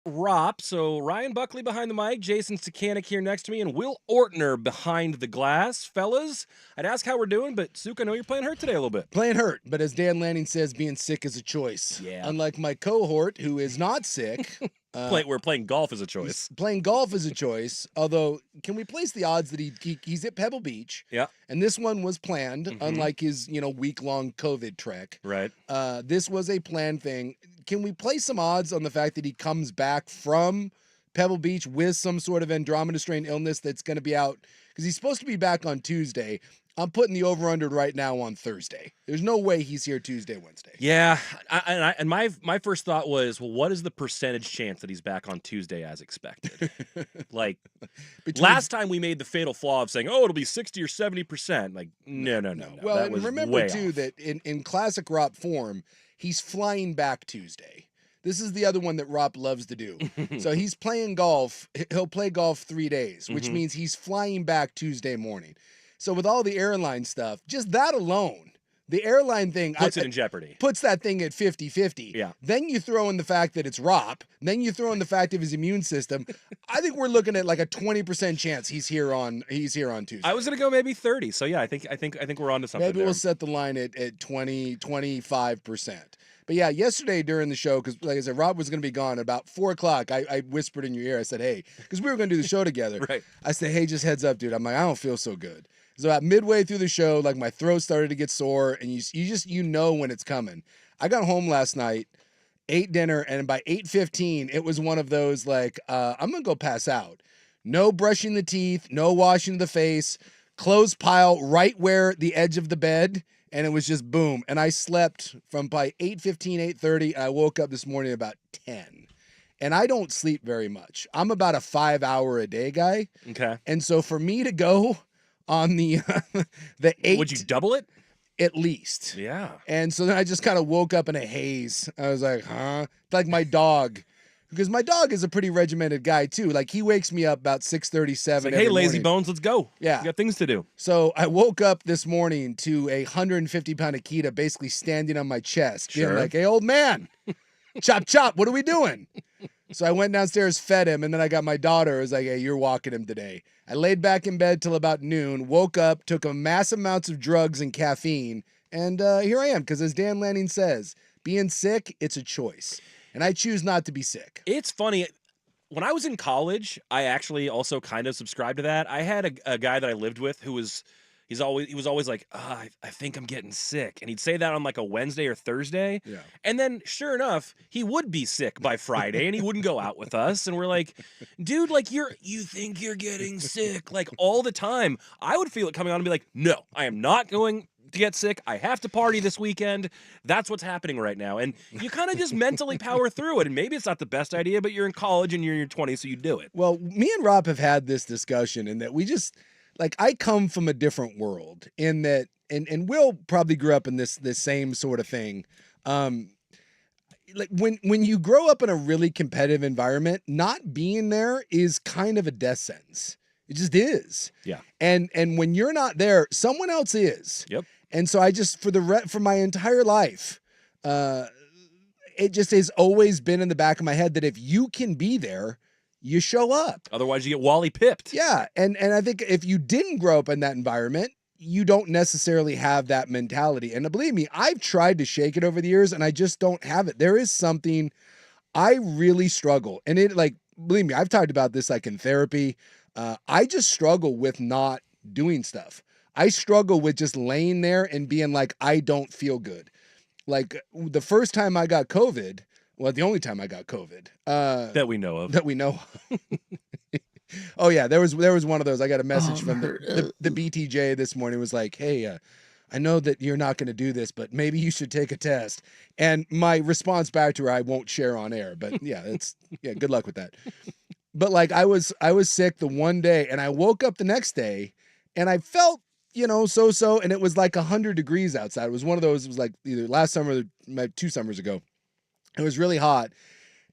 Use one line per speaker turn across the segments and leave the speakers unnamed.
Rop. So Ryan Buckley behind the mic, Jason Stakanik here next to me, and Will Ortner behind the glass. Fellas, I'd ask how we're doing, but Suk, I know you're playing hurt today a little bit.
Playing hurt, but as Dan Lanning says, being sick is a choice.
Yeah.
Unlike my cohort, who is not sick.
We're playing golf as a choice.
Playing golf is a choice. Although, can we place the odds that he's at Pebble Beach?
Yeah.
And this one was planned, unlike his week-long COVID trek.
Right.
This was a planned thing. Can we place some odds on the fact that he comes back from Pebble Beach with some sort of Andromeda strain illness that's going to be out? Because he's supposed to be back on Tuesday. I'm putting the over-under right now on Thursday. There's no way he's here Tuesday, Wednesday.
Yeah, and my first thought was, well, what is the percentage chance that he's back on Tuesday as expected? Like, last time we made the fatal flaw of saying, oh, it'll be 60 or 70%. Like, no.
Well,
that
and
was
remember,
way
too,
off.
that in classic Rop form, he's flying back Tuesday. This is the other one that Rop loves to do. So he's playing golf. He'll play golf 3 days, which means he's flying back Tuesday morning. So with all the airline stuff, just that alone, the airline thing
puts it in jeopardy.
Puts that thing at 50-50.
Yeah.
Then you throw in the fact that it's Rop. Then you throw in the fact of his immune system. I think we're looking at like a 20% chance he's here on Tuesday.
I was gonna go maybe 30. So yeah, I think we're on to something.
Maybe we'll set the line at 20, 25%. But yeah, yesterday during the show, because like I said, Rob was going to be gone at about 4 o'clock. I whispered in your ear. I said, hey, because we were going to do the show together.
Right.
I said, hey, just heads up, dude. I'm like, I don't feel so good. So about midway through the show, like my throat started to get sore, and you know when it's coming. I got home last night, ate dinner, and by 8:15, it was one of those like, I'm going to go pass out. No brushing the teeth, no washing the face, clothes pile right where the edge of the bed, and it was just boom. And I slept from by 8:15, 8:30, and I woke up this morning about 10. And I don't sleep very much. I'm about a 5-hour-a-day guy.
Okay.
And so for me to go on the 8,
would you double it?
At least.
Yeah.
And so then I just kind of woke up in a haze. I was like, huh? Like my dog. Because my dog is a pretty regimented guy, too. Like, he wakes me up about 6:37
like, hey, lazy bones, let's go.
Yeah.
We got things to do.
So I woke up this morning to a 150-pound Akita basically standing on my chest.
Sure.
Being like, hey, old man, chop, chop, what are we doing? So I went downstairs, fed him, and then I got my daughter. I was like, hey, you're walking him today. I laid back in bed till about noon, woke up, took a mass amounts of drugs and caffeine, and here I am. Because as Dan Lanning says, being sick, it's a choice. And I choose not to be sick.
It's funny. When I was in college, I actually also kind of subscribed to that. I had a guy that I lived with who was always like, I think I'm getting sick. And he'd say that on like a Wednesday or Thursday.
Yeah.
And then sure enough, he would be sick by Friday and he wouldn't go out with us. And we're like, dude, like you think you're getting sick like all the time. I would feel it coming on and be like, no, I am not going to get sick. I have to party this weekend. That's what's happening right now. And you kind of just mentally power through it. And maybe it's not the best idea, but you're in college and you're in your 20s, so you do it.
Well, me and Rob have had this discussion in that we just, like, I come from a different world in that, and Will probably grew up in this same sort of thing. Like when you grow up in a really competitive environment, not being there is kind of a death sentence. It just is.
Yeah.
And when you're not there, someone else is.
Yep.
And so I just for my entire life, it just has always been in the back of my head that if you can be there, you show up.
Otherwise, you get Wally pipped.
Yeah, and I think if you didn't grow up in that environment, you don't necessarily have that mentality. And believe me, I've tried to shake it over the years, and I just don't have it. There is something I really struggle, and it like believe me, I've talked about this like in therapy. I just struggle with not doing stuff. I struggle with just laying there and being like, I don't feel good. Like the first time I got COVID. Well, the only time I got COVID.
That we know of.
That we know of. Oh, yeah. There was one of those. I got a message from the BTJ this morning. It was like, hey, I know that you're not going to do this, but maybe you should take a test. And my response back to her, I won't share on air. But yeah, good luck with that. But like I was sick the one day and I woke up the next day and I felt, so, and it was like 100 degrees outside. It was one of those, it was like either last summer or 2 summers ago. It was really hot.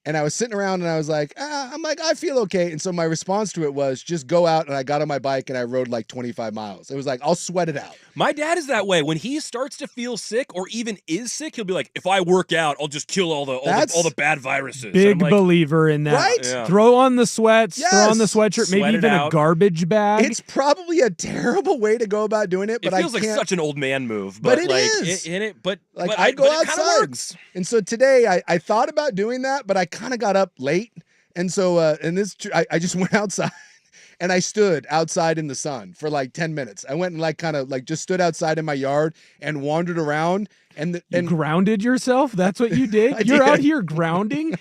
And I was sitting around and I was like, I'm like, I feel okay. And so my response to it was just go out, and I got on my bike and I rode like 25 miles. It was like, I'll sweat it out.
My dad is that way. When he starts to feel sick or even is sick, he'll be like, if I work out, I'll just kill all the bad viruses.
Big
like,
believer in that.
Right?
Yeah.
Throw on the sweats,
Yes.
throw on the sweatshirt,
Sweat
maybe
it
even a
out.
garbage bag.
It's probably a terrible way to go about doing it, but
it feels
I
like
can't.
such an old man move.
But
But
it
like,
is.
But
I go
it kinda
outside.
works.
And so today I thought about doing that, but I kind of got up late. And so, I just went outside and I stood outside in the sun for like 10 minutes. I went and like kind of like just stood outside in my yard and wandered around. And
You grounded yourself? That's what you did? You're
did.
out here grounding?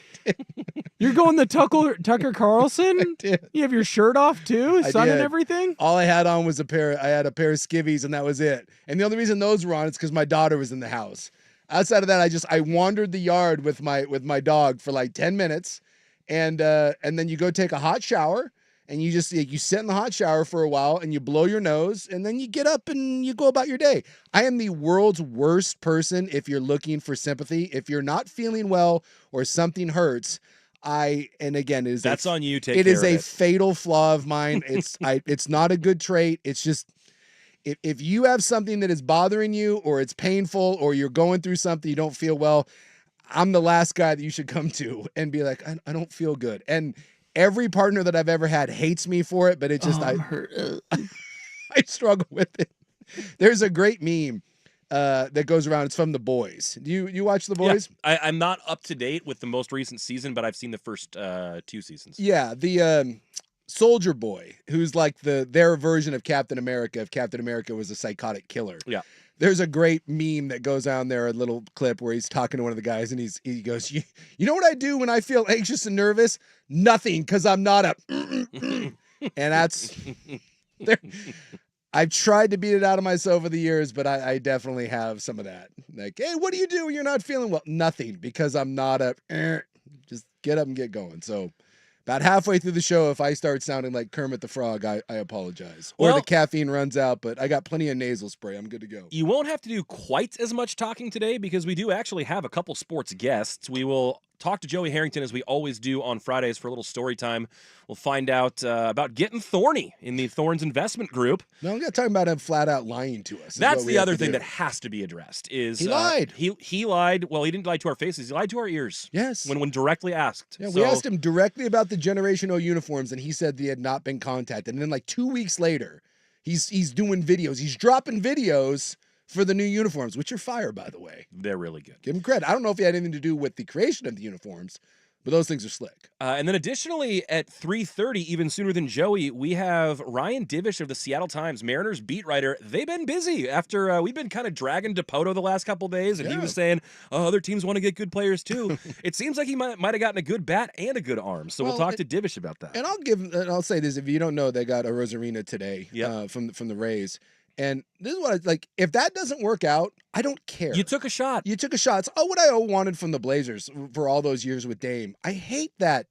You're going the Tucker Carlson?
did.
You have your shirt off too?
I
Sun and
did.
everything?
All I had on was I had a pair of skivvies, and that was it. And the only reason those were on is because my daughter was in the house. Outside of that, I wandered the yard with my dog for like 10 minutes. And then you go take a hot shower, and you sit in the hot shower for a while, and you blow your nose, and then you get up and you go about your day. I am the world's worst person if you're looking for sympathy. If you're not feeling well or something hurts,
That's on you. Take
it
care
is
of
a
it.
fatal flaw of mine. It's not a good trait. It's just if you have something that is bothering you, or it's painful, or you're going through something, you don't feel well, I'm the last guy that you should come to and be like, I don't feel good. And every partner that I've ever had hates me for it, but it just
I'm hurt.
I struggle with it. There's a great meme that goes around. It's from The Boys. Do you watch The Boys?
Yeah. I'm not up to date with the most recent season, but I've seen the first 2 seasons.
Yeah, the Soldier Boy, who's like their version of Captain America, if Captain America was a psychotic killer.
Yeah.
There's a great meme that goes on there, a little clip where he's talking to one of the guys, and he goes, you know what I do when I feel anxious and nervous? Nothing, because I'm not a and that's there. I've tried to beat it out of myself over the years, but I definitely have some of that. Like, hey, what do you do when you're not feeling well? Nothing, because I'm not a just get up and get going. So about halfway through the show, if I start sounding like Kermit the Frog, I apologize. Or
Well,
the caffeine runs out, but I got plenty of nasal spray. I'm good to go.
You won't have to do quite as much talking today because we do actually have a couple sports guests. We will talk to Joey Harrington as we always do on Fridays for a little story time. We'll find out about getting thorny in the Thorns investment group.
No, I'm not talking about him flat out lying to us.
That's the other thing that has to be addressed. Is
he lied?
He lied. Well, he didn't lie to our faces. He lied to our ears.
Yes.
When directly asked.
Yeah, we asked him directly about the Generation O uniforms, and he said they had not been contacted. And then like 2 weeks later, he's doing videos. He's dropping videos for the new uniforms, which are fire, by the way.
They're really good.
Give him credit. I don't know if he had anything to do with the creation of the uniforms, but those things are slick.
And then additionally, at 3:30, even sooner than Joey, we have Ryan Divish of the Seattle Times, Mariners beat writer. They've been busy after we've been kind of dragging Dipoto the last couple days, and he was saying, oh, other teams want to get good players too. It seems like he might have gotten a good bat and a good arm. So we'll talk to Divish about that.
And I'll say this, if you don't know, they got a Rosarina today from the Rays. And this is what if that doesn't work out, I don't care.
You took a shot.
You took a shot. It's what I wanted from the Blazers for all those years with Dame. I hate that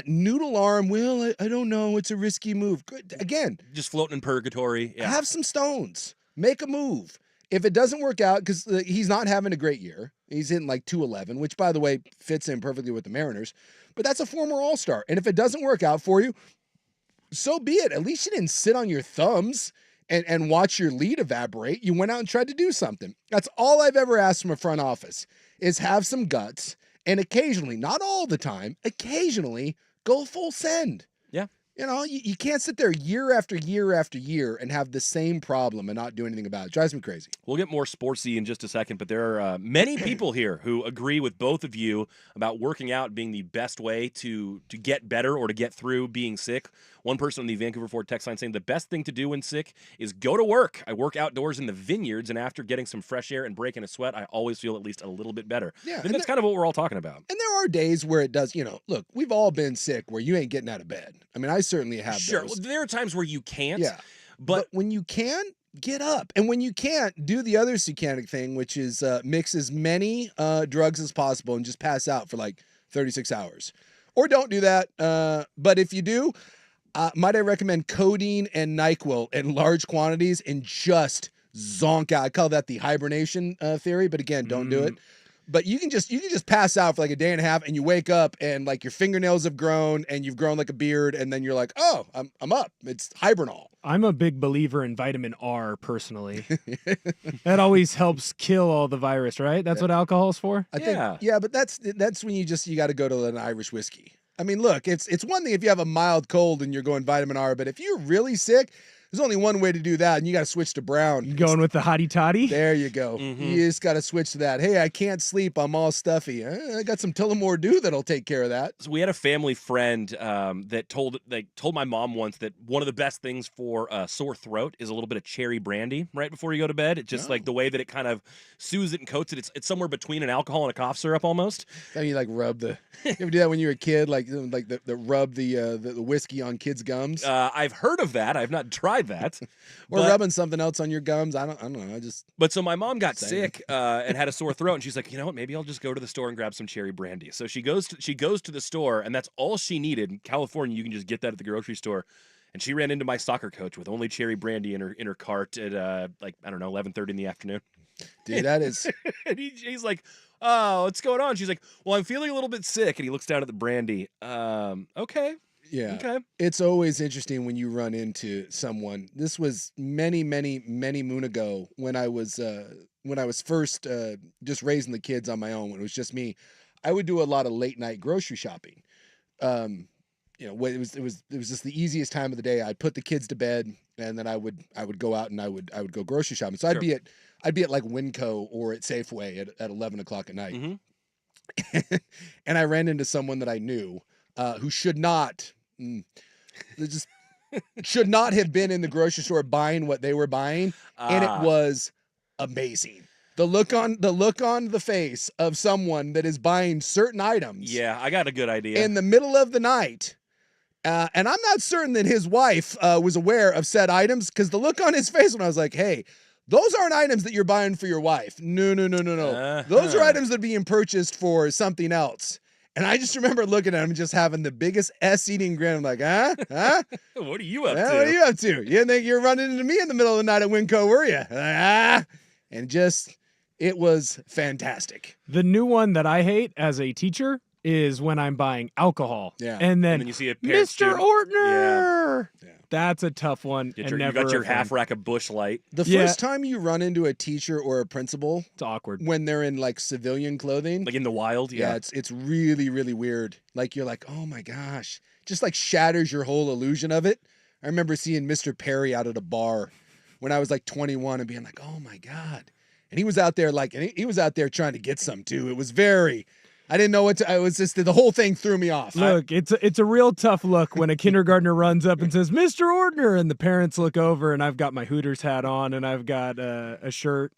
noodle arm. Well, I don't know. It's a risky move. Good. Again,
just floating in purgatory. Yeah.
Have some stones. Make a move. If it doesn't work out, because he's not having a great year. He's hitting like 211, which, by the way, fits in perfectly with the Mariners. But that's a former All-Star. And if it doesn't work out for you, so be it. At least you didn't sit on your thumbs and watch your lead evaporate. You went out and tried to do something. That's all I've ever asked from a front office, is have some guts, and occasionally, not all the time, occasionally go full send.
Yeah.
You know, you can't sit there year after year after year and have the same problem and not do anything about it. Drives me crazy.
We'll get more sportsy in just a second, but there are many people here who agree with both of you about working out being the best way to get better or to get through being sick. One person on the Vancouver Ford text line saying the best thing to do when sick is go to work. I work outdoors in the vineyards, and after getting some fresh air and breaking a sweat, I always feel at least a little bit better.
Yeah,
I think that's kind of what we're all talking about.
And there are days where it does, look, we've all been sick where you ain't getting out of bed. I mean, I certainly have
Sure.
those.
Well, there are times where you can't.
Yeah.
But
when you can, get up. And when you can't, do the other satanic thing, which is mix as many drugs as possible and just pass out for like 36 hours. Or don't do that. But if you do, might I recommend codeine and NyQuil in large quantities and just zonk out. I call that the hibernation theory, but again, don't do it. But you can just pass out for like a day and a half, and you wake up and like your fingernails have grown and you've grown like a beard, and then you're like, oh, I'm up. It's hibernol.
I'm a big believer in vitamin R personally. That always helps kill all the virus, right? That's what alcohol's for?
I think, yeah, but that's when you got to go to an Irish whiskey. I mean, look, it's one thing if you have a mild cold and you're going vitamin R, but if you're really sick, there's only one way to do that, and you got to switch to brown.
You going with the hottie toddy?
There you go. You just got to switch to that. Hey, I can't sleep. I'm all stuffy. I got some Tullamore Dew that'll take care of that.
So we had a family friend that told my mom once that one of the best things for a sore throat is a little bit of cherry brandy right before you go to bed. It's just like the way that it kind of soothes it and coats it. It's somewhere between an alcohol and a cough syrup almost.
Then you like rub the. You ever do that when you were a kid? Like the rub the whiskey on kids' gums.
I've heard of that. I've not tried that.
Or rubbing something else on your gums. I don't know.
But so my mom got sick and had a sore throat, and she's like, you know what? Maybe I'll just go to the store and grab some cherry brandy. So she goes to the store, and that's all she needed. In California, you can just get that at the grocery store. And she ran into my soccer coach with only cherry brandy in her cart at 11:30 in the afternoon.
Dude, that is.
And he's like, oh, what's going on? She's like, well, I'm feeling a little bit sick. And he looks down at the brandy. Okay.
Yeah.
Okay.
It's always interesting when you run into someone. This was many, many, many moon ago when I was first just raising the kids on my own, when it was just me. I would do a lot of late night grocery shopping. It was just the easiest time of the day. I'd put the kids to bed, and then I would go out and I would go grocery shopping. So I'd be at like Winco or at Safeway at 11 o'clock at night. Mm-hmm. And I ran into someone that I knew who should not have been in the grocery store buying what they were buying, and it was amazing. The look on the face of someone that is buying certain items.
Yeah, I got a good idea.
In the middle of the night. And I'm not certain that his wife was aware of said items, because the look on his face when I was like, hey, those aren't items that you're buying for your wife. No. Those are items that are being purchased for something else. And I just remember looking at him just having the biggest eating grin. I'm like, huh?
What are you up to?
What are you up to? You didn't think you were running into me in the middle of the night at Winco, were you? And just, it was fantastic.
The new one that I hate as a teacher is when I'm buying alcohol.
Yeah.
And then
you see a
Mr. Ortner.
Yeah.
That's a tough one.
You got your half rack of Bush Light.
The first time you run into a teacher or a principal,
it's awkward
when they're in like civilian clothing,
like in the wild. Yeah,
it's really, really weird. Like you're like, oh my gosh, just like shatters your whole illusion of it. I remember seeing Mr. Perry out at a bar when I was like 21 and being like, oh my God. And he was out there he was out there trying to get some too. It was I didn't know what to, I was just, the whole thing threw me off.
Look, it's a real tough look when a kindergartner runs up and says, Mr. Ortner, and the parents look over and I've got my Hooters hat on and I've got a shirt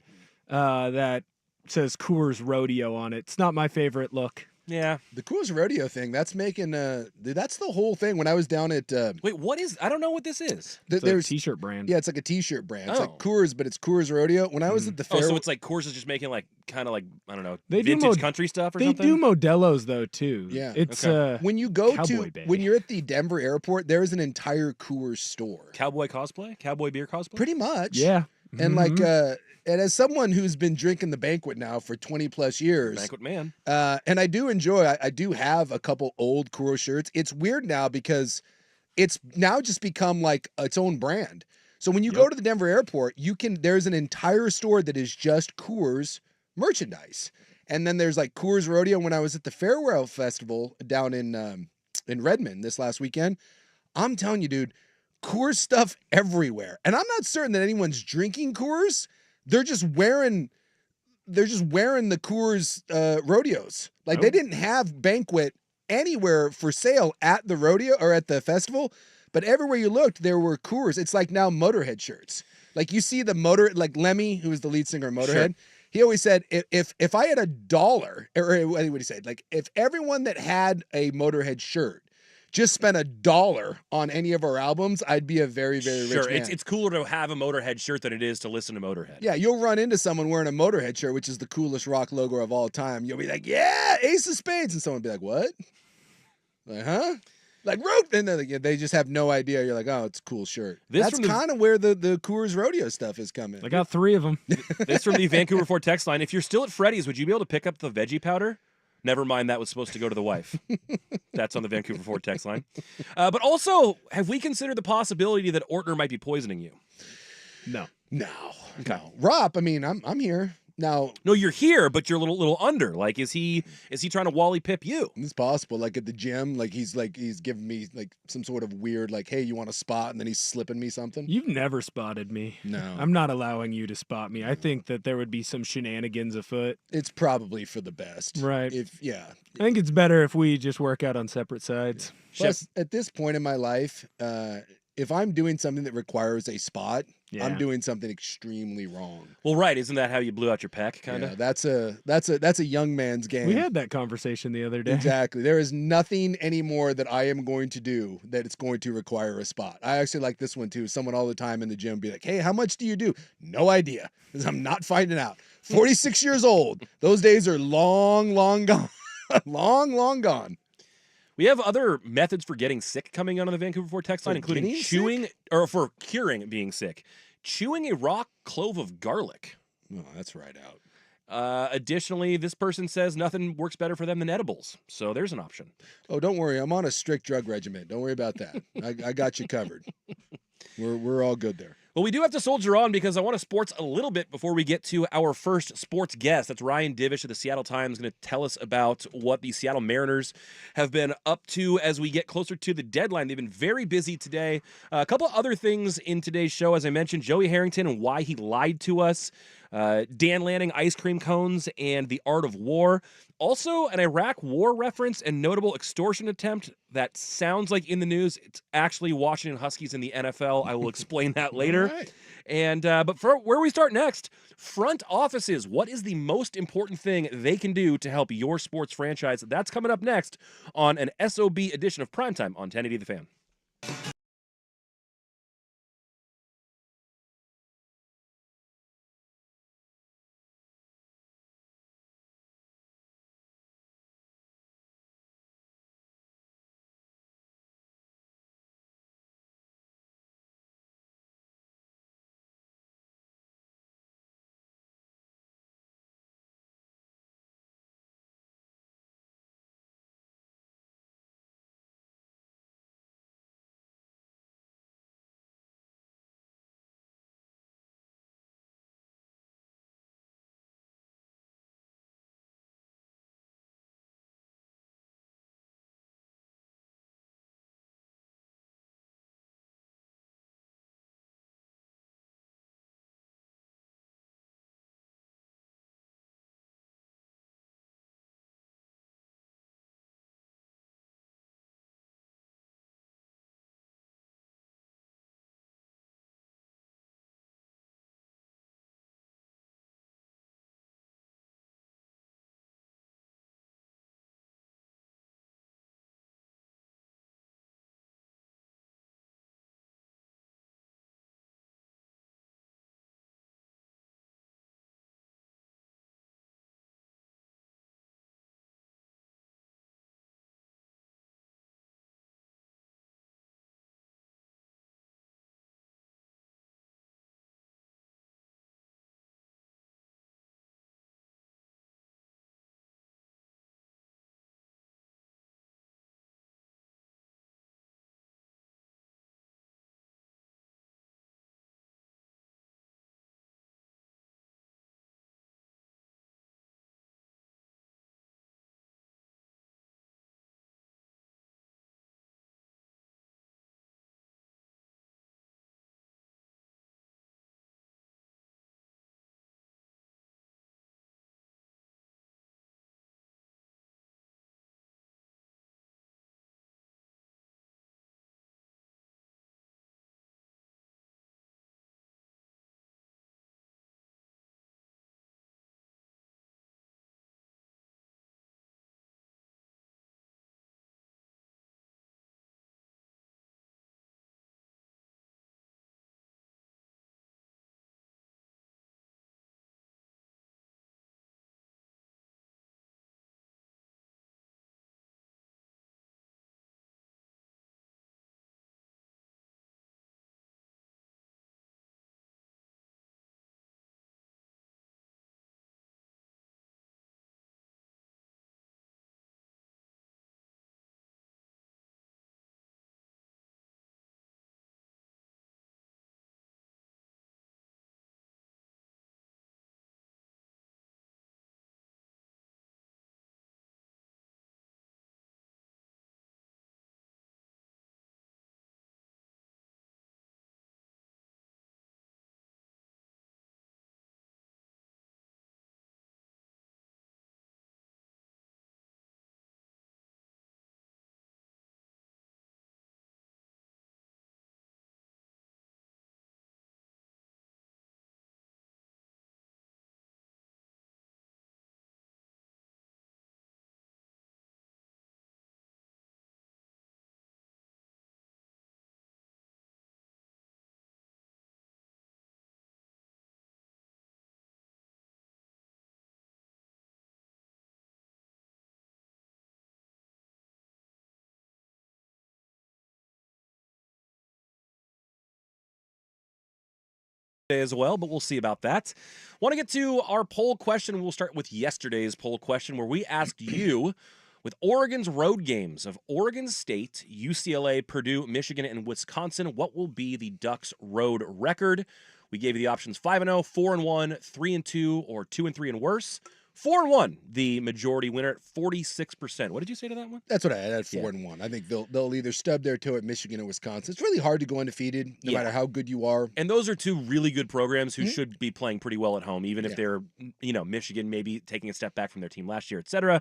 that says Coors Rodeo on it. It's not my favorite look.
Yeah.
The Coors Rodeo thing, that's making, that's the whole thing. When I was down at...
Wait, what is... I don't know what this is.
It's a t-shirt brand.
Yeah, it's like a t-shirt brand. It's like Coors, but it's Coors Rodeo. When I was at the fair...
Oh, so it's like Coors is just making like, kind of like, I don't know,
they
vintage country stuff or something?
They do Modelo's though, too.
Yeah.
It's
when you go
Cowboy
to...
Bay.
When you're at the Denver airport, there is an entire Coors store.
Cowboy cosplay? Cowboy beer cosplay?
Pretty much.
Yeah.
And like... And as someone who's been drinking the Banquet now for 20 plus years,
Banquet man,
and I do enjoy, I do have a couple old Coors shirts. It's weird now because it's now just become like its own brand. So when you go to the Denver airport, there's an entire store that is just Coors merchandise. And then there's like Coors Rodeo. When I was at the Farewell Festival down in Redmond this last weekend, I'm telling you, dude, Coors stuff everywhere. And I'm not certain that anyone's drinking Coors. They're just wearing the Coors rodeos. Like they didn't have Banquet anywhere for sale at the rodeo or at the festival, but everywhere you looked, there were Coors. It's like now Motorhead shirts. Like you see like Lemmy, who was the lead singer of Motorhead. Sure. He always said, if I had $1, or what did he say? Like if everyone that had a Motorhead shirt just spent $1 on any of our albums, I'd be a very, very rich man.
It's cooler to have a Motorhead shirt than it is to listen to Motorhead.
Yeah, you'll run into someone wearing a Motorhead shirt, which is the coolest rock logo of all time. You'll be like, yeah, Ace of Spades. And someone will be like, what? Like, huh? like rope, and they just have no idea. You're like, oh, it's a cool shirt.
This
That's
from the-
kind of where the Coors Rodeo stuff is coming.
I got 3 of them.
This from the Vancouver Ford text line. If you're still at Freddy's, would you be able to pick up the veggie powder? Never mind, that was supposed to go to the wife. That's on the Vancouver Ford text line. But also, have we considered the possibility that Ortner might be poisoning you?
No.
No,
Okay.
no. Rop, I mean, I'm here now.
No, you're here, but you're a little under. Like, is he trying to Wally Pip you?
It's possible. Like at the gym, he's giving me like some sort of weird, like, hey, you want a spot, and then he's slipping me something.
You've never spotted me.
No,
I'm not allowing you to spot me. I think that there would be some shenanigans afoot.
It's probably for the best,
Right.
Yeah.
I think it's better if we just work out on separate sides.
Plus, at this point in my life, if I'm doing something that requires a spot,
Yeah.
I'm doing something extremely wrong.
Well, right. Isn't that how you blew out your pec, kind of?
Yeah, that's a young man's game.
We had that conversation the other day.
Exactly. There is nothing anymore that I am going to do that it's going to require a spot. I actually like this one too. Someone all the time in the gym be like, hey, how much do you do? No idea, because I'm not finding out. 46 years old. Those days are long, long gone. long gone.
We have other methods for getting sick coming out on the Vancouver Ford text line,
For
including
getting
chewing, or for curing being sick. Chewing a raw clove of garlic.
Oh, that's right out.
Additionally, this person says nothing works better for them than edibles. So there's an option.
Oh, don't worry. I'm on a strict drug regimen. Don't worry about that. I got you covered. We're all good there.
Well, we do have to soldier on because I want to sports a little bit before we get to our first sports guest. That's Ryan Divish of the Seattle Times, going to tell us about what the Seattle Mariners have been up to as we get closer to the deadline. They've been very busy today. A couple other things in today's show, as I mentioned, Joey Harrington and why he lied to us. Dan Lanning, ice cream cones, and the art of war. Also, an Iraq war reference and notable extortion attempt that sounds like in the news. It's actually Washington Huskies in the NFL. I will explain that later.
All right.
And but for where we start next, front offices. What is the most important thing they can do to help your sports franchise? That's coming up next on an SOB edition of Primetime on 1080 The Fan. Friday as well, but we'll see about that. Want to get to our poll question. We'll start with yesterday's poll question where we asked you, with Oregon's road games of Oregon State, UCLA, Purdue, Michigan, and Wisconsin, what will be the Ducks' road record? We gave you the options 5-0, 4-1, 3-2, or 2-3 and worse. 4-1, the majority winner at 46%. What did you say to that one?
That's what I had 4-1. I think they'll either stub their toe at Michigan or Wisconsin. It's really hard to go undefeated, no matter how good you are.
And those are two really good programs who should be playing pretty well at home, even if they're, Michigan maybe taking a step back from their team last year, et cetera.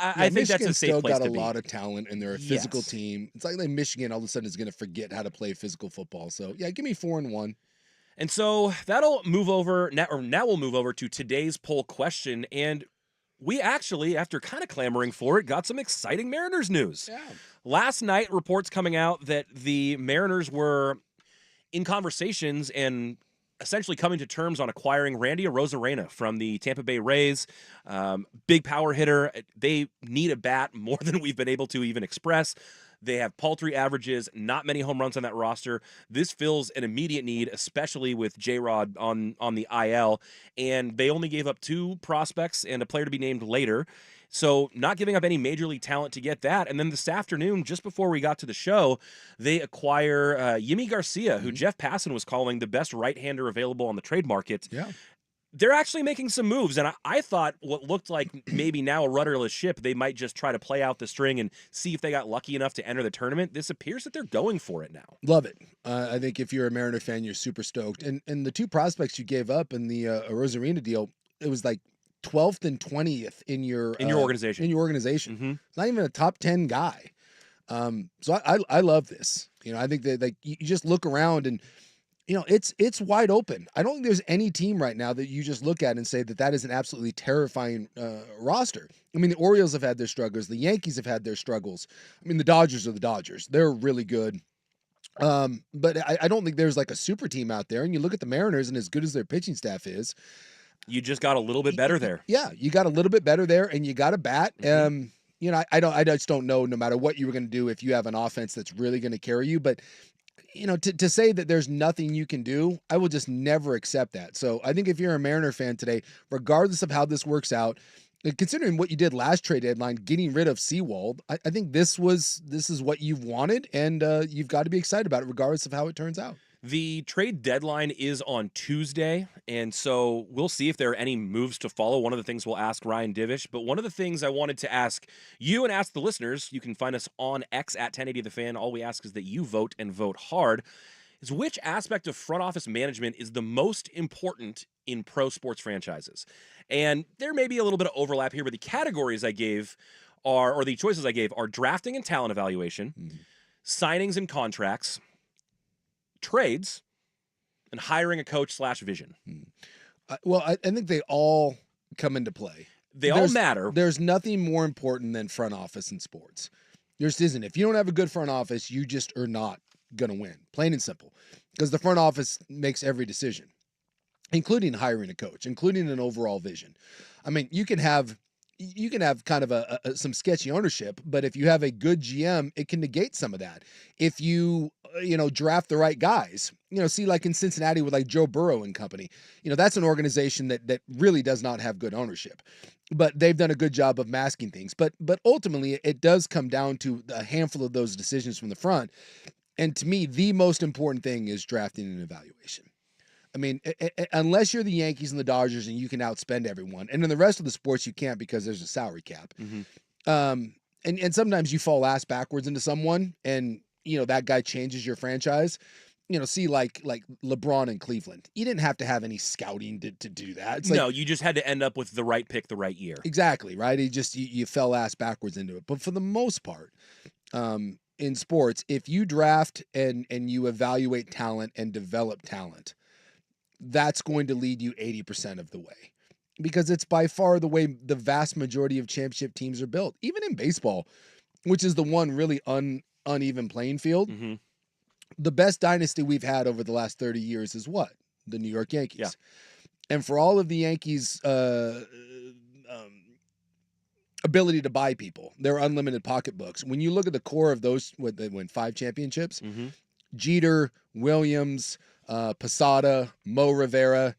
I think that's a safe
still
place
got
to
a
be.
lot of talent, and they're a physical team. It's like Michigan all of a sudden is going to forget how to play physical football. So, yeah, give me 4-1.
And so that'll move over, now we'll move over to today's poll question, and we actually, after kind of clamoring for it, got some exciting Mariners news.
Yeah.
Last night, reports coming out that the Mariners were in conversations and essentially coming to terms on acquiring Randy Arozarena from the Tampa Bay Rays. Big power hitter. They need a bat more than we've been able to even express. They have paltry averages, not many home runs on that roster. This fills an immediate need, especially with J-Rod on the IL. And they only gave up 2 prospects and a player to be named later. So not giving up any major league talent to get that. And then this afternoon, just before we got to the show, they acquire Yimi Garcia, who Jeff Passan was calling the best right-hander available on the trade market.
Yeah.
They're actually making some moves, and I thought what looked like maybe now a rudderless ship, they might just try to play out the string and see if they got lucky enough to enter the tournament. This appears that they're going for it now.
Love it. I think if you're a Mariner fan, you're super stoked. And the 2 prospects you gave up in the Arozarena deal, it was like 12th and 20th in your
organization.
In your organization.
Mm-hmm.
It's not even a top 10 guy. So I love this. I think that you just look around and it's wide open. I don't think there's any team right now that you just look at and say that is an absolutely terrifying roster. I mean, the Orioles have had their struggles. The Yankees have had their struggles. I mean, the Dodgers are the Dodgers. They're really good. But I don't think there's like a super team out there. And you look at the Mariners, and as good as their pitching staff is,
you just got a little bit better there.
Yeah, you got a little bit better there, and you got a bat.
Mm-hmm.
I just don't know, no matter what you were going to do, if you have an offense that's really going to carry you. But to say that there's nothing you can do, I will just never accept that. So I think if you're a Mariner fan today, regardless of how this works out, considering what you did last trade deadline, getting rid of Seawald, I think this is what you've wanted, and you've got to be excited about it, regardless of how it turns out.
The trade deadline is on Tuesday, and so we'll see if there are any moves to follow. One of the things we'll ask Ryan Divish, but one of the things I wanted to ask you and ask the listeners, you can find us on X at 1080 The Fan. All we ask is that you vote and vote hard, is which aspect of front office management is the most important in pro sports franchises? And there may be a little bit of overlap here, but the categories I gave or the choices I gave are drafting and talent evaluation, signings and contracts, trades, and hiring a coach / vision.
Well, I think they all come into play.
They all matter.
There's nothing more important than front office in sports. There just isn't. If you don't have a good front office, you just are not going to win, plain and simple, because the front office makes every decision, including hiring a coach, including an overall vision. I mean, you can have kind of some sketchy ownership, but if you have a good GM, it can negate some of that. If you draft the right guys, see like in Cincinnati with like Joe Burrow and company, that's an organization that really does not have good ownership, but they've done a good job of masking things. But ultimately it does come down to a handful of those decisions from the front. And to me, the most important thing is drafting and evaluation. I mean, unless you're the Yankees and the Dodgers and you can outspend everyone, and in the rest of the sports you can't because there's a salary cap. Mm-hmm. And sometimes you fall ass backwards into someone, and that guy changes your franchise. See like LeBron in Cleveland. You didn't have to have any scouting to do that. It's
no, you just had to end up with the right pick the right year.
Exactly, right? You fell ass backwards into it. But for the most part, in sports, if you draft and you evaluate talent and develop talent, that's going to lead you 80% of the way, because it's by far the way the vast majority of championship teams are built. Even in baseball, which is the one really uneven playing field, mm-hmm. The best dynasty we've had over the last 30 years is what? The New York Yankees. Yeah. And for all of the Yankees' ability to buy people, their unlimited pocketbooks, when you look at the core of those, they win 5 championships, mm-hmm. Jeter, Williams, Posada, Mo Rivera.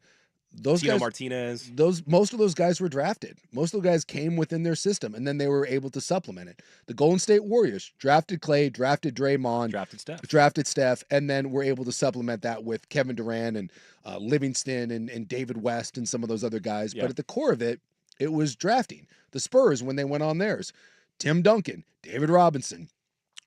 Those
Tino
guys,
Martinez.
most of those guys were drafted. Most of the guys came within their system, and then they were able to supplement it. The Golden State Warriors drafted Clay, drafted Draymond,
Drafted Steph.
and then were able to supplement that with Kevin Durant and Livingston and David West and some of those other guys.
Yeah.
But at the core of it, it was drafting. The Spurs, when they went on theirs, Tim Duncan, David Robinson,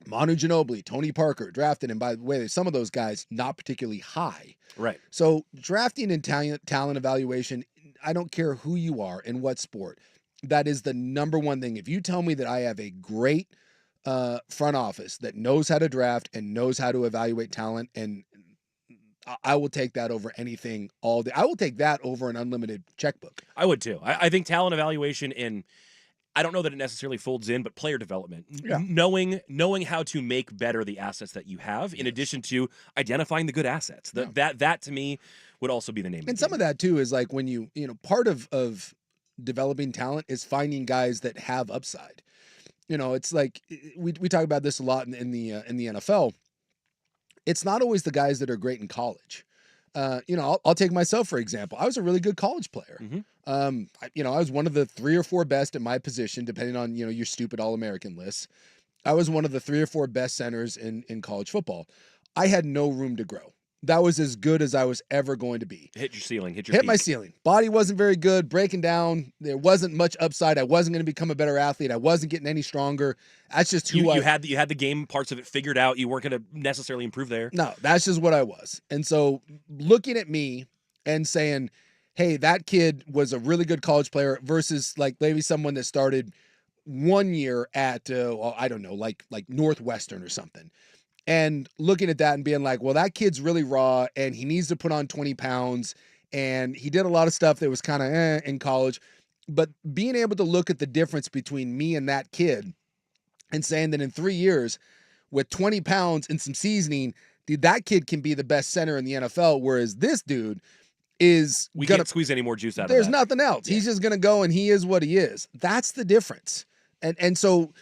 Manu Ginobili, Tony Parker drafted, and by the way, some of those guys not particularly high.
Right.
So drafting and talent evaluation, I don't care who you are in what sport, that is the number one thing. If you tell me that I have a great front office that knows how to draft and knows how to evaluate talent, and I will take that over anything all day. I will take that over an unlimited checkbook.
I would too. I think talent evaluation in, I don't know that it necessarily folds in, but player development,
Yeah.
knowing how to make better the assets that you have, in addition to identifying the good assets. That to me would also be the name.
And some of that too is like when you part of developing talent is finding guys that have upside. It's like we talk about this a lot in the NFL. It's not always the guys that are great in college. I'll take myself for example. I was a really good college player.
Mm-hmm.
I was one of the 3 or 4 best at my position, depending on your stupid All-American lists. I was one of the 3 or 4 best centers in college football. I had no room to grow. That was as good as I was ever going to be.
Hit your ceiling. Hit
my ceiling. Body wasn't very good. Breaking down. There wasn't much upside. I wasn't going to become a better athlete. I wasn't getting any stronger. That's just who
you had the game parts of it figured out. You weren't going to necessarily improve there.
No, that's just what I was. And so looking at me and saying, hey, that kid was a really good college player versus like maybe someone that started 1 year at, I don't know, like Northwestern or something. And looking at that and being like, well, that kid's really raw and he needs to put on 20 pounds. And he did a lot of stuff that was kind of in college. But being able to look at the difference between me and that kid and saying that in 3 years with 20 pounds and some seasoning, dude, that kid can be the best center in the NFL. Whereas this dude is
we can't squeeze any more juice out of that.
There's nothing else. Yeah. He's just going to go and he is what he is. That's the difference. And so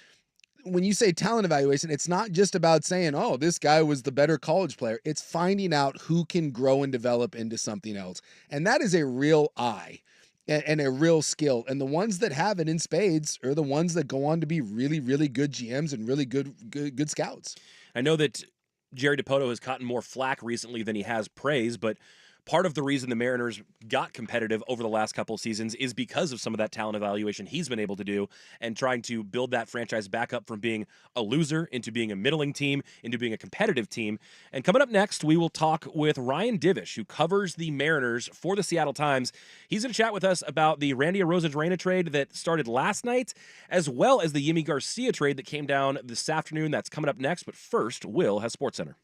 when you say talent evaluation, it's not just about saying, oh, this guy was the better college player. It's finding out who can grow and develop into something else. And that is a real eye and a real skill. And the ones that have it in spades are the ones that go on to be really, really good GMs and really good scouts.
I know that Jerry Dipoto has gotten more flack recently than he has praise, but part of the reason the Mariners got competitive over the last couple of seasons is because of some of that talent evaluation he's been able to do and trying to build that franchise back up from being a loser into being a middling team, into being a competitive team. And coming up next, we will talk with Ryan Divish, who covers the Mariners for the Seattle Times. He's going to chat with us about the Randy Arozarena trade that started last night, as well as the Yimi Garcia trade that came down this afternoon. That's coming up next. But first, Will has SportsCenter.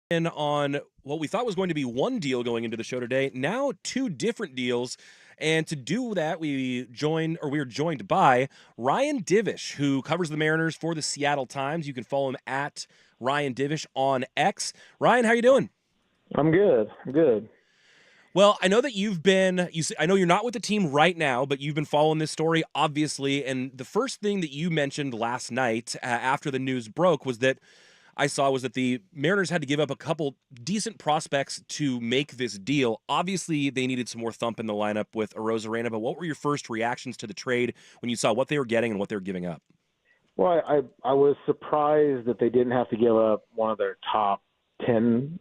in on what we thought was going to be one deal going into the show today, now two different deals. And to do that, we are joined by Ryan Divish, who covers the Mariners for the Seattle Times. You can follow him at Ryan Divish on X. Ryan, how you doing?
I'm good. I'm good.
Well, I know that I know you're not with the team right now, but you've been following this story, obviously. And the first thing that you mentioned last night after the news broke was that the Mariners had to give up a couple decent prospects to make this deal. Obviously, they needed some more thump in the lineup with Arozarena, but what were your first reactions to the trade when you saw what they were getting and what they were giving up?
Well, I was surprised that they didn't have to give up one of their top 10,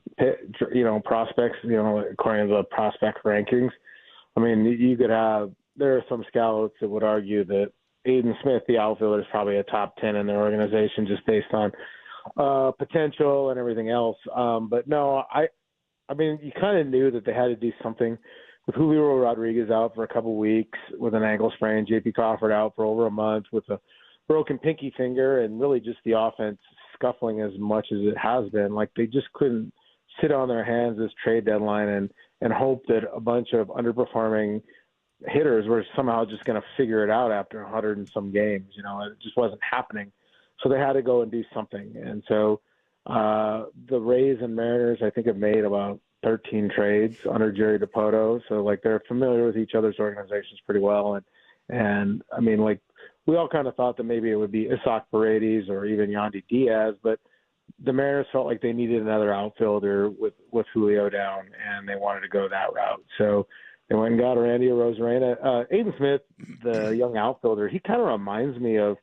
prospects, according to the prospect rankings. I mean, there are some scouts that would argue that Aiden Smith, the outfielder, is probably a top 10 in their organization just based on potential and everything else. But no, I mean, you kind of knew that they had to do something with Julio Rodriguez out for a couple weeks with an ankle sprain, J.P. Crawford out for over a month with a broken pinky finger, and really just the offense scuffling as much as it has been. Like, they just couldn't sit on their hands this trade deadline and hope that a bunch of underperforming hitters were somehow just going to figure it out after 100 and some games. It just wasn't happening. So they had to go and do something. And so the Rays and Mariners, I think, have made about 13 trades under Jerry DiPoto. So, like, they're familiar with each other's organizations pretty well. And I mean, like, we all kind of thought that maybe it would be Isaac Paredes or even Yandy Diaz, but the Mariners felt like they needed another outfielder with Julio down, and they wanted to go that route. So they went and got Randy Arozarena. Aiden Smith, the young outfielder, he kind of reminds me of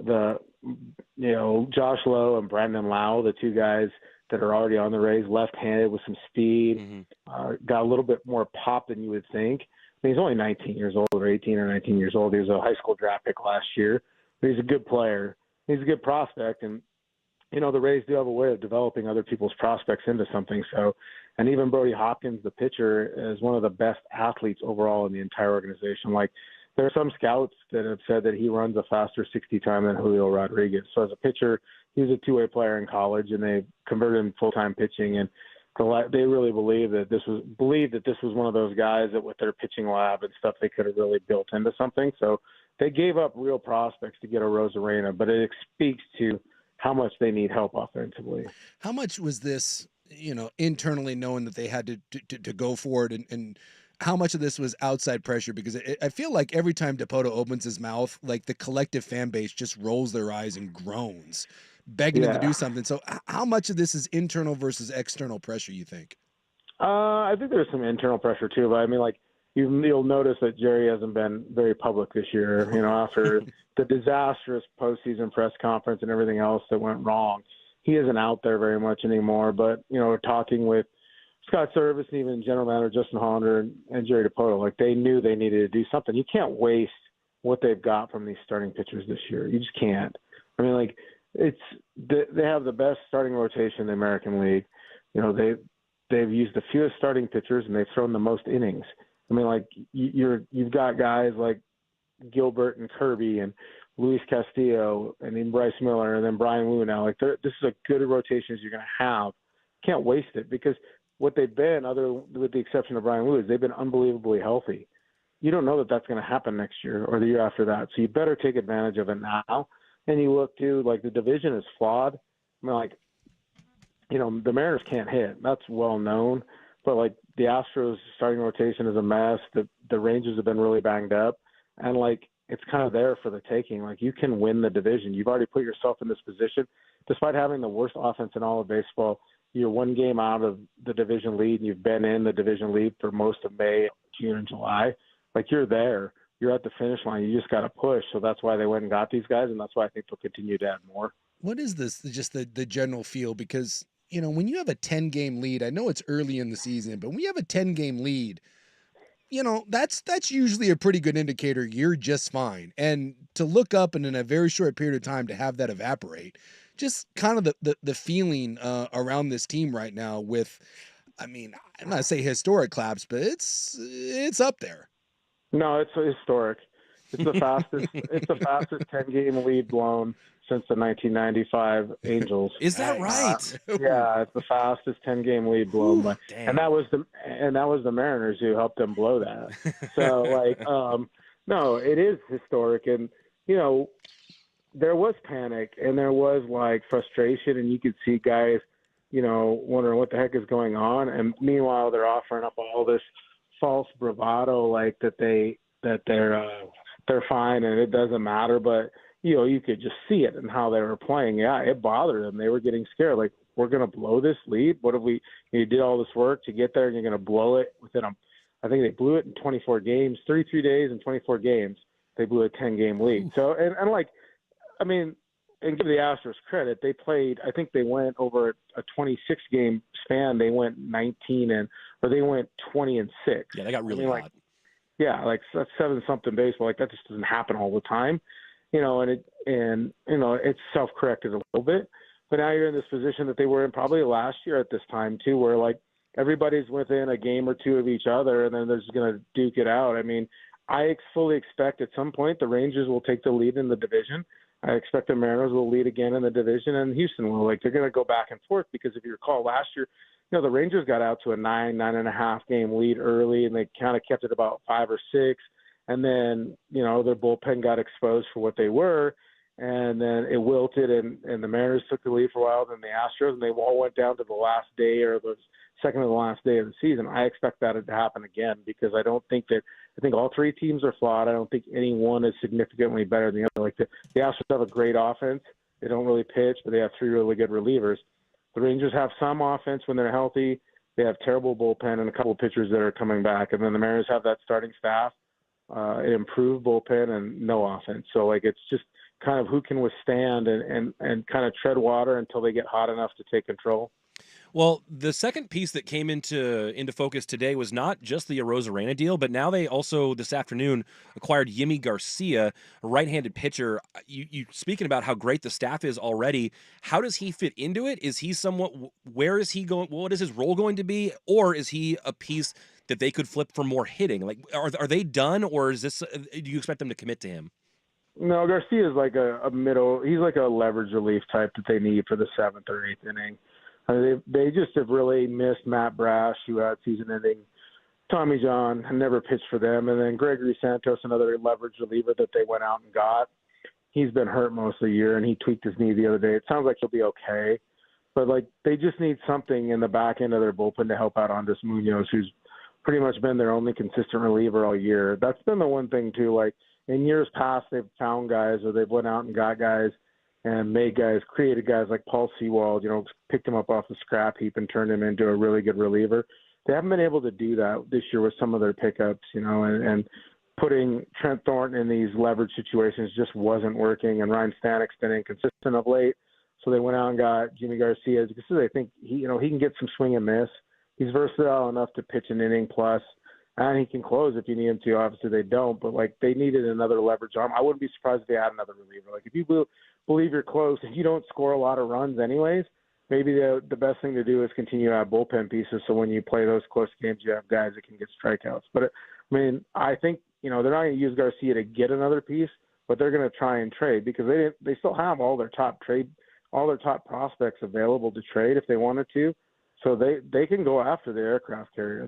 Josh Lowe and Brandon Lau, the two guys that are already on the Rays, left-handed with some speed, got a little bit more pop than you would think. I mean, he's only 19 years old or 18 or 19 years old. He was a high school draft pick last year, but he's a good player. He's a good prospect, and the Rays do have a way of developing other people's prospects into something. So, and even Brody Hopkins, the pitcher, is one of the best athletes overall in the entire organization. Like, there are some scouts that have said that he runs a faster 60 time than Julio Rodriguez. So as a pitcher, he was a two-way player in college, and they converted him full-time pitching. And they really believe that this was one of those guys that with their pitching lab and stuff, they could have really built into something. So they gave up real prospects to get a Arozarena, but it speaks to how much they need help offensively.
How much was this, internally knowing that they had to go for it, and how much of this was outside pressure? Because I feel like every time DiPoto opens his mouth, like, the collective fan base just rolls their eyes and groans, begging him to do something. So how much of this is internal versus external pressure, you think?
I think there's some internal pressure too, but I mean, like, you'll notice that Jerry hasn't been very public this year, after the disastrous postseason press conference and everything else that went wrong. He isn't out there very much anymore, but, talking with Scott Service and even General Manager Justin Hollander and Jerry DiPoto, like, they knew they needed to do something. You can't waste what they've got from these starting pitchers this year. You just can't. I mean, like, they have the best starting rotation in the American League. They've used the fewest starting pitchers, and they've thrown the most innings. I mean, like, you've got guys like Gilbert and Kirby and Luis Castillo and then Bryce Miller and then Brian Wu now. Like, this is a good rotation as you're going to have. Can't waste it, because what they've been, with the exception of Brian Wu, is they've been unbelievably healthy. You don't know that that's going to happen next year or the year after that. So you better take advantage of it now. And you look to, like, the division is flawed. I mean, like, the Mariners can't hit. That's well known. But, like, the Astros starting rotation is a mess. The Rangers have been really banged up. And, like, it's kind of there for the taking. Like, you can win the division. You've already put yourself in this position. Despite having the worst offense in all of baseball, you're one game out of the division lead, and you've been in the division lead for most of May, June, and July. Like, you're there. You're at the finish line. You just got to push. So that's why they went and got these guys, and that's why I think they'll continue to add more.
What is this, just the general feel? Because, when you have a 10-game lead, I know it's early in the season, but when you have a 10-game lead, that's usually a pretty good indicator you're just fine. And to look up and in a very short period of time to have that evaporate, just kind of the feeling around this team right now with, I mean, I'm not say historic collapse, but it's up there.
No, it's historic. It's the fastest 10-game lead blown since the 1995 Angels.
Is that
Nice.
right?
Yeah, it's the fastest 10-game lead blown by,
Dang.
and that was the Mariners who helped them blow that. So like, no, it is historic, and you know, there was panic and there was like frustration, and you could see guys, you know, wondering what the heck is going on, and meanwhile they're offering up all this false bravado, like that they're fine and it doesn't matter, but you know, you could just see it in how they were playing. Yeah, it bothered them. They were getting scared. Like, we're going to blow this lead. What have we? You did all this work to get there, and you're going to blow it within a. I think they blew it in 24 games, 33 days and 24 games. They blew a 10-game lead. So, and like, I mean, and give the Astros credit, they played. I think they went over a 26-game span. They went 19 or they went 20-6.
Yeah, they got really
like,
hot.
yeah, like that's 7-something baseball. Like, that just doesn't happen all the time. You know, and you know, it's self-corrected a little bit, but now you're in this position that they were in probably last year at this time too, where like everybody's within a game or two of each other, and then they're just going to duke it out. I mean, I fully expect at some point the Rangers will take the lead in the division. I expect the Mariners will lead again in the division, and Houston will. Like, they're going to go back and forth, because if you recall last year, you know, the Rangers got out to a 9.5 game lead early, and they kind of kept it about 5 or 6. And then, you know, their bullpen got exposed for what they were, and then it wilted, and the Mariners took the lead for a while, then the Astros, and they all went down to the last day or the second to the last day of the season. I expect that to happen again, because I think all three teams are flawed. I don't think any one is significantly better than the other. Like, the Astros have a great offense. They don't really pitch, but they have 3 really good relievers. The Rangers have some offense when they're healthy. They have terrible bullpen and a couple of pitchers that are coming back. And then the Mariners have that starting staff, an improved bullpen, and no offense. So, like, it's just kind of who can withstand and kind of tread water until they get hot enough to take control.
Well, the second piece that came into focus today was not just the Arozarena deal, but now they also this afternoon acquired Yimi Garcia, a right-handed pitcher. You speaking about how great the staff is already. How does he fit into it? Is he somewhat? Where is he going? What is his role going to be? Or is he a piece that they could flip for more hitting? Like, are they done, or is this? Do you expect them to commit to him?
No, Garcia is like a middle. He's like a leverage relief type that they need for the 7th or 8th inning. They just have really missed Matt Brash, who had season-ending Tommy John, and never pitched for them. And then Gregory Santos, another leverage reliever that they went out and got. He's been hurt most of the year, and he tweaked his knee the other day. It sounds like he'll be okay. But, like, they just need something in the back end of their bullpen to help out Andres Munoz, who's pretty much been their only consistent reliever all year. That's been the one thing, too. Like, in years past, they've found guys, or they've went out and got guys and made guys, created guys like Paul Sewald, you know, picked him up off the scrap heap and turned him into a really good reliever. They haven't been able to do that this year with some of their pickups, you know, and putting Trent Thornton in these leverage situations just wasn't working. And Ryan Stanek's been inconsistent of late. So they went out and got Jimmy Garcia because they think he can get some swing and miss. He's versatile enough to pitch an inning plus, and he can close if you need him to. Obviously they don't, but like, they needed another leverage arm. I wouldn't be surprised if they had another reliever. Like, if you believe you're close and you don't score a lot of runs anyways, maybe the best thing to do is continue to have bullpen pieces, so when you play those close games, you have guys that can get strikeouts. But I mean, I think, you know, they're not going to use Garcia to get another piece, but they're going to try and trade, because they still have all their top prospects available to trade if they wanted to. So they can go after the aircraft carrier.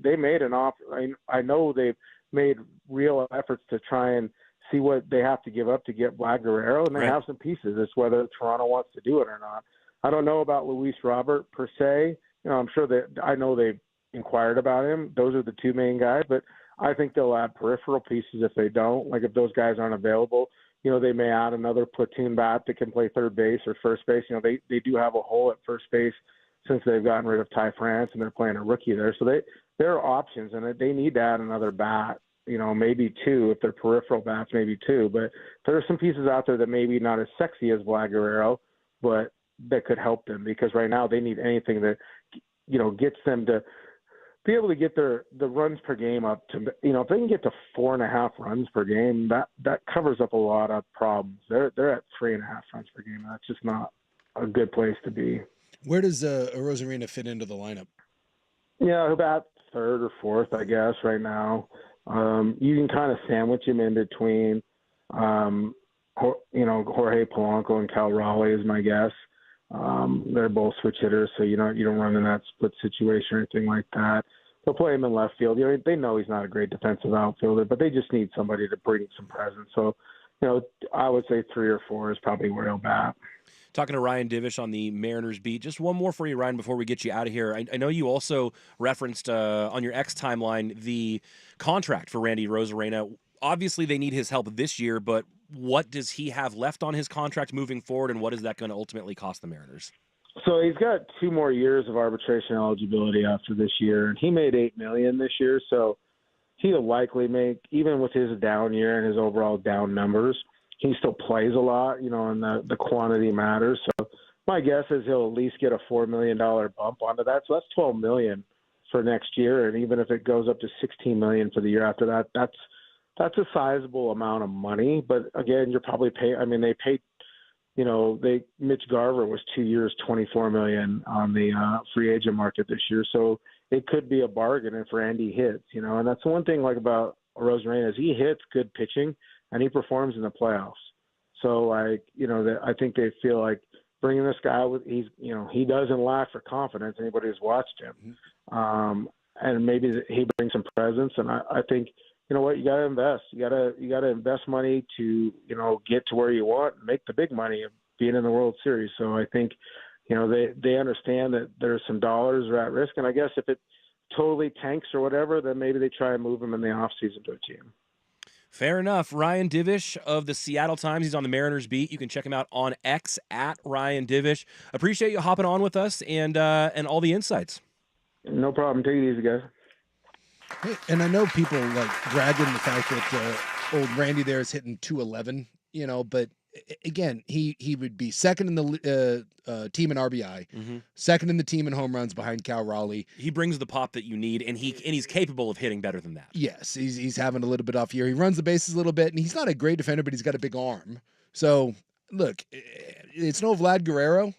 They made an offer. I know they've made real efforts to try and see what they have to give up to get Vlad Guerrero, and they have some pieces. It's whether Toronto wants to do it or not. I don't know about Luis Robert per se. You know, I'm sure I know they've inquired about him. Those are the 2 main guys, but I think they'll add peripheral pieces if they don't. Like, if those guys aren't available, you know, they may add another platoon bat that can play third base or first base. You know, they do have a hole at first base since they've gotten rid of Ty France and they're playing a rookie there. So there are options, and they need to add another bat, you know, maybe 2 if they're peripheral bats, maybe 2. But there are some pieces out there that maybe not as sexy as Vlad Guerrero, but that could help them, because right now they need anything that, you know, gets them to be able to get the runs per game up to, you know, if they can get to 4.5 runs per game, that covers up a lot of problems. They're at 3.5 runs per game. That's just not a good place to be.
Where does Arozarena fit into the lineup?
Yeah, about 3rd or 4th, I guess, right now. You can kind of sandwich him in between Jorge Polanco and Cal Raleigh is my guess. They're both switch hitters, so you don't run in that split situation or anything like that. They'll play him in left field. They know he's not a great defensive outfielder, but they just need somebody to bring some presence. So, I would say 3 or 4 is probably where he'll bat.
Talking to Ryan Divish on the Mariners beat. Just one more for you, Ryan, before we get you out of here. I know you also referenced on your X timeline the contract for Randy Rosarena. Obviously, they need his help this year, but what does he have left on his contract moving forward, and what is that going to ultimately cost the Mariners?
So he's got 2 more years of arbitration eligibility after this year, and he made $8 million this year. So he'll likely make, even with his down year and his overall down numbers, he still plays a lot, and the quantity matters. So my guess is he'll at least get a $4 million bump onto that. So that's $12 million for next year, and even if it goes up to $16 million for the year after that, that's a sizable amount of money. But again, you're probably paying. I mean, they paid. Mitch Garver was 2 years, $24 million on the free agent market this year, so it could be a bargain if Randy hits. And that's one thing about Rosarena is he hits good pitching and he performs in the playoffs. So I think they feel like bringing this guy he doesn't lack for confidence. Anybody who's watched him, and maybe he brings some presence. And I think. You know what? You got to invest. You got to invest money to get to where you want and make the big money of being in the World Series. So I think they understand that there's some dollars are at risk, and I guess if it totally tanks or whatever, then maybe they try and move him in the offseason to a team.
Fair enough. Ryan Divish of the Seattle Times. He's on the Mariners beat. You can check him out on X at Ryan Divish. Appreciate you hopping on with us and all the insights.
No problem. Take it easy, guys.
Hey, and I know people bragging the fact that old Randy there is hitting 211, but again, he would be second in the team in RBI, second in the team in home runs behind Cal Raleigh.
He brings the pop that you need, and he's capable of hitting better than that.
Yes, he's having a little bit off year. He runs the bases a little bit, and he's not a great defender, but he's got a big arm. So look, it's no Vlad Guerrero.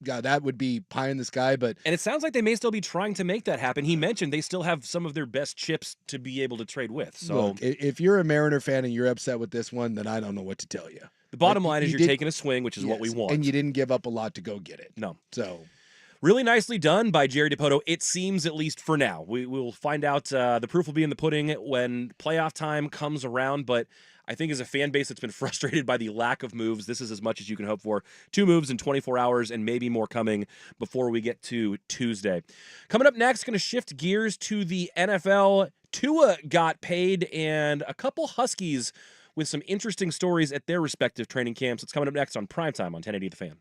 God, that would be pie in the sky, but
and it sounds like they may still be trying to make that happen. He mentioned they still have some of their best chips to be able to trade with. So
look, if you're a Mariner fan and you're upset with this one, then I don't know what to tell you.
The bottom line is you're taking a swing, which is what we want.
And you didn't give up a lot to go get it.
No.
So
really nicely done by Jerry Dipoto. It seems, at least for now. We will find out. The proof will be in the pudding when playoff time comes around, but I think as a fan base that's been frustrated by the lack of moves, this is as much as you can hope for. 2 moves in 24 hours and maybe more coming before we get to Tuesday. Coming up next, going to shift gears to the NFL. Tua got paid, and a couple Huskies with some interesting stories at their respective training camps. It's coming up next on Primetime on 1080 The Fan.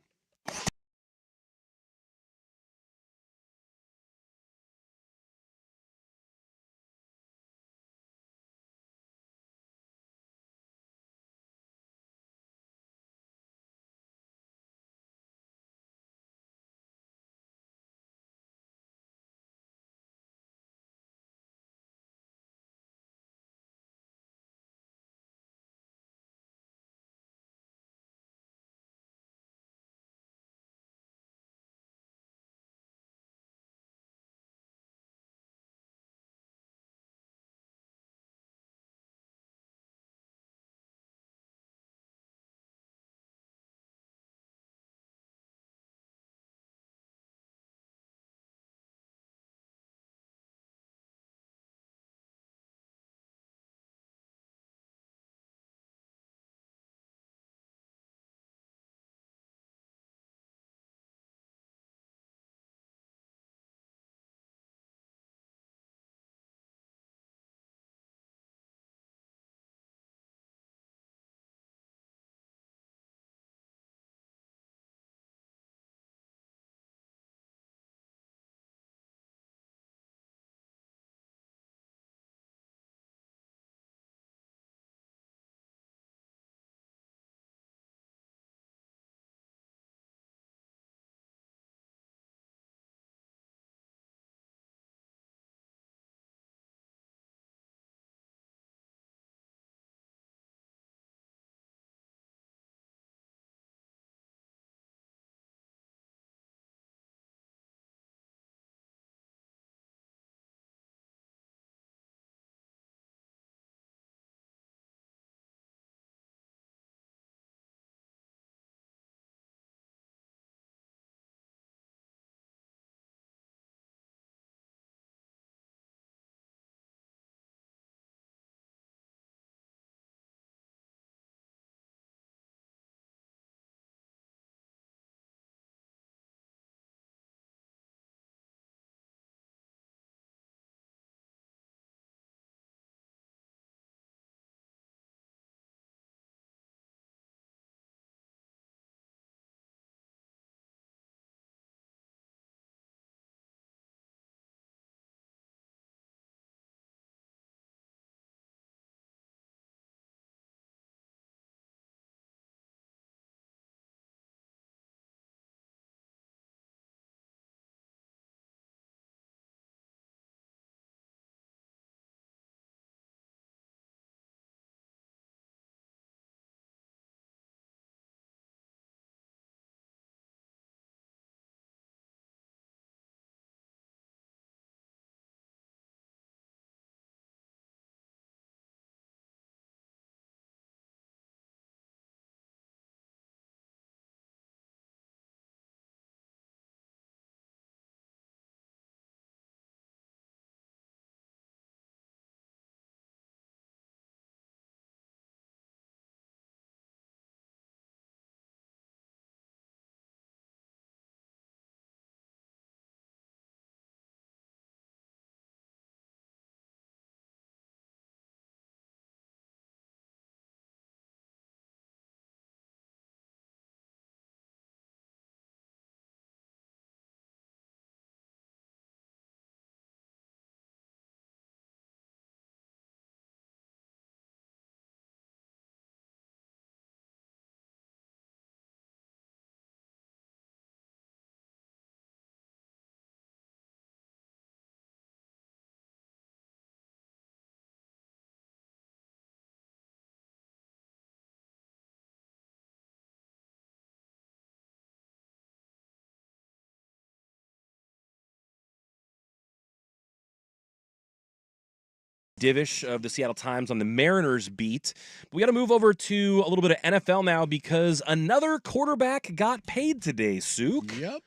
Divish of the Seattle Times on the Mariners beat. We got to move over to a little bit of NFL now because another quarterback got paid today, Sook.
Yep.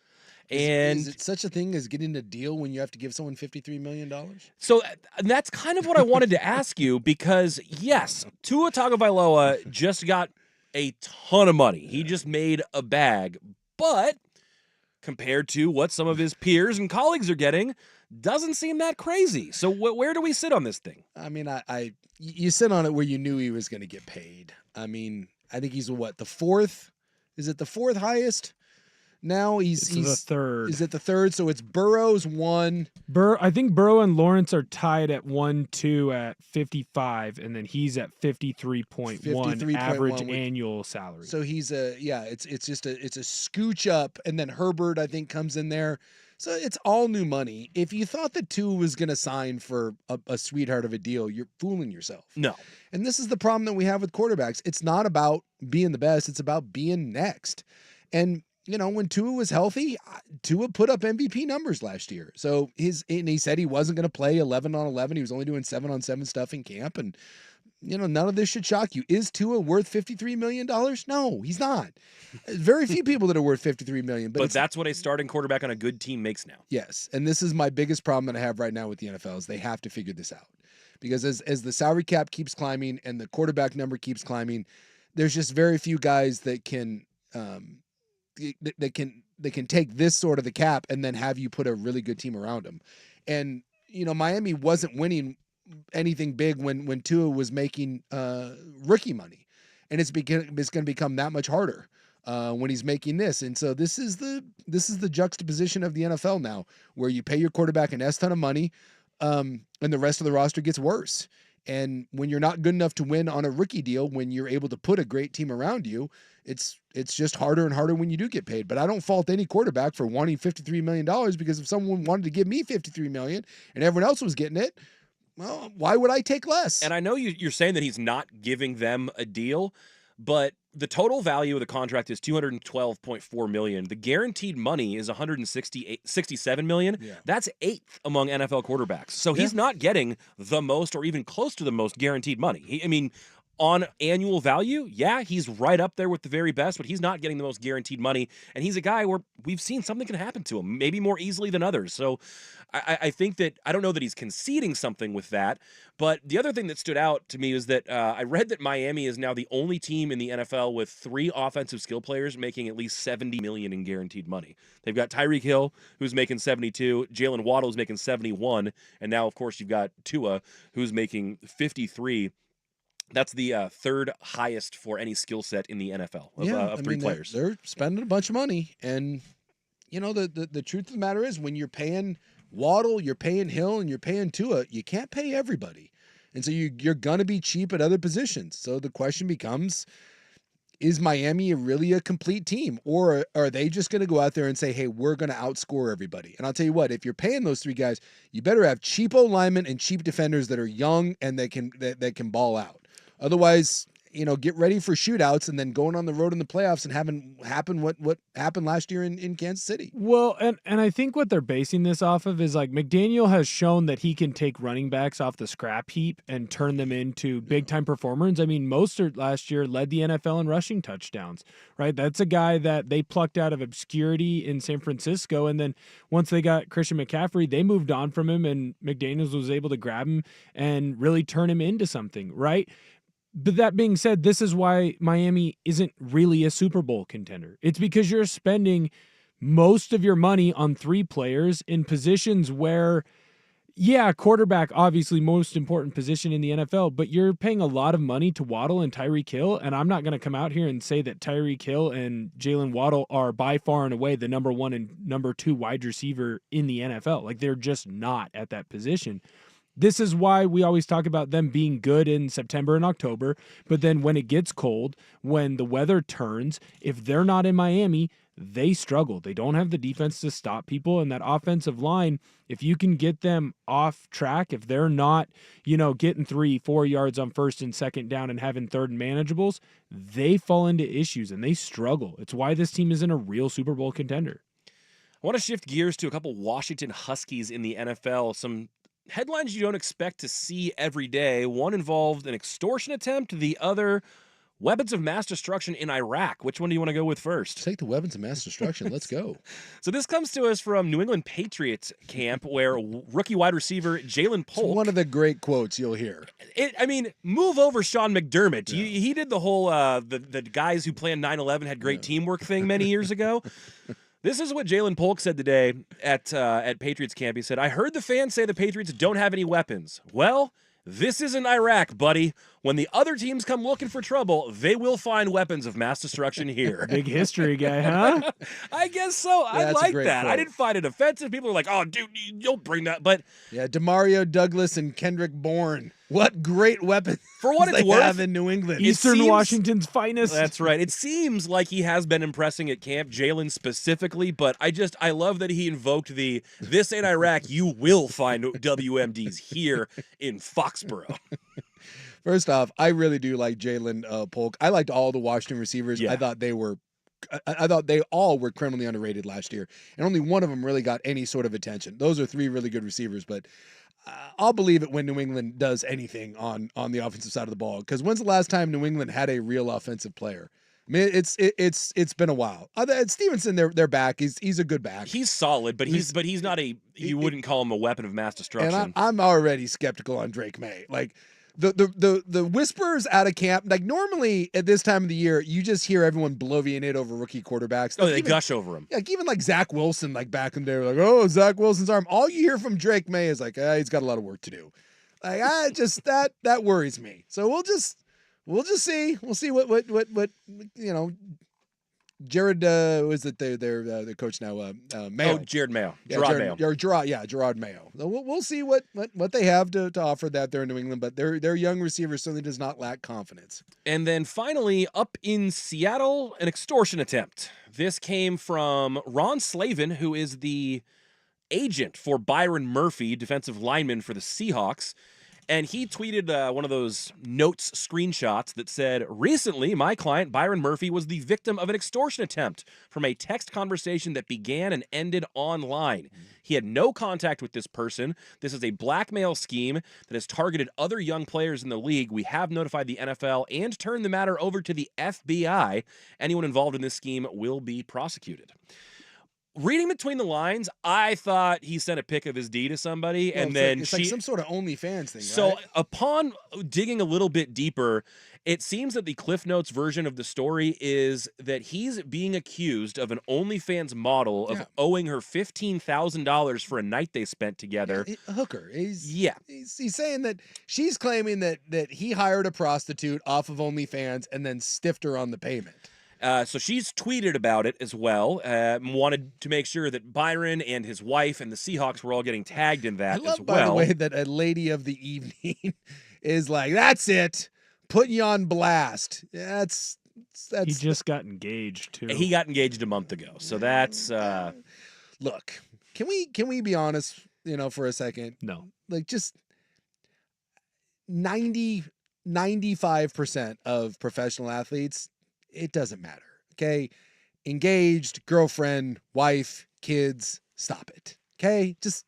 And
is it such a thing as getting a deal when you have to give someone $53 million?
so that's kind of what I wanted to ask you because, yes, Tua Tagovailoa just got a ton of money. He just made a bag. But compared to what some of his peers and colleagues are getting, doesn't seem that crazy. So where do we sit on this thing?
I mean, you sit on it where you knew he was going to get paid. I mean, I think he's the fourth? Is it the fourth highest? Now he's
the third.
Is it the third? So it's Burrow's one.
I think Burrow and Lawrence are tied at 1-2 at 55, and then he's at 53.1 average annual salary.
So he's it's just a scooch up, and then Herbert I think comes in there. So it's all new money. If you thought that Tua was going to sign for a sweetheart of a deal, you're fooling yourself.
No.
And this is the problem that we have with quarterbacks. It's not about being the best. It's about being next. And when Tua was healthy, Tua put up MVP numbers last year. So he said he wasn't going to play 11 on 11. He was only doing 7 on 7 stuff in camp. And, none of this should shock you. Is Tua worth $53 million? No, he's not. Very few people that are worth $53 million.
But that's what a starting quarterback on a good team makes now.
Yes. And this is my biggest problem that I have right now with the NFL is they have to figure this out. Because as the salary cap keeps climbing and the quarterback number keeps climbing, there's just very few guys that can they can take this sort of the cap and then have you put a really good team around them. And Miami wasn't winning anything big when Tua was making rookie money, and it's going to become that much harder when he's making this. And so this is the juxtaposition of the NFL now, where you pay your quarterback an S ton of money, and the rest of the roster gets worse. And when you're not good enough to win on a rookie deal, when you're able to put a great team around you, it's just harder and harder when you do get paid. But I don't fault any quarterback for wanting $53 million, because if someone wanted to give me $53 million and everyone else was getting it, well, why would I take less?
And I know you're saying that he's not giving them a deal, but the total value of the contract is $212.4 million. The guaranteed money is $167 million.
Yeah.
That's 8th among NFL quarterbacks. So he's not getting the most or even close to the most guaranteed money. On annual value, he's right up there with the very best, but he's not getting the most guaranteed money. And he's a guy where we've seen something can happen to him, maybe more easily than others. So I think that I don't know that he's conceding something with that. But the other thing that stood out to me is that I read that Miami is now the only team in the NFL with 3 offensive skill players making at least $70 million in guaranteed money. They've got Tyreek Hill, who's making 72, Jalen Waddle, who's making 71, and now, of course, you've got Tua, who's making 53. That's the third highest for any skill set in the NFL of 3 players.
They're spending a bunch of money, and the truth of the matter is, when you're paying Waddle, you're paying Hill, and you're paying Tua, you can't pay everybody, and so you're gonna be cheap at other positions. So the question becomes: is Miami really a complete team, or are they just going to go out there and say, hey, we're going to outscore everybody? And I'll tell you what, if you're paying those 3 guys, you better have cheap linemen and cheap defenders that are young and that can ball out. Otherwise, get ready for shootouts and then going on the road in the playoffs and having happen what happened last year in Kansas City.
Well, and I think what they're basing this off of is, like, McDaniel has shown that he can take running backs off the scrap heap and turn them into big-time performers. I mean, Mostert last year led the NFL in rushing touchdowns, right? That's a guy that they plucked out of obscurity in San Francisco, and then once they got Christian McCaffrey, they moved on from him, and McDaniels was able to grab him and really turn him into something, right? But that being said, this is why Miami isn't really a Super Bowl contender. It's because you're spending most of your money on 3 players in positions where, quarterback, obviously most important position in the NFL, but you're paying a lot of money to Waddle and Tyreek Hill, and I'm not going to come out here and say that Tyreek Hill and Jalen Waddle are by far and away the number 1 and number 2 wide receiver in the NFL. Like, they're just not at that position. This is why we always talk about them being good in September and October, but then when it gets cold, when the weather turns, if they're not in Miami, they struggle. They don't have the defense to stop people, and that offensive line, if you can get them off track, if they're not, getting 3-4 yards on first and second down and having third and manageables, they fall into issues and they struggle. It's why this team isn't a real Super Bowl contender.
I want to shift gears to a couple Washington Huskies in the NFL. Some headlines you don't expect to see every day. One involved an extortion attempt, the other weapons of mass destruction in Iraq. Which one do you want to go with first?
Take the weapons of mass destruction. Let's go.
So this comes to us from New England Patriots camp, where rookie wide receiver Jalen Polk.
It's one of the great quotes you'll hear.
Move over Sean McDermott. Yeah. He did the whole the guys who planned 9/11 had great teamwork thing many years ago. This is what Jalen Polk said today at Patriots camp. He said, "I heard the fans say the Patriots don't have any weapons. Well, this isn't Iraq, buddy. When the other teams come looking for trouble, they will find weapons of mass destruction here."
Big history guy, huh?
I guess so. I like that.
Quote.
I didn't find it offensive. People are like, "Oh, dude, you'll bring that." But
yeah, Demario Douglas and Kendrick Bourne. What great weapons
for what it's
they
worth
have in New England.
Eastern Washington's finest.
That's right. It seems like he has been impressing at camp, Jalen specifically, but I love that he invoked this ain't Iraq, you will find WMDs here in Foxborough.
First off, I really do like Jalen Polk. I liked all the Washington receivers. Yeah. I thought they all were criminally underrated last year, and only one of them really got any sort of attention. Those are three really good receivers, but I'll believe it when New England does anything on the offensive side of the ball. Because when's the last time New England had a real offensive player? I mean, it's been a while. Stevenson, they're back. He's a good back.
He's solid, but he's not you wouldn't call him a weapon of mass destruction.
And I'm already skeptical on Drake May. Like the whispers out of camp, like normally at this time of the year, you just hear everyone bloviating over rookie quarterbacks.
Oh, they gush over him.
Like even like Zach Wilson, like back in the day, like, oh, Zach Wilson's arm. All you hear from Drake May is like, he's got a lot of work to do. Like that worries me. So we'll just see. We'll see what Jared was it their coach now Mayo.
Oh, Jared Mayo.
Gerard Mayo. We'll see what they have to offer that there in New England, but their young receiver certainly does not lack confidence.
And then finally up in Seattle, an extortion attempt. This came from Ron Slavin, who is the agent for Byron Murphy, defensive lineman for the Seahawks. And he tweeted one of those notes screenshots that said, "Recently, my client, Byron Murphy, was the victim of an extortion attempt from a text conversation that began and ended online. He had no contact with this person. This is a blackmail scheme that has targeted other young players in the league. We have notified the NFL and turned the matter over to the FBI. Anyone involved in this scheme will be prosecuted." Reading between the lines, I thought he sent a pic of his D to somebody, and then
it's like some sort of OnlyFans thing.
So
right?
Upon digging a little bit deeper, it seems that the Cliff Notes version of the story is that he's being accused of an OnlyFans model of owing her $15,000 for a night they spent together.
A hooker. He's saying that she's claiming that he hired a prostitute off of OnlyFans and then stiffed her on the payment.
So she's tweeted about it as well, wanted to make sure that Byron and his wife and the Seahawks were all getting tagged in that as well.
By the way, that a lady of the evening is like, that's it, putting you on blast. That's
he just got engaged too.
He got engaged a month ago, so that's
look. Can we be honest? For a second.
No,
like just 95% of professional athletes. It doesn't matter. Okay. Engaged, girlfriend, wife, kids, stop it. Okay.
But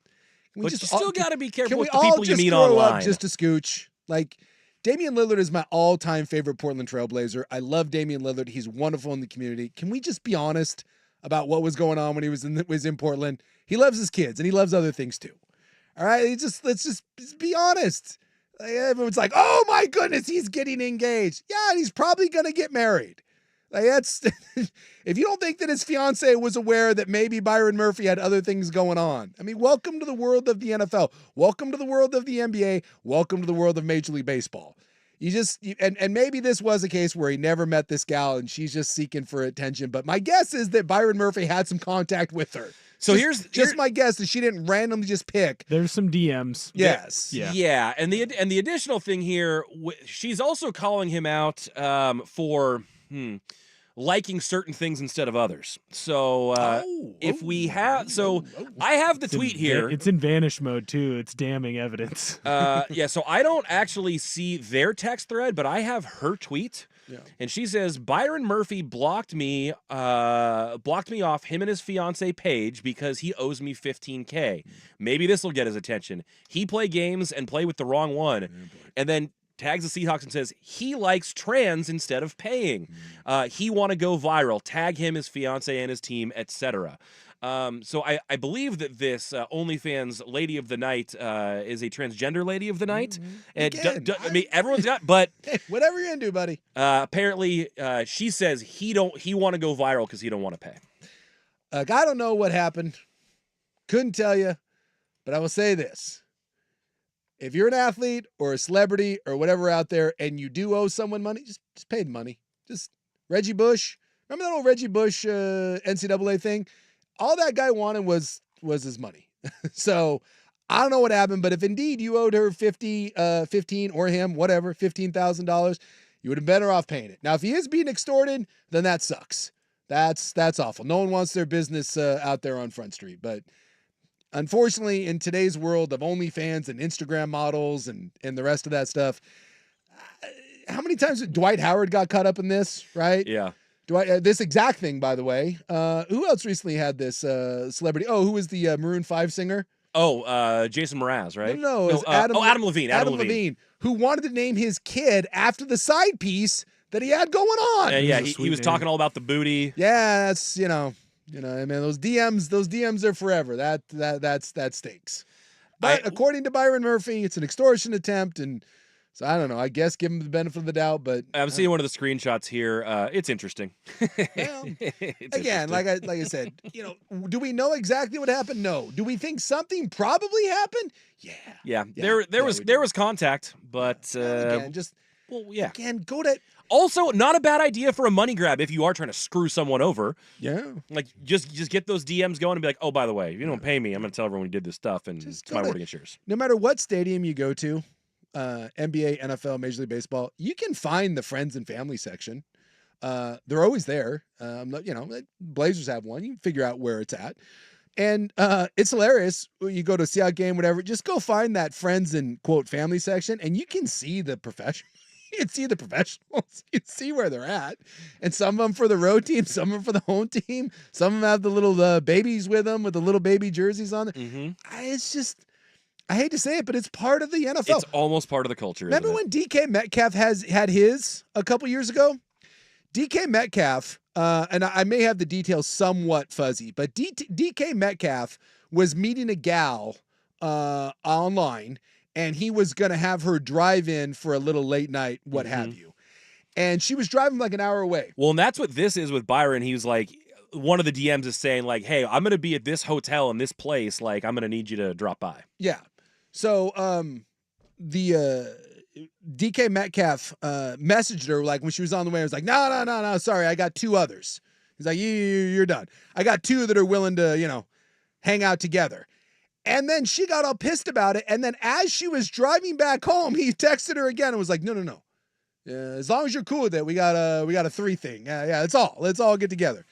you still got to be careful with the
all
people you
just
meet
grow
online.
Up just a scooch. Like Damian Lillard is my all-time favorite Portland Trailblazer. I love Damian Lillard. He's wonderful in the community. Can we just be honest about what was going on when he was in Portland? He loves his kids and he loves other things too. All right. Let's just be honest. Like, everyone's like, oh my goodness, he's getting engaged. Yeah. And he's probably going to get married. Like that's if you don't think that his fiance was aware that maybe Byron Murphy had other things going on. I mean, welcome to the world of the NFL. Welcome to the world of the NBA. Welcome to the world of Major League Baseball. And maybe this was a case where he never met this gal and she's just seeking for attention. But my guess is that Byron Murphy had some contact with her.
So
here's my guess is she didn't randomly just pick.
There's some DMs.
Yes.
Yeah. And the additional thing here, she's also calling him out for liking certain things instead of others. So I have the tweet here.
It's in vanish mode too. It's damning evidence.
Yeah, so I don't actually see their text thread, but I have her tweet.
Yeah.
And she says, Byron Murphy blocked me off him and his fiance Paige because he owes me $15K. Maybe this will get his attention. He play games and play with the wrong one. And then tags the Seahawks and says he likes trans instead of paying. He want to go viral. Tag him, his fiance, and his team, etc. So I believe that this OnlyFans Lady of the Night is a transgender Lady of the Night. And I mean, everyone's got, but
hey, whatever you're into, buddy.
Apparently, she says he want to go viral because he don't want to pay.
I don't know what happened. Couldn't tell you, but I will say this. If you're an athlete or a celebrity or whatever out there and you do owe someone money, just pay the money. Just Reggie Bush. Remember that old Reggie Bush NCAA thing? All that guy wanted was his money. So I don't know what happened, but if indeed you owed her 15 or him, whatever, $15,000, you would have been better off paying it. Now, if he is being extorted, then that sucks. That's awful. No one wants their business out there on Front Street, but unfortunately, in today's world of OnlyFans and Instagram models and the rest of that stuff, how many times Dwight Howard got caught up in this, right?
Yeah.
This exact thing, by the way. Who else recently had this celebrity? Oh, who was the Maroon 5 singer?
Oh, Jason Mraz, right?
No, it was
Adam Levine.
Adam Levine, who wanted to name his kid after the side piece that he had going on.
Yeah, he was talking all about the booty.
Yeah, that's I mean, those DMs are forever. That stinks. But according to Byron Murphy, it's an extortion attempt, and so I don't know. I guess give him the benefit of the doubt, but
I'm seeing one of the screenshots here. It's interesting.
Well, again, like I said, do we know exactly what happened? No. Do we think something probably happened? Yeah.
There was contact, but
again, again, go to.
Also, not a bad idea for a money grab if you are trying to screw someone over.
Yeah.
Like, just get those DMs going and be like, oh, by the way, if you don't pay me, I'm going to tell everyone you did this stuff, and it's my word against yours.
No matter what stadium you go to, NBA, NFL, Major League Baseball, you can find the friends and family section. They're always there. Blazers have one. You can figure out where it's at. And it's hilarious. You go to a Seahawks game, whatever, just go find that friends and, quote, family section, and you can see the professionals. You can see the professionals. You can see where they're at. And some of them for the road team, some of them for the home team. Some of them have the little babies with them with the little baby jerseys on.
Mm-hmm.
It's just, I hate to say it, but it's part of the NFL.
It's almost part of the culture.
Remember when DK Metcalf had his a couple years ago? DK Metcalf, and I may have the details somewhat fuzzy, but DK Metcalf was meeting a gal online, and he was going to have her drive in for a little late night, what have you. And she was driving like an hour away.
Well, and that's what this is with Byron. He was like, one of the DMs is saying like, hey, I'm going to be at this hotel in this place. Like, I'm going to need you to drop by.
Yeah. So the DK Metcalf messaged her like when she was on the way. I was like, no, sorry, I got two others. He's like, you're done. I got two that are willing to, hang out together. And then she got all pissed about it. And then as she was driving back home, he texted her again and was like, no. As long as you're cool with it, we got a three thing. Yeah, that's all. Let's all get together.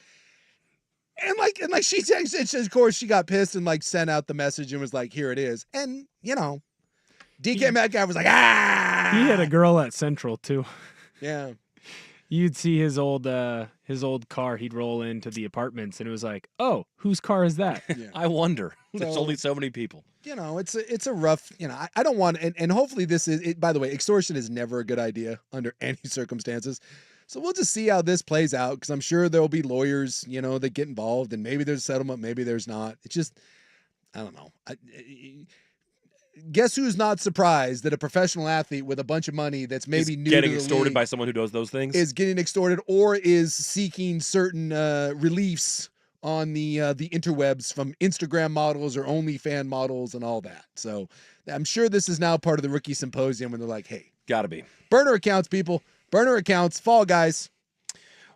And like she texted, of course she got pissed and like sent out the message and was like, here it is. And DK Metcalf was like, ah.
He had a girl at Central too.
Yeah.
You'd see his old car. He'd roll into the apartments, and it was like, "Oh, whose car is that?"
Yeah.
I wonder. There's only so many people.
It's a rough. I don't want. And hopefully this is. By the way, extortion is never a good idea under any circumstances. So we'll just see how this plays out, because I'm sure there'll be lawyers, that get involved, and maybe there's a settlement, maybe there's not. It's just, I don't know. Guess who's not surprised that a professional athlete with a bunch of money that's maybe new
getting
to the
extorted
league
by someone who does those things
is getting extorted or is seeking certain reliefs on the interwebs from Instagram models or OnlyFans models and all that. So I'm sure this is now part of the rookie symposium when they're like, hey,
gotta be
burner accounts, people, burner accounts, fall guys.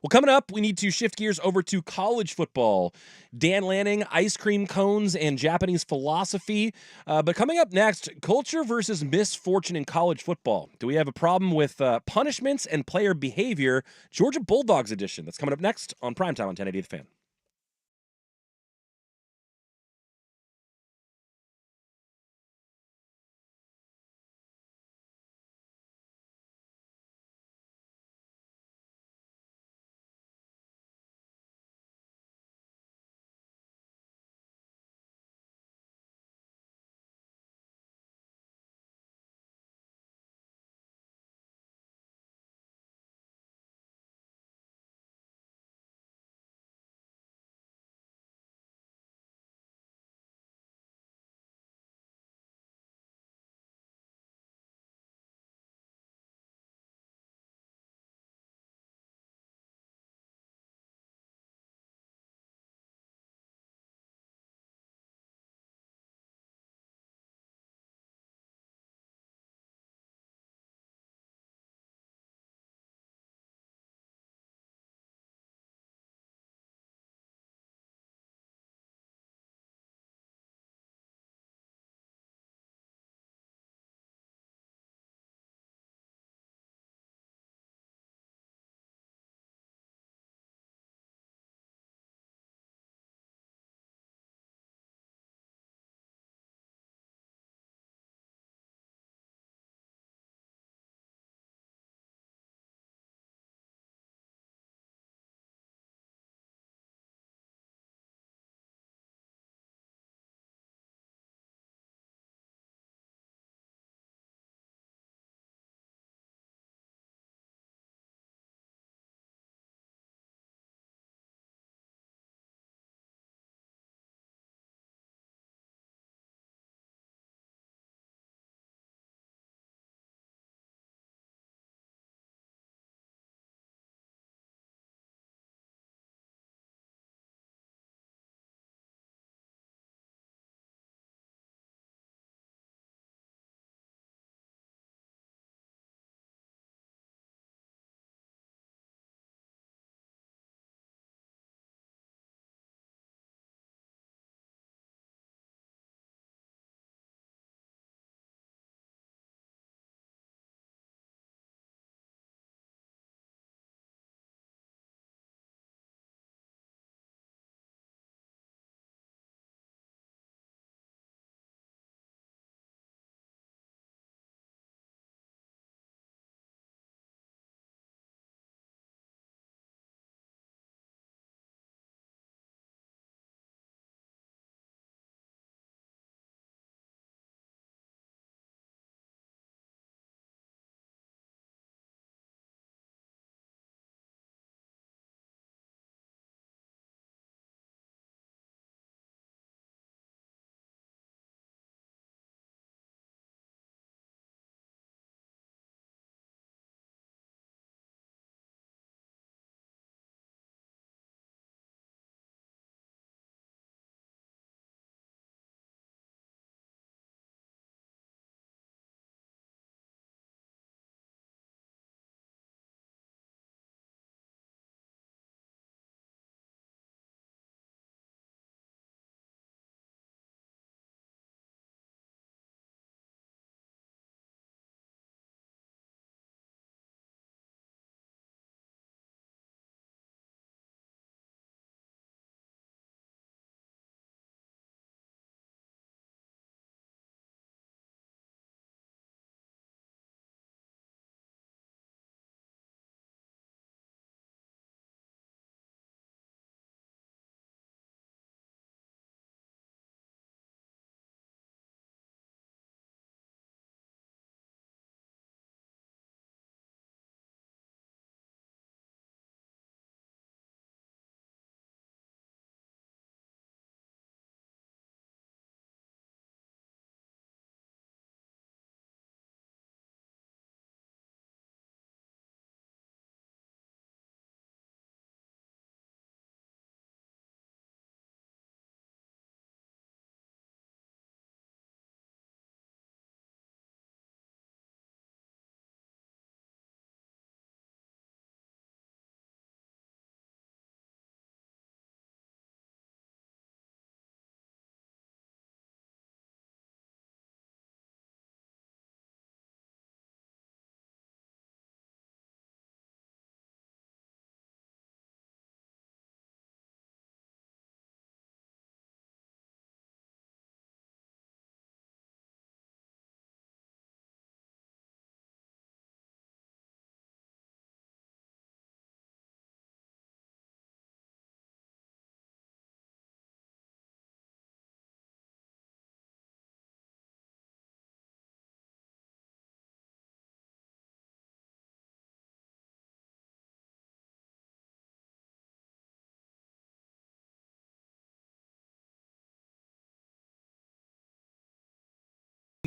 Well, coming up, we need to shift gears over to college football. Dan Lanning, ice cream cones, and Japanese philosophy. But coming up next, culture versus misfortune in college football. Do we have a problem with punishments and player behavior? Georgia Bulldogs edition. That's coming up next on Primetime on 1080 The Fan.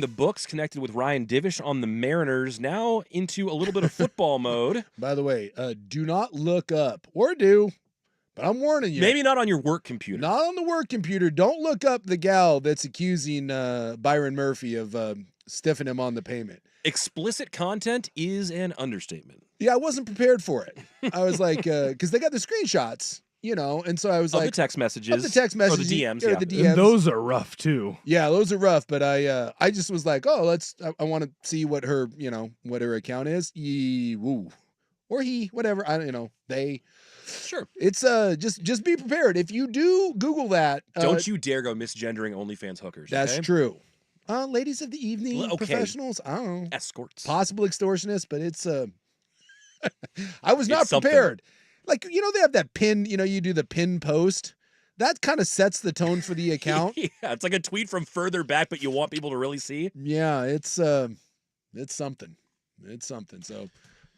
the books, connected with Ryan Divish on the Mariners, now into a little bit of football mode.
By the way, do not look up, or do, but I'm warning you.
Maybe not on your work computer.
Not on the work computer. Don't look up the gal that's accusing Byron Murphy of stiffing him on the payment.
Explicit content is an understatement.
Yeah, I wasn't prepared for it. I was like, because they got the screenshots, and so I was
Of
like,
the text messages.
of the text messages,
Or the DMs,
or
yeah.
the DMs.
And those are rough too.
Yeah, those are rough. But I just was like, oh, I want to see what her, what her account is. Woo, or he, whatever. I don't, they.
Sure.
It's just be prepared. If you do Google that,
Don't you dare go misgendering OnlyFans hookers.
That's
okay?
true. Ladies of the evening,
Okay.
professionals. I don't know.
Escorts.
Possible extortionists, but it's I was not
It's something.
prepared. Like, they have that pin, you do the pin post. That kind of sets the tone for the account.
Yeah, it's like a tweet from further back, but you want people to really see.
Yeah, it's something. It's something. So I'm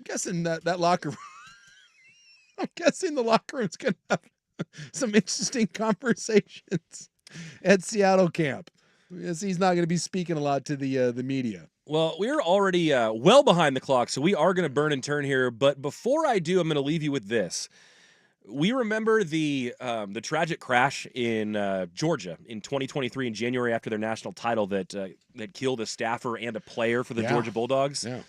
guessing that locker room. I'm guessing the locker room's gonna have some interesting conversations at Seattle camp. Yes, he's not gonna be speaking a lot to the media.
Well, we're already well behind the clock, so we are going to burn and turn here. But before I do, I'm going to leave you with this. We remember the tragic crash in Georgia in 2023 in January after their national title that killed a staffer and a player for the Georgia Bulldogs.
Yeah.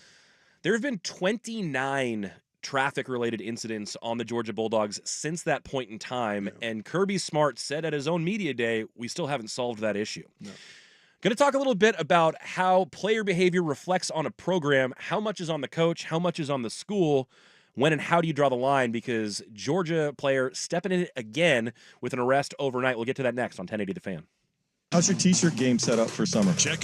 There have been 29 traffic-related incidents on the Georgia Bulldogs since that point in time, and Kirby Smart said at his own media day, we still haven't solved that issue.
No.
Going to talk a little bit about how player behavior reflects on a program, how much is on the coach, how much is on the school, when and how do you draw the line, because Georgia player stepping in it again with an arrest overnight. We'll get to that next on 1080 The Fan.
How's your t-shirt game set up for summer? Check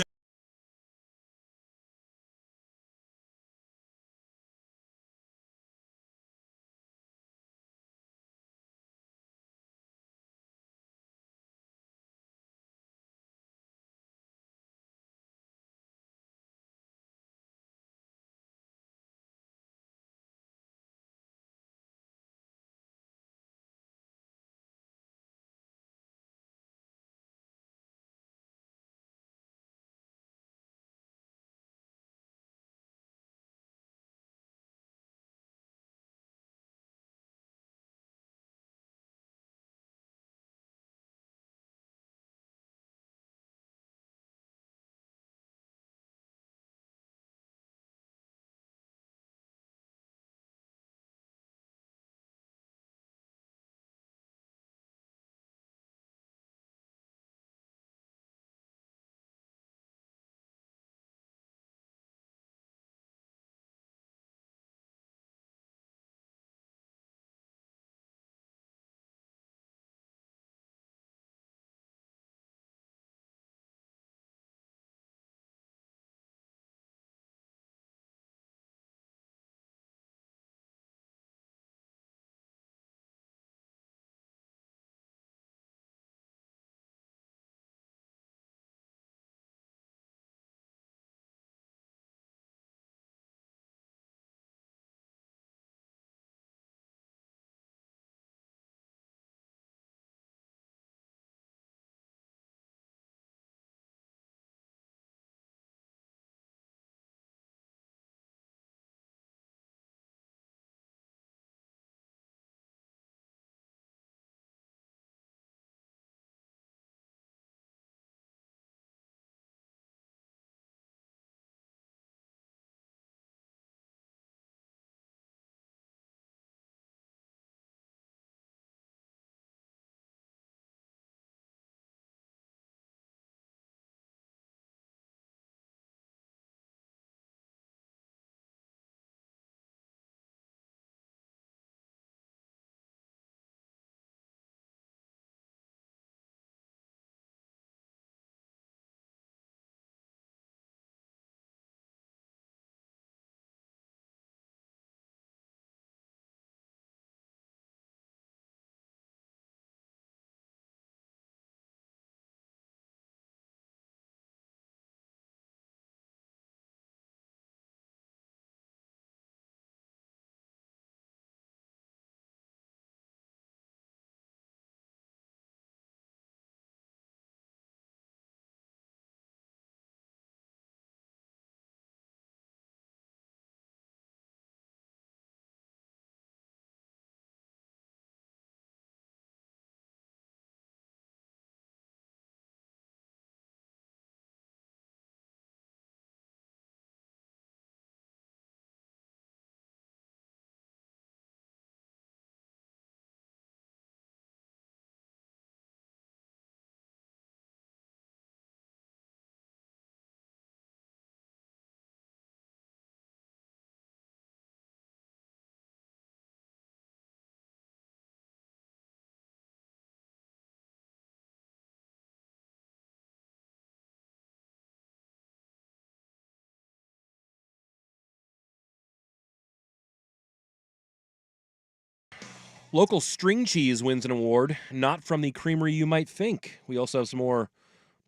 Local string cheese wins an award, not from the creamery you might think. We also have some more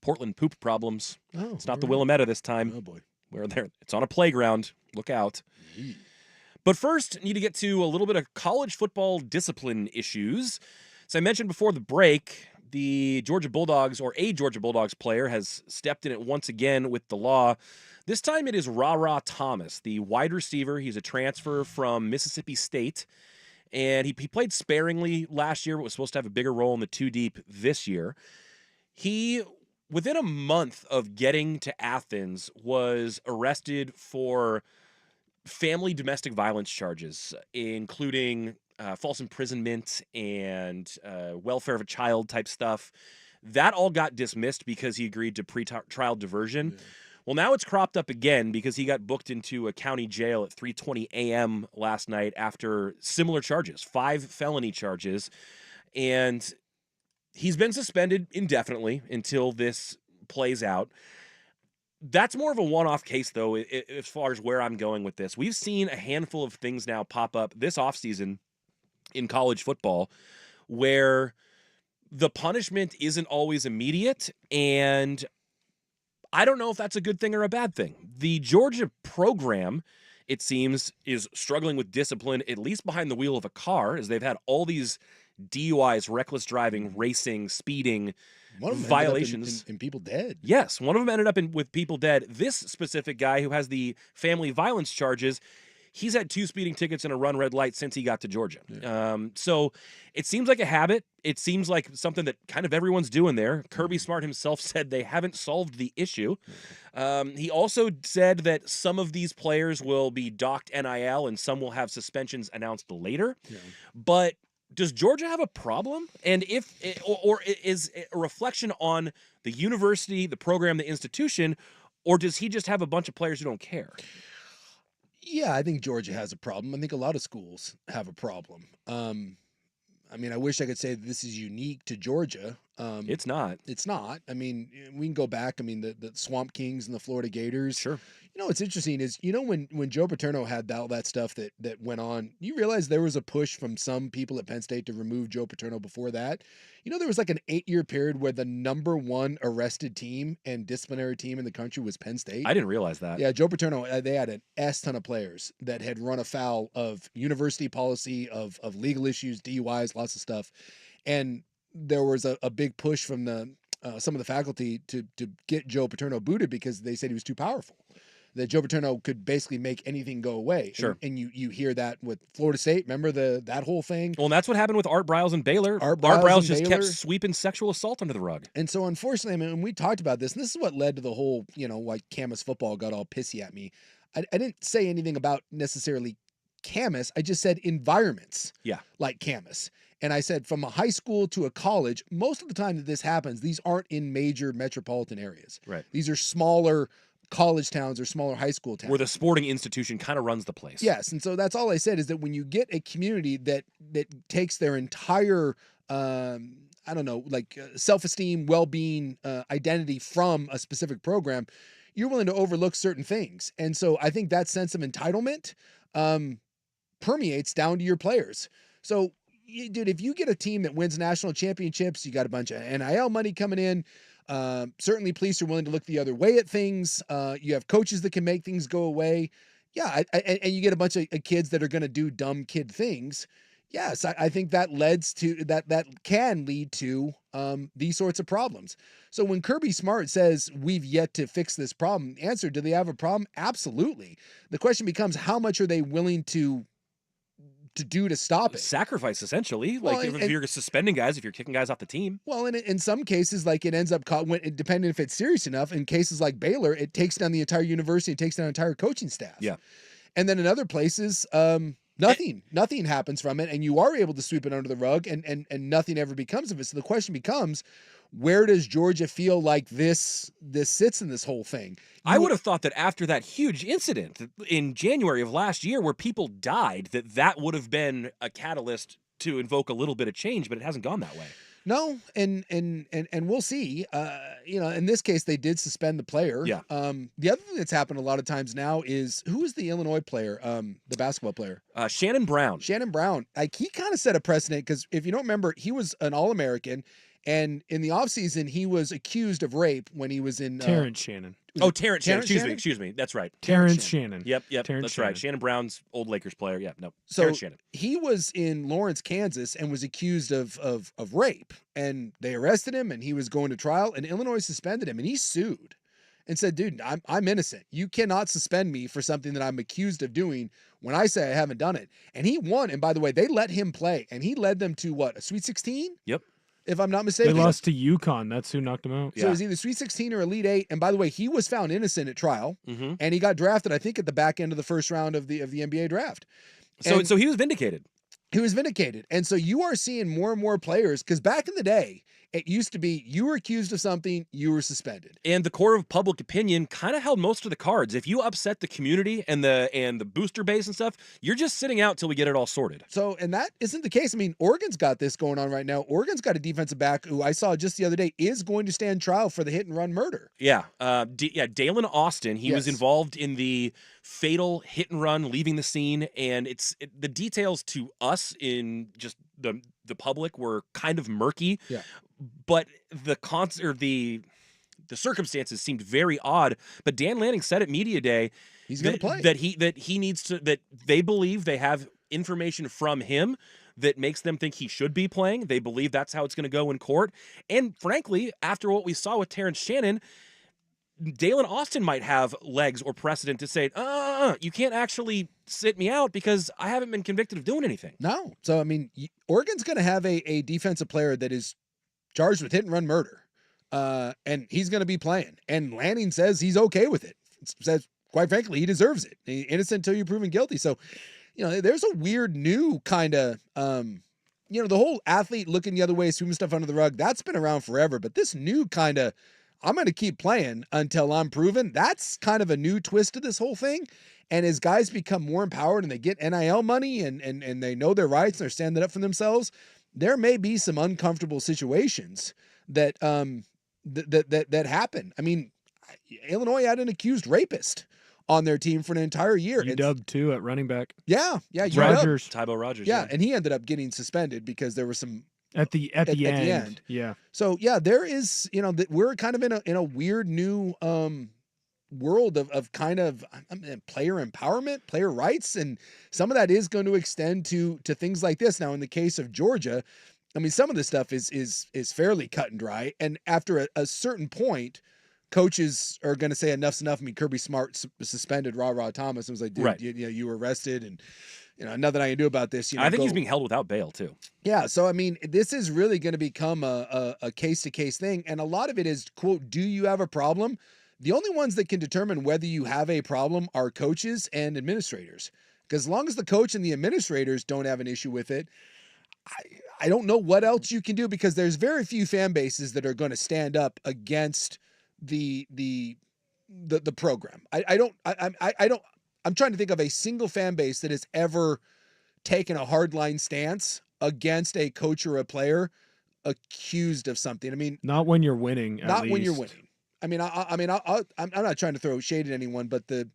Portland poop problems.
Oh,
It's not the
all right.
Willamette this time.
Oh boy.
Where there, it's on a playground. Look out.
Yee.
But first, need to get to a little bit of college football discipline issues. As I mentioned before the break, the Georgia Bulldogs, or a Georgia Bulldogs player, has stepped in it once again with the law. This time it is Ra Thomas, the wide receiver. He's a transfer from Mississippi State. And he played sparingly last year, but was supposed to have a bigger role in the two deep this year. He, within a month of getting to Athens, was arrested for family domestic violence charges, including false imprisonment and welfare of a child type stuff. That all got dismissed because he agreed to pre-trial diversion.
Yeah.
Well, now it's cropped up again because he got booked into a county jail at 3:20 a.m. last night after similar charges, 5 felony charges. And he's been suspended indefinitely until this plays out. That's more of a one-off case, though, as far as where I'm going with this. We've seen a handful of things now pop up this offseason in college football where the punishment isn't always immediate, and I don't know if that's a good thing or a bad thing. The Georgia program, it seems, is struggling with discipline, at least behind the wheel of a car, as they've had all these DUIs, reckless driving, racing, speeding,
One of them
violations.
and people dead.
Yes, one of them ended up with people dead. This specific guy who has the family violence charges, he's had 2 speeding tickets and a run red light since he got to Georgia.
Yeah.
So it seems like a habit. It seems like something that kind of everyone's doing there. Kirby Smart himself said they haven't solved the issue. He also said that some of these players will be docked NIL and some will have suspensions announced later.
Yeah.
But does Georgia have a problem? And if, or is it a reflection on the university, the program, the institution, or does he just have a bunch of players who don't care?
Yeah, I think Georgia has a problem. I think a lot of schools have a problem. I mean, I wish I could say that this is unique to Georgia.
It's not.
It's not. I mean, we can go back. I mean, the Swamp Kings and the Florida Gators.
Sure.
You know, what's interesting is, when Joe Paterno had all that stuff that went on, you realize there was a push from some people at Penn State to remove Joe Paterno before that. There was like an 8-year period where the number 1 arrested team and disciplinary team in the country was Penn State.
I didn't realize that.
Yeah, Joe Paterno, they had an ton of players that had run afoul of university policy, of legal issues, DUIs, lots of stuff. And there was a big push from some of the faculty to get Joe Paterno booted because they said he was too powerful. That Joe Paterno could basically make anything go away.
Sure.
And you hear that with Florida State. Remember that whole thing?
Well, and that's what happened with Art Briles and Baylor.
Art
Briles
Briles
just
and
kept
Baylor.
sweeping sexual assault under the rug.
And so, unfortunately, I mean, we talked about this, and this is what led to the whole, like Camus football got all pissy at me. I didn't say anything about necessarily Camus. I just said environments.
Yeah.
Like Camus. And I said from a high school to a college, most of the time that this happens, these aren't in major metropolitan areas.
Right.
These are smaller college towns or smaller high school towns.
Where the sporting institution kind of runs the place.
Yes. And so that's all I said, is that when you get a community that takes their entire, self-esteem, well-being, identity from a specific program, you're willing to overlook certain things. And so I think that sense of entitlement permeates down to your players. So, dude, if you get a team that wins national championships, you got a bunch of NIL money coming in. Certainly police are willing to look the other way at things. You have coaches that can make things go away. Yeah. And you get a bunch of kids that are going to do dumb kid things. Yes. I think that can lead to these sorts of problems. So when Kirby Smart says we've yet to fix this problem, answer, do they have a problem? Absolutely. The question becomes, how much are they willing to do to stop it?
Sacrifice, essentially.
Well,
Like, if you're suspending guys, if you're kicking guys off the team.
Well, and in some cases, like, it ends up depending if it's serious enough. In cases like Baylor, it takes down the entire university, it takes down entire coaching staff.
Yeah.
And then in other places, nothing happens from it, and you are able to sweep it under the rug, and nothing ever becomes of it. So the question becomes, where does Georgia feel like this sits in this whole thing?
I would have thought that after that huge incident in January of last year where people died, that would have been a catalyst to invoke a little bit of change, but it hasn't gone that way.
No, and we'll see. In this case, they did suspend the player.
Yeah.
The other thing that's happened a lot of times now is who is the Illinois player, the basketball player,
Shannon Brown.
Shannon Brown. Like he kind of set a precedent because if you don't remember, he was an All-American, and in the offseason, he was accused of rape when he was in
Terrence Shannon.
Terrence Shannon. Excuse me. That's right.
Terrence Shannon.
Yep.
Terrence
That's
Shannon.
right. Shannon Brown's old Lakers player. Yeah. No.
So
Terrence Shannon.
he was in Lawrence, Kansas, and was accused of rape, and they arrested him, and he was going to trial, and Illinois suspended him, and he sued and said, "Dude, I'm innocent. You cannot suspend me for something that I'm accused of doing when I say I haven't done it." And he won. And by the way, they let him play, and he led them to what, a Sweet 16?
Yep.
If I'm not mistaken.
They lost to UConn. That's who knocked him out.
So it was either Sweet 16 or Elite 8. And by the way, he was found innocent at trial,
Mm-hmm.
and he got drafted, I think, at the back end of the first round of the NBA draft. And
So he was vindicated.
he was vindicated. And so you are seeing more and more players, because back in the day, it used to be you were accused of something, you were suspended.
And the core of public opinion kind of held most of the cards. If you upset the community and the booster base and stuff, you're just sitting out till we get it all sorted.
So, and that isn't the case. I mean, Oregon's got this going on right now. Oregon's got a defensive back who I saw just the other day is going to stand trial for the hit and run murder.
Yeah. Dalen Austin, he was
Yes.
involved in the fatal hit and run, leaving the scene. And the details to us in just the public were kind of murky.
Yeah.
But the circumstances seemed very odd. But Dan Lanning said at Media Day
He's going to play.
that he needs to, that they believe they have information from him that makes them think he should be playing. They believe that's how it's going to go in court. And frankly, after what we saw with Terrence Shannon, Dalen Austin might have legs or precedent to say, you can't actually sit me out because I haven't been convicted of doing anything.
No. So, I mean, Oregon's going to have a defensive player that is charged with hit and run murder. And he's going to be playing. And Lanning says he's okay with it. Says, quite frankly, he deserves it. He's innocent until you're proven guilty. So, there's a weird new kind of, the whole athlete looking the other way, sweeping stuff under the rug, that's been around forever. But this new kind of, I'm going to keep playing until I'm proven, that's kind of a new twist to this whole thing. And as guys become more empowered and they get NIL money and they know their rights and they're standing up for themselves, there may be some uncomfortable situations that that happen. I mean, Illinois had an accused rapist on their team for an entire year.
UW too at running back.
Yeah, UW.
Rogers.
Tybo Rogers.
Yeah, and he ended up getting suspended because there was some
At the end. Yeah.
So yeah, there is, we're kind of in a weird new world of kind of player empowerment, player rights, and some of that is going to extend to things like this. Now, in the case of Georgia, I mean, some of this stuff is fairly cut and dry, and after a certain point, coaches are going to say enough's enough. I mean, Kirby Smart suspended Ra Thomas and was like, dude,
Right.
you were arrested, and nothing I can do about this.
I think he's being held without bail too.
Yeah, so I mean, this is really going to become a case-to-case thing, and a lot of it is, quote, do you have a problem? The only ones that can determine whether you have a problem are coaches and administrators, because as long as the coach and the administrators don't have an issue with it, I don't know what else you can do, because there's very few fan bases that are going to stand up against the program. I'm trying to think of a single fan base that has ever taken a hardline stance against a coach or a player accused of something. I mean,
Not when you're winning.
not when you're winning. I mean, I'm not trying to throw shade at anyone, but the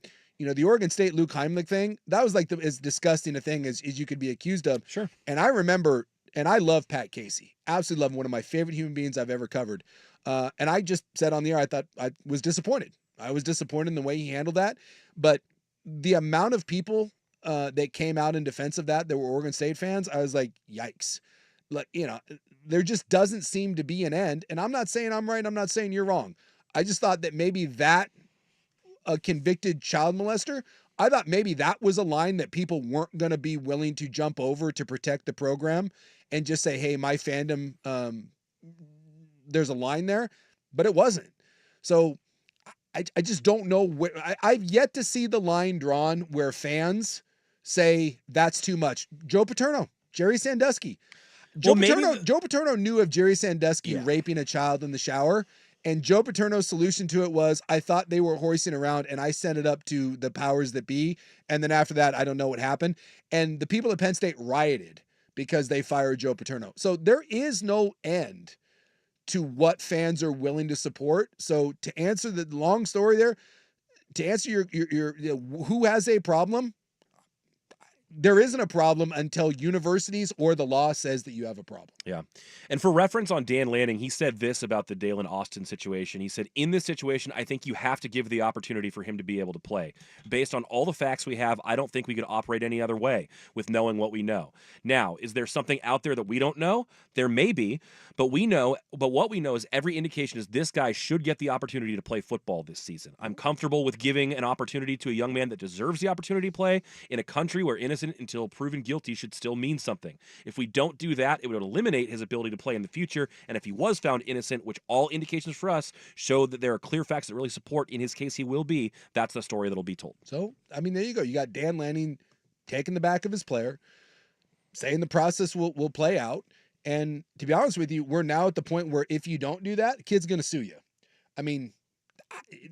Oregon State Luke Heimlich thing, that was like as disgusting a thing as you could be accused of.
Sure.
And I remember, and I love Pat Casey. Absolutely love him. One of my favorite human beings I've ever covered. And I just said on the air, I thought I was disappointed. I was disappointed in the way he handled that. But the amount of people that came out in defense of that were Oregon State fans, I was like, yikes. Like, there just doesn't seem to be an end. And I'm not saying I'm right. I'm not saying you're wrong. I just thought that maybe a convicted child molester, I thought maybe that was a line that people weren't going to be willing to jump over to protect the program and just say, hey, my fandom, there's a line there, but it wasn't. So I just don't know where I've yet to see the line drawn where fans say that's too much. Joe Paterno, Jerry Sandusky. Joe Paterno knew of Jerry Sandusky raping a child in the shower. And Joe Paterno's solution to it was, I thought they were horsing around and I sent it up to the powers that be. And then after that, I don't know what happened. And the people at Penn State rioted because they fired Joe Paterno. So there is no end to what fans are willing to support. So to answer the long story there, to answer your who has a problem, there isn't a problem until universities or the law says that you have a problem.
Yeah. And for reference on Dan Lanning, he said this about the Dalen Austin situation. He said, in this situation, I think you have to give the opportunity for him to be able to play. Based on all the facts we have, I don't think we could operate any other way with knowing what we know. Now, is there something out there that we don't know? There may be, but what we know is every indication is this guy should get the opportunity to play football this season. I'm comfortable with giving an opportunity to a young man that deserves the opportunity to play in a country where innocent until proven guilty should still mean something. If we don't do that, it would eliminate his ability to play in the future. And if he was found innocent, which all indications for us show that there are clear facts that really support in his case he will be, that's the story that'll be told.
So, I mean, there you go. You got Dan Lanning taking the back of his player, saying the process will play out. And to be honest with you, we're now at the point where if you don't do that, the kid's going to sue you. I mean,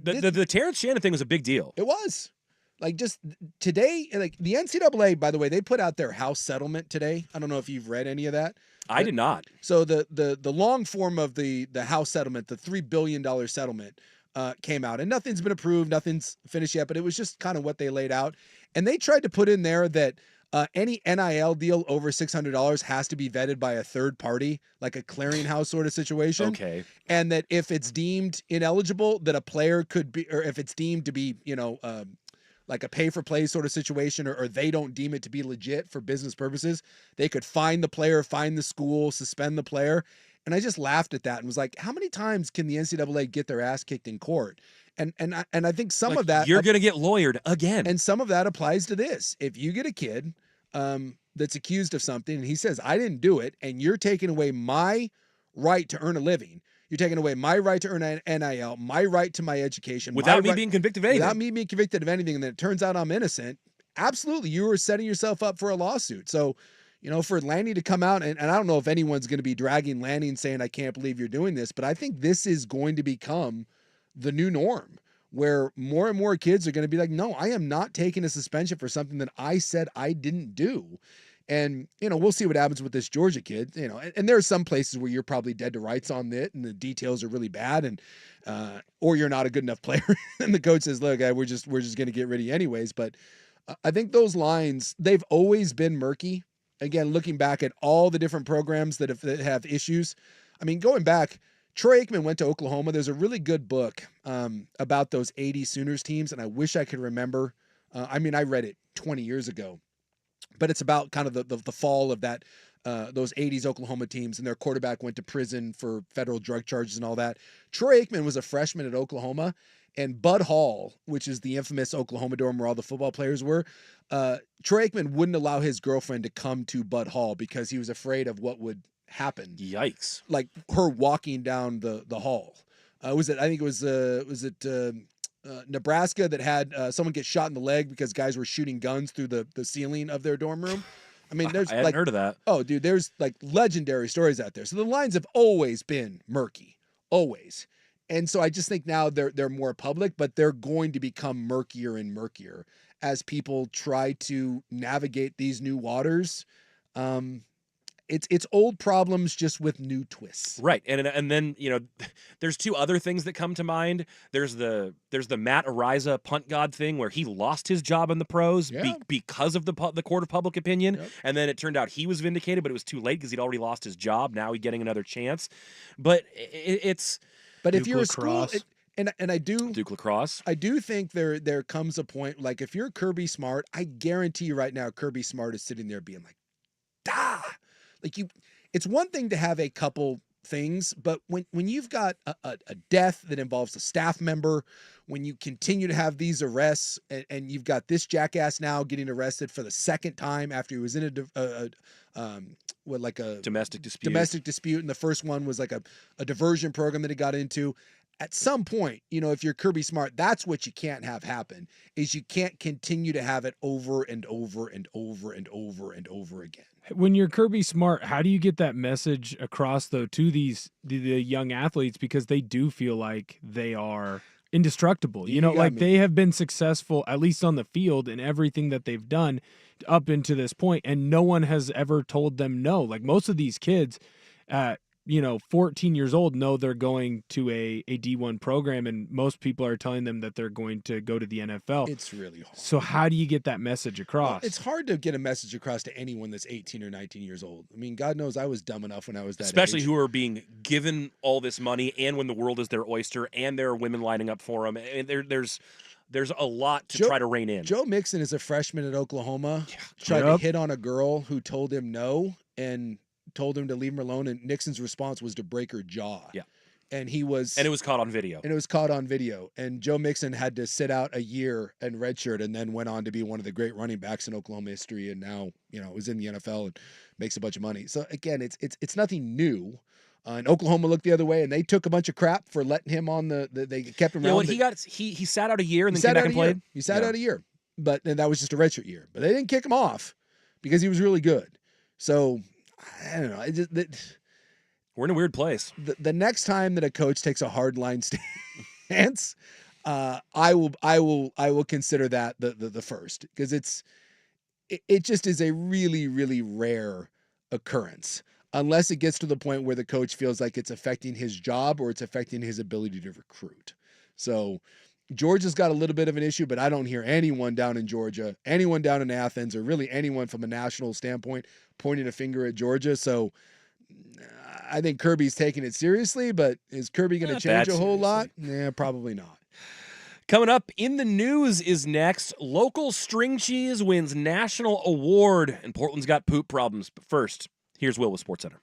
the Terrence Shannon thing was a big deal.
It was. Like just today, like the NCAA, by the way, they put out their House settlement today. I don't know if you've read any of that.
I did not.
So the long form of the House settlement, the $3 billion settlement, came out, and nothing's been approved, nothing's finished yet, but it was just kind of what they laid out. And they tried to put in there that any NIL deal over $600 has to be vetted by a third party, like a clearinghouse sort of situation.
Okay.
And that if it's deemed ineligible, that a player could be, or if it's deemed to be, like a pay-for-play sort of situation, or they don't deem it to be legit for business purposes, they could fine the player, fine the school, suspend the player. And I just laughed at that and was like, how many times can the NCAA get their ass kicked in court? And I think some of that...
You're going to get lawyered again.
And some of that applies to this. If you get a kid that's accused of something and he says, I didn't do it, and you're taking away my right to earn a living, you're taking away my right to earn an NIL, my right to my education.
Without me being convicted of anything.
Without me being convicted of anything, and then it turns out I'm innocent, absolutely, you are setting yourself up for a lawsuit. So, for Lanning to come out, and I don't know if anyone's going to be dragging Lanning saying, I can't believe you're doing this, but I think this is going to become the new norm, where more and more kids are going to be like, no, I am not taking a suspension for something that I said I didn't do. And, we'll see what happens with this Georgia kid, and there are some places where you're probably dead to rights on it and the details are really bad, and, or you're not a good enough player. And the coach says, look, we're just going to get rid of you anyways. But I think those lines, they've always been murky. Again, looking back at all the different programs that have issues. I mean, going back, Troy Aikman went to Oklahoma. There's a really good book about those 80 Sooners teams. And I wish I could remember. I read it 20 years ago. But it's about kind of the fall of that those 80s Oklahoma teams, and their quarterback went to prison for federal drug charges and all that. Troy Aikman was a freshman at Oklahoma, and Bud Hall, which is the infamous Oklahoma dorm where all the football players were, Troy Aikman wouldn't allow his girlfriend to come to Bud Hall because he was afraid of what would happen.
Yikes.
Like her walking down the hall. Nebraska that had someone get shot in the leg because guys were shooting guns through the ceiling of their dorm room. I mean, there's
I hadn't heard of that.
Oh, dude, there's like legendary stories out there. So the lines have always been murky, always. And so I just think now they're more public, but they're going to become murkier and murkier as people try to navigate these new waters. It's old problems just with new twists.
Right. And then, there's two other things that come to mind. There's the Matt Ariza punt god thing where he lost his job in the pros because of the court of public opinion. Yep. And then it turned out he was vindicated, but it was too late because he'd already lost his job. Now he's getting another chance. But it's...
But if you're a school... And I do...
Duke lacrosse.
I do think there comes a point, like if you're Kirby Smart, I guarantee you right now Kirby Smart is sitting there being like, "Dah!" Like it's one thing to have a couple things, but when you've got a death that involves a staff member, when you continue to have these arrests, and you've got this jackass now getting arrested for the second time after he was in a
domestic
dispute, and the first one was like a diversion program that he got into. At some point, if you're Kirby Smart, that's what you can't have happen, is you can't continue to have it over and over and over and over and over again.
When you're Kirby Smart, how do you get that message across, though, to the young athletes, because they do feel like they are indestructible. You know,
got
like
me.
they have been successful, at least on the field, in everything that they've done up into this point, and no one has ever told them no. Like most of these kids at 14 years old know they're going to a D1 program, and most people are telling them that they're going to go to the NFL.
It's really hard.
So how do you get that message across?
Well, it's hard to get a message across to anyone that's 18 or 19 years old. I mean, God knows I was dumb enough when I was that
Especially
age.
who are being given all this money, and when the world is their oyster, and there are women lining up for them. And there's a lot to try to rein in.
Joe Mixon is a freshman at Oklahoma. Tried to hit on a girl who told him no and told him to leave him alone. And Nixon's response was to break her jaw.
Yeah.
And it was
caught on video.
And Joe Mixon had to sit out a year and redshirt, and then went on to be one of the great running backs in Oklahoma history. And now, is in the NFL and makes a bunch of money. So again, it's nothing new. And Oklahoma looked the other way, and they took a bunch of crap for letting him on they kept him around.
Yeah, he sat out a year and then came back and played.
He sat out a year, and that was just a redshirt year. But they didn't kick him off because he was really good. So I don't know.
We're in a weird place.
The next time that a coach takes a hard line stance, I will consider that the first, because it just is a really, really rare occurrence, unless it gets to the point where the coach feels like it's affecting his job or it's affecting his ability to recruit. So Georgia's got a little bit of an issue, but I don't hear anyone down in Georgia, anyone down in Athens, or really anyone from a national standpoint pointing a finger at Georgia. So I think Kirby's taking it seriously, but is Kirby going to change a whole lot? Yeah, probably not.
Coming up in the news is next. Local string cheese wins national award, and Portland's got poop problems. But first, here's Will with SportsCenter.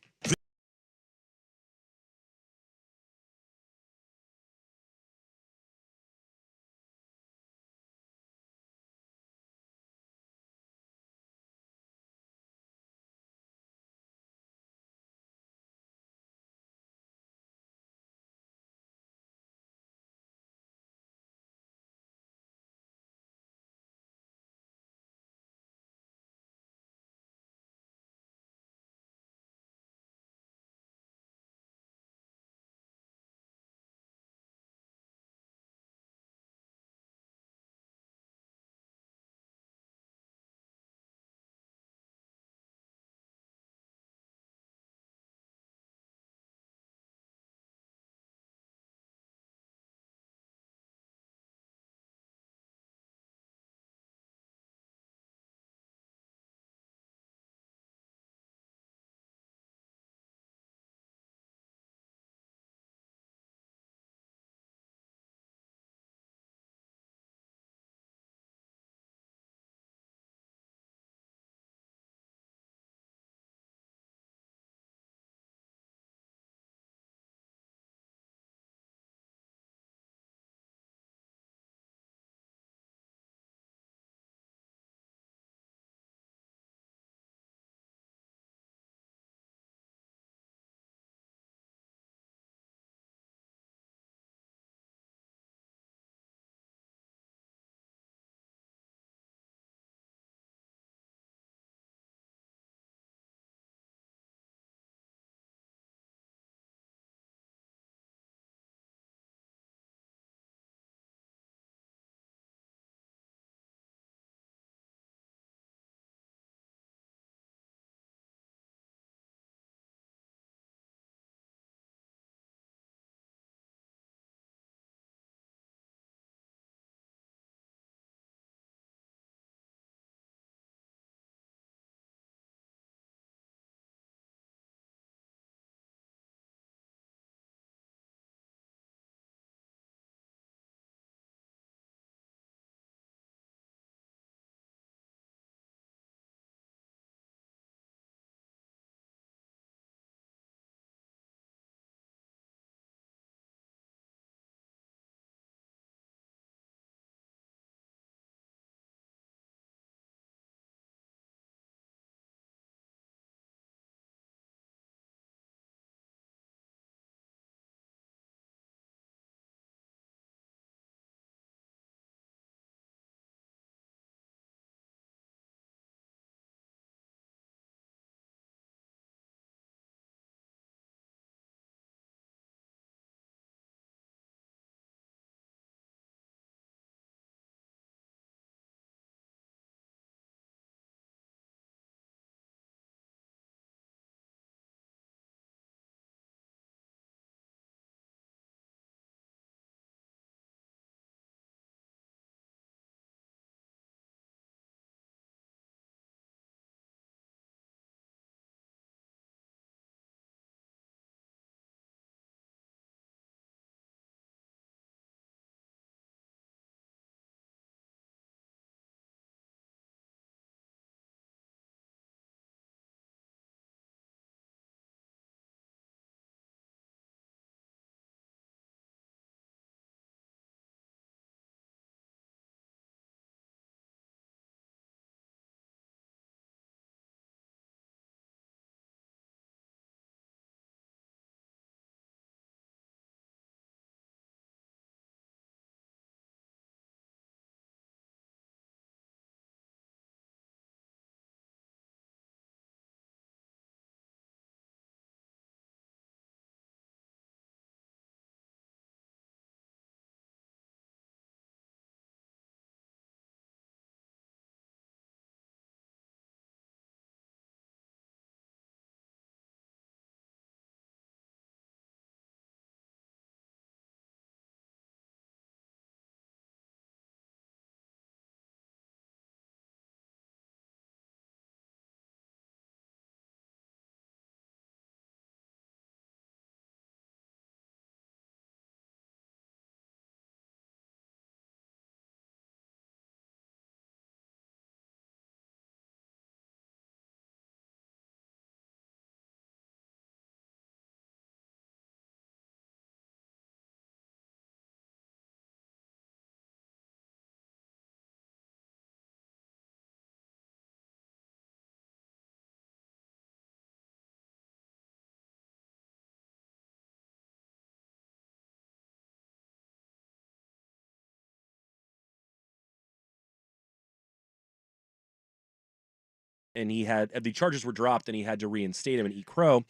and the charges were dropped, and he had to reinstate him and eat crow.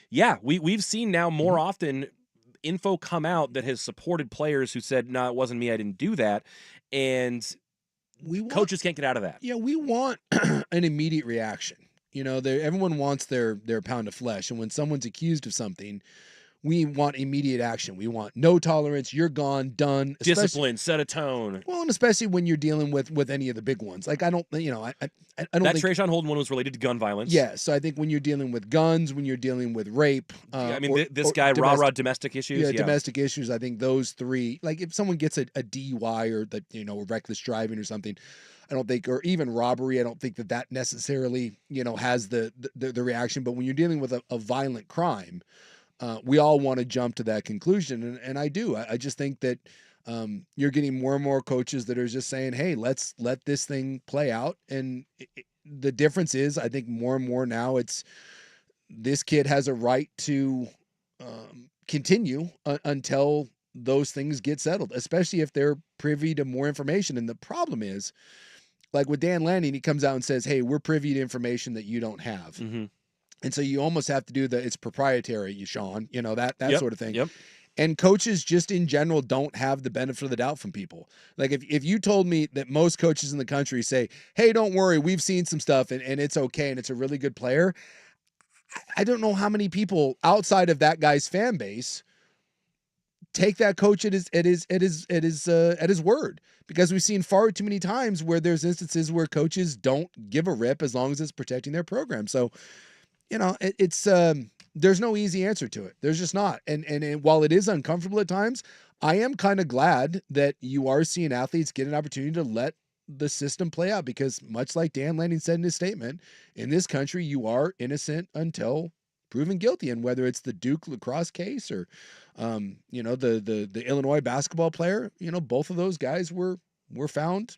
Yeah, we've seen now more often info come out that has supported players who said, "No, it wasn't me. I didn't do that," and coaches can't get out of that.
Yeah, we want an immediate reaction. Everyone wants their pound of flesh, and when someone's accused of something, we want immediate action. We want no tolerance. You're gone, done.
Discipline, set a tone.
Well, and especially when you're dealing with any of the big ones. Like I don't think
that
think
Trayshawn Holden one was related to gun violence.
Yeah, so I think when you're dealing with guns, when you're dealing with rape,
this guy raw domestic issues.
Yeah, domestic issues. I think those three. Like if someone gets a DUI or reckless driving or something, I don't think, or even robbery, I don't think that necessarily has the reaction. But when you're dealing with a violent crime, we all want to jump to that conclusion, and I do. I just think that you're getting more and more coaches that are just saying, "Hey, let's let this thing play out." And the difference is, I think more and more now, it's this kid has a right to continue until those things get settled, especially if they're privy to more information. And the problem is, like with Dan Lanning, he comes out and says, "Hey, we're privy to information that you don't have."
Mm-hmm.
And so you almost have to do it's proprietary, Sean, that sort of thing.
Yep.
And coaches just in general don't have the benefit of the doubt from people. Like if you told me that most coaches in the country say, "Hey, don't worry, we've seen some stuff and it's okay and it's a really good player," I don't know how many people outside of that guy's fan base take that coach at his word, because we've seen far too many times where there's instances where coaches don't give a rip as long as it's protecting their program. So it's there's no easy answer to it. There's just not. And while it is uncomfortable at times, I am kind of glad that you are seeing athletes get an opportunity to let the system play out, because much like Dan Lanning said in his statement, in this country, you are innocent until proven guilty. And whether it's the Duke lacrosse case or, the Illinois basketball player, both of those guys were found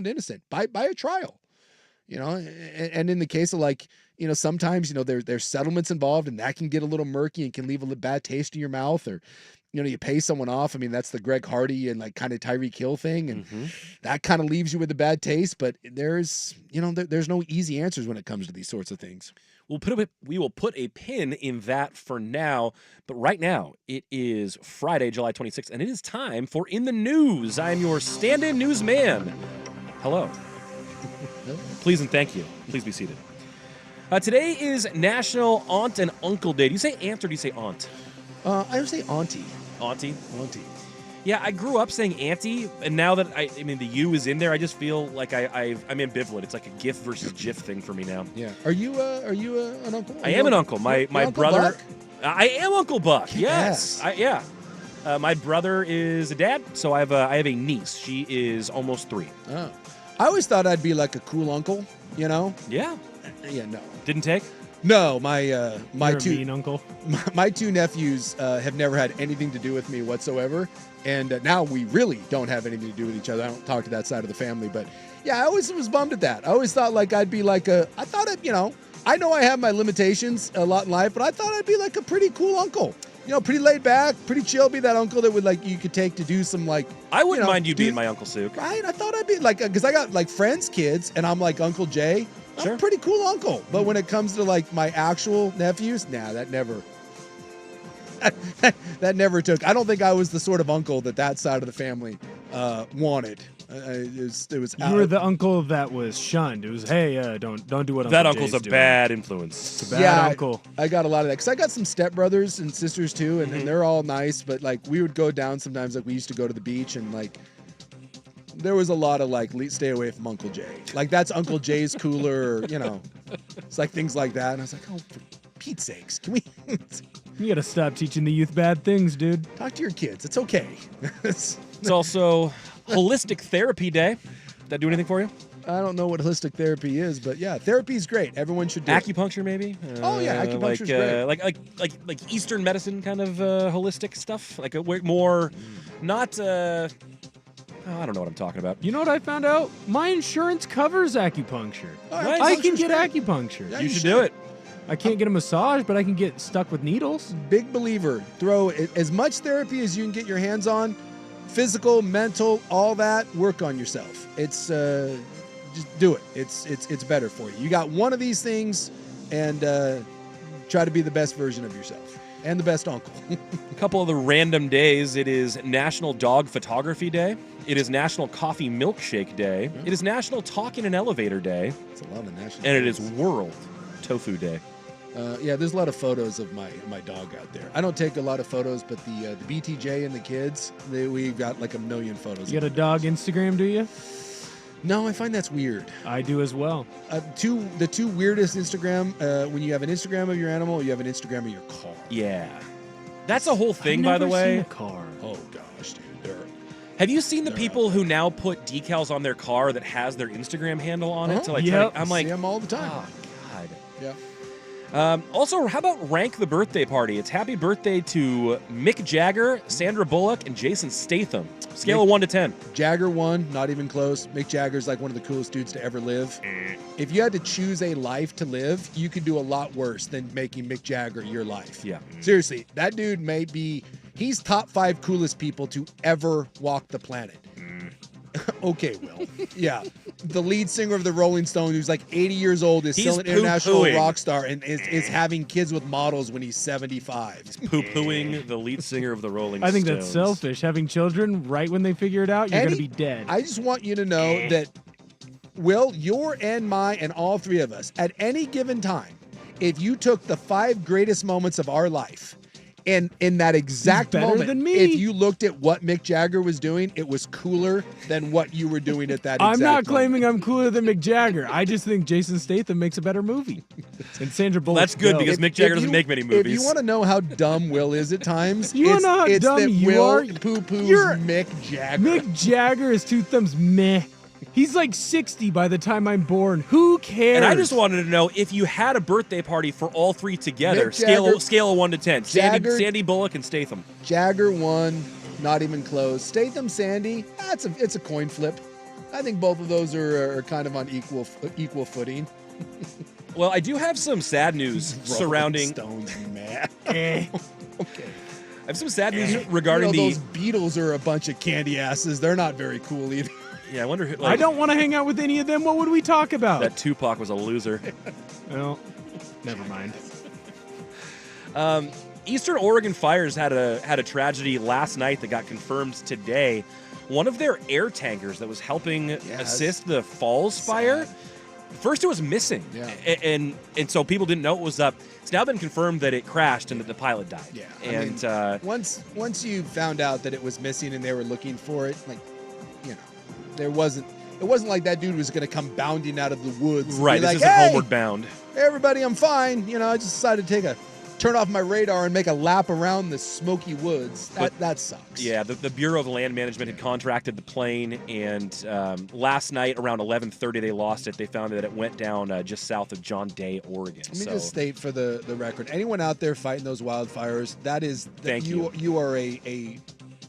innocent by a trial. And in the case of sometimes, there's settlements involved, and that can get a little murky and can leave a bad taste in your mouth, or, you pay someone off. I mean, that's the Greg Hardy and kind of Tyreek Hill thing. And that kind of leaves you with a bad taste, but there's no easy answers when it comes to these sorts of things.
We will put a pin in that for now, but right now it is Friday, July 26th, and it is time for In the News. I am your stand-in newsman. Hello. Please and thank you. Please be seated. Today is National Aunt and Uncle Day. Do you say aunt or do you say aunt?
I would say auntie.
Auntie?
Auntie.
Yeah, I grew up saying auntie, and now that the U is in there, I just feel like I'm ambivalent. It's like a GIF versus GIF thing for me now.
Yeah. Are you an uncle?
I am an uncle. My
Uncle
brother.
Buck?
I am Uncle Buck. Yes.
Yes.
My brother is a dad, so I have a niece. She is almost 3.
Oh. I always thought I'd be like a cool uncle,
Yeah.
Yeah, no.
Didn't take?
No, my
You're a mean uncle.
my 2 nephews have never had anything to do with me whatsoever, and now we really don't have anything to do with each other. I don't talk to that side of the family, but yeah, I always was bummed at that. I always thought I'd be I know I have my limitations a lot in life, but I thought I'd be like a pretty cool uncle. Pretty laid back, pretty chill, be that uncle that would you could take to do some
I wouldn't mind you being my Uncle Sook.
Right? I thought I'd be because I got friends' kids, and I'm like Uncle Jay. I'm
Sure.
a pretty cool uncle. But when it comes to my actual nephews, that never. That never took. I don't think I was the sort of uncle that side of the family wanted. It was.
You were the uncle that was shunned. It was, hey, don't do what Uncle
That uncle's
Jay's
a
doing.
bad influence.
It's a bad uncle.
I got a lot of that because I got some stepbrothers and sisters too, and they're all nice. But we would go down sometimes. We used to go to the beach, and there was a lot of stay away from Uncle Jay. That's Uncle Jay's cooler. Or, it's things like that. And I was like, oh, for Pete's sakes, can we
You gotta stop teaching the youth bad things, dude.
talk to your kids? It's okay.
It's also Holistic Therapy Day. Did that do anything for you?
I don't know what holistic therapy is, but yeah, therapy is great. Everyone should do it.
Acupuncture, maybe?
Oh, yeah, acupuncture's great.
Eastern medicine kind of holistic stuff? More, not, I don't know what I'm talking about.
You know what I found out? My insurance covers acupuncture.
Oh,
I can
acupuncture's
get
great.
acupuncture.
Yeah,
You should do it.
I can't get a massage, but I can get stuck with needles.
Big believer. Throw as much therapy as you can get your hands on. Physical, mental, all that. Work on yourself. It's just do it. It's better for you. You got one of these things, and try to be the best version of yourself and the best uncle.
A couple of the random days. It is National Dog Photography Day. It is National Coffee Milkshake Day. It is National Talk in an Elevator Day.
It's a lot of national.
And it is
days.
World Tofu Day.
Yeah, there's a lot of photos of my dog out there. I don't take a lot of photos, but the BTJ and the kids, we've got like a million photos.
You got a dog Instagram, do you?
No, I find that's weird.
I do as well.
The two weirdest Instagram, when you have an Instagram of your animal, you have an Instagram of your car.
Yeah. That's a whole thing,
I've
by the
never
way.
seen a car.
Oh gosh, dude.
Have you seen the
They're
people
out
who now put decals on their car that has their Instagram handle on it to like?
Yep.
I'm like,
See them all the time.
oh god.
Yeah.
Also, how about rank the birthday party? It's happy birthday to Mick Jagger, Sandra Bullock, and Jason Statham. Scale of 1 to 10.
Jagger 1, not even close. Mick Jagger's like one of the coolest dudes to ever live. If you had to choose a life to live, you could do a lot worse than making Mick Jagger your life.
Yeah.
Seriously, that dude may be, he's top 5 coolest people to ever walk the planet. Okay, Will. Yeah. The lead singer of the Rolling Stones, who's like 80 years old, is
He's
still an international
poo-pooing.
rock star and is having kids with models when he's 75.
Poo-pooing the lead singer of the Rolling
I think
Stones.
that's selfish. Having children right when they figure it out, you're going to
Eddie,
be dead.
I just want you to know that, Will, your and my and all three of us, at any given time, if you took the 5 greatest moments of our life, and in that exact
better
moment,
than me.
if you looked at what Mick Jagger was doing, it was cooler than what you were doing at that exact
I'm not
moment.
claiming I'm cooler than Mick Jagger. I just think Jason Statham makes a better movie. And Sandra Bullock.
That's good because Mick Jagger
If
doesn't
you-
make many
If
movies.
you want to know how dumb Will is at times,
You wanna
it's,
know how
it's
dumb
that
you
Will
are?
poo-poos
You're-
Mick Jagger.
Mick Jagger is 2 thumbs meh. He's like 60 by the time I'm born. Who cares?
And I just wanted to know if you had a birthday party for all 3 together,
Mick Jagger-
scale of 1 to 10.
Jagger-
Sandy Bullock and Statham.
Jagger 1, not even close. Statham, Sandy, it's a coin flip. I think both of those are kind of on equal footing.
Well, I do have some sad news surrounding.
Rolling Stones, man.
Eh.
Okay.
I have some sad news regarding
those Beatles are a bunch of candy asses. They're not very cool either.
Yeah, I wonder who.
I don't want to hang out with any of them. What would we talk about?
That Tupac was a loser.
Well, never mind.
Eastern Oregon fires had a tragedy last night that got confirmed today. One of their air tankers that was helping assist the Falls fire. First, it was missing,
Yeah.
and so people didn't know it was up. It's now been confirmed that it crashed and that the pilot died.
Yeah,
and
once you found out that it was missing and they were looking for it, like, you know, it wasn't like that dude was going to come bounding out of the woods. and
right,
be
this
like,
isn't
hey,
Homeward Bound.
everybody, I'm fine. You know, I just decided to turn off my radar and make a lap around the smoky woods. That sucks.
Yeah, the Bureau of Land Management had contracted the plane, and last night around 11:30 they lost it. They found that it went down just south of John Day, Oregon.
Let me just state for the record, anyone out there fighting those wildfires,
Thank you.
You are a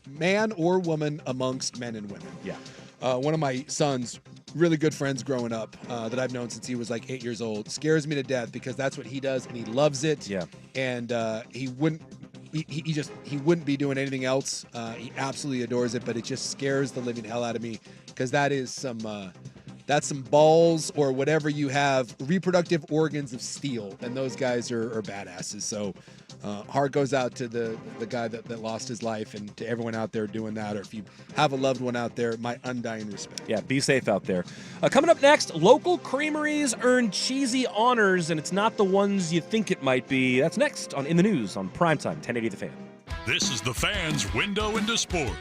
man or woman amongst men and women.
Yeah.
One of my sons, really good friends growing up, that I've known since he was like 8 years old, scares me to death because that's what he does and he loves it.
Yeah.
And he wouldn't be doing anything else. He absolutely adores it, but it just scares the living hell out of me because that's some balls or whatever you have, reproductive organs of steel, and those guys are badasses. So heart goes out to the guy that lost his life, and to everyone out there doing that, or if you have a loved one out there, my undying respect.
Yeah, be safe out there. Coming up next, local creameries earn cheesy honors, and it's not the ones you think it might be. That's next on In the News on Primetime, 1080 The Fan.
This is the Fan's window into sport.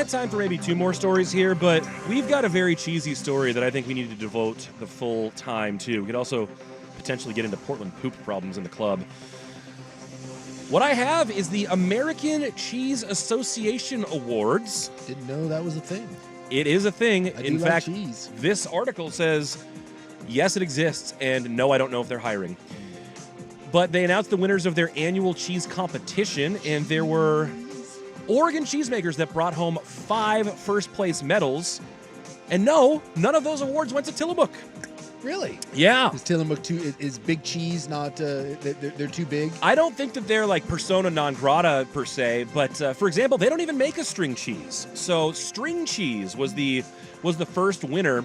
had time for maybe 2 more stories here, but we've got a very cheesy story that I think we need to devote the full time to. We could also potentially get into Portland poop problems in the club. What I have is the American Cheese Association Awards.
Didn't know that was a thing.
It is a thing.
I
In
do like
fact,
cheese.
this article says, yes, it exists, and no, I don't know if they're hiring. But they announced the winners of their annual cheese competition, and there were Oregon cheesemakers that brought home 5 first-place medals. And no, none of those awards went to Tillamook.
Really?
Yeah.
Is Tillamook is big cheese not? They're too big.
I don't think that they're like persona non grata per se, but for example, they don't even make a string cheese. So string cheese was the first winner,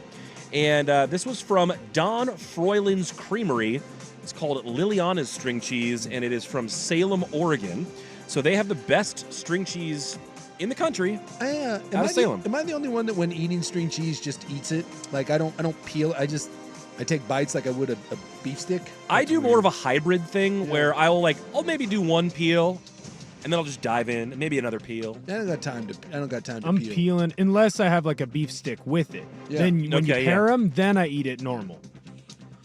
and this was from Don Froyland's Creamery. It's called Liliana's String Cheese, and it is from Salem, Oregon. So they have the best string cheese in the country. Out of Salem.
Am I the only one that when eating string cheese just eats it? Like I don't peel. I take bites like I would a beef stick.
I do more of a hybrid thing where I'll maybe do one peel, and then I'll just dive in, and maybe another peel.
I don't got time to
I'm
peel.
peeling unless I have like a beef stick with it.
Yeah.
Then when you
Okay,
pair them, then I eat it normal.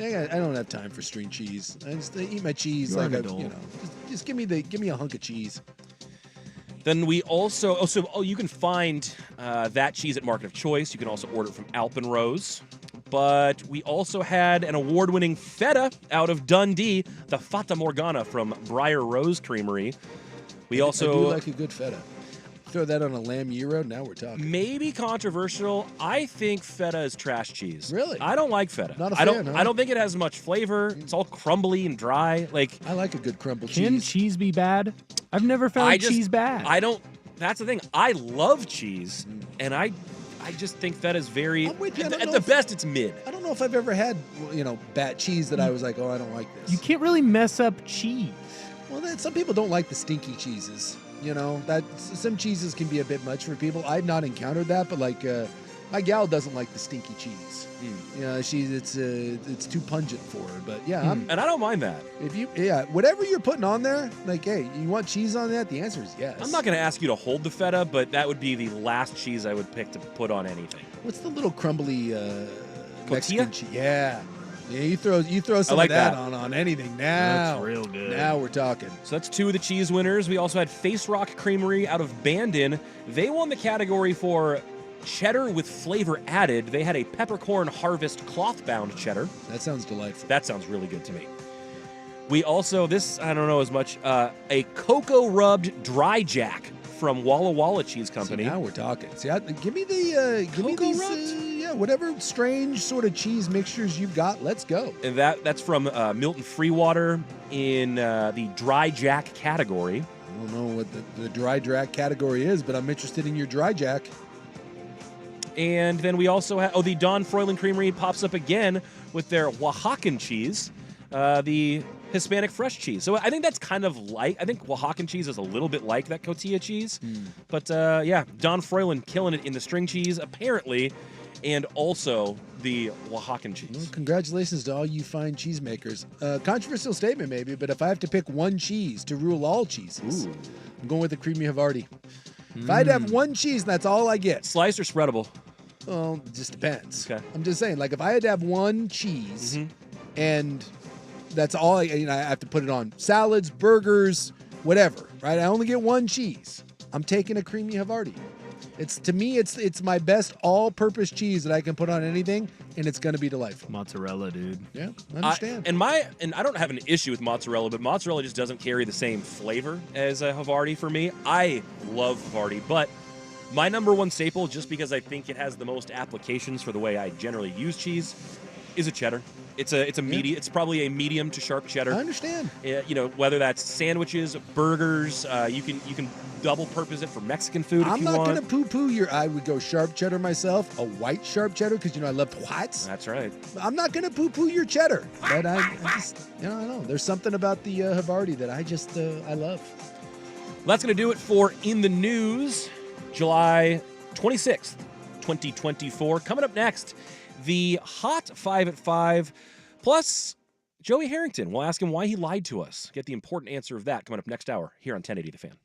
I don't have time for string cheese. I eat my cheese
You're
like
an adult.
just give me a hunk of cheese.
Then we also you can find that cheese at Market of Choice. You can also order it from Alpenrose. But we also had an award-winning feta out of Dundee, the Fata Morgana from Briar Rose Creamery. I
I do like a good feta. Throw that on a lamb gyro. Now we're talking.
maybe controversial. I think feta is trash cheese.
Really?
I don't like feta.
Not a
I
fan,
don't.
huh?
I don't think it has much flavor. It's all crumbly and dry. Like
I like a good crumbled
Can
cheese.
cheese be bad? I've never found cheese bad.
I don't. That's the thing. I love cheese, and I just think feta is very.
I'm with you. I don't
At
know
the
if-
best, it's mid.
I don't know if I've ever had bad cheese that I was like, oh, I don't like this.
You can't really mess up cheese.
Well, some people don't like the stinky cheeses. That some cheeses can be a bit much for people. I've not encountered that, but like my gal doesn't like the stinky cheese. It's too pungent for her. But yeah,
And I don't mind that.
whatever you're putting on there, like, hey, you want cheese on that? The answer is yes.
I'm not going to ask you to hold the feta, but that would be the last cheese I would pick to put on anything.
What's the little crumbly
Cotija?
Mexican cheese? Yeah, you throw some
like
of that,
that.
on anything now.
That's real good.
Now we're talking.
So that's 2 of the cheese winners. We also had Face Rock Creamery out of Bandon. They won the category for cheddar with flavor added. They had a peppercorn harvest cloth-bound cheddar.
That sounds delightful.
That sounds really good to me. We also, this I don't know as much, a cocoa rubbed dry jack from Walla Walla Cheese Company.
See, now we're talking. See, give me these, whatever strange sort of cheese mixtures you've got. Let's go.
And that's from Milton Freewater in the dry jack category.
I don't know what the dry jack category is, but I'm interested in your dry jack.
And then we also have, the Don Froyland Creamery pops up again with their Oaxacan cheese, the Hispanic fresh cheese. So I think that's kind of like, I think Oaxacan cheese is a little bit like that cotija cheese. But Don Froyland killing it in the string cheese, apparently, and also the Oaxacan cheese.
Well, congratulations to all you fine cheesemakers. Controversial statement maybe, but if I have to pick one cheese to rule all cheeses, I'm going with the creamy Havarti. If I'd have one cheese and that's all I get.
Sliced or spreadable?
Well, it just depends.
Okay.
I'm just saying, like, if I had to have one cheese and that's all I have to put it on salads, burgers, whatever, right? I only get one cheese. I'm taking a creamy Havarti. To me, it's my best all-purpose cheese that I can put on anything, and it's going to be delightful.
Mozzarella, dude.
Yeah, I understand.
And I don't have an issue with mozzarella, but mozzarella just doesn't carry the same flavor as a Havarti for me. I love Havarti, but my number one staple, just because I think it has the most applications for the way I generally use cheese, is a cheddar. It's a medium. It's probably a medium to sharp cheddar.
I understand.
Whether that's sandwiches, burgers, you can double purpose it for Mexican food if
I'm
you
not
want.
going to poo-poo your. I would go sharp cheddar myself, a white sharp cheddar, because I love whites.
That's right.
I'm not going to poo-poo your cheddar, but I just, I don't know. There's something about the Havarti that I just, I love.
Well, that's going to do it for In the News, July 26th, 2024. Coming up next, the Hot 5 at 5, plus Joey Harrington. We'll ask him why he lied to us. Get the important answer of that coming up next hour here on 1080 The Fan.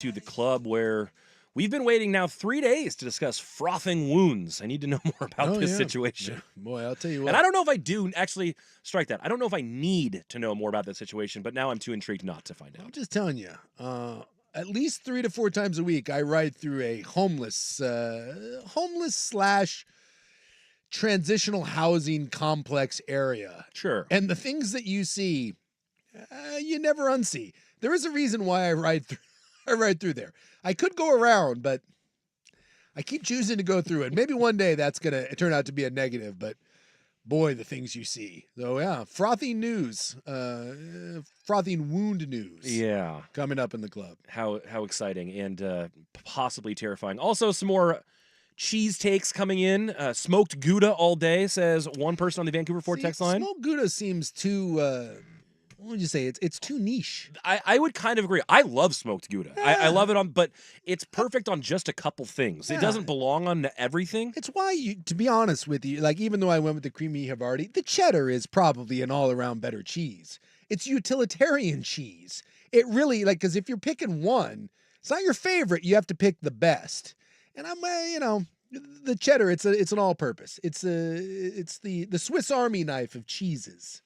To the club where we've been waiting now 3 days to discuss frothing wounds. I need to know more about this situation.
Yeah. Boy, I'll tell you what.
And I don't know if I do actually strike that. I don't know if I need to know more about that situation, but now I'm too intrigued not to find
I'm
out.
just telling you, at least 3 to 4 times a week, I ride through a homeless / transitional housing complex area.
Sure.
And the things that you see, you never unsee. There is a reason why I ride through. I ride through there. I could go around, but I keep choosing to go through it. Maybe one day that's going to turn out to be a negative, but boy, the things you see. So, yeah, frothing news, frothing wound news.
Yeah.
Coming up in the club.
How exciting and possibly terrifying. Also, some more cheese takes coming in. Smoked Gouda all day, says one person on the Vancouver Ford text line.
Smoked Gouda seems too... what would you say? It's too niche.
I would kind of agree. I love smoked Gouda. I love it but it's perfect on just a couple things.
Yeah.
It doesn't belong on everything.
It's why to be honest with you, like even though I went with the creamy Havarti, the cheddar is probably an all-around better cheese. It's utilitarian cheese. It really, because if you're picking one, it's not your favorite. You have to pick the best. And I'm, the cheddar, it's an all-purpose. It's the Swiss Army knife of cheeses.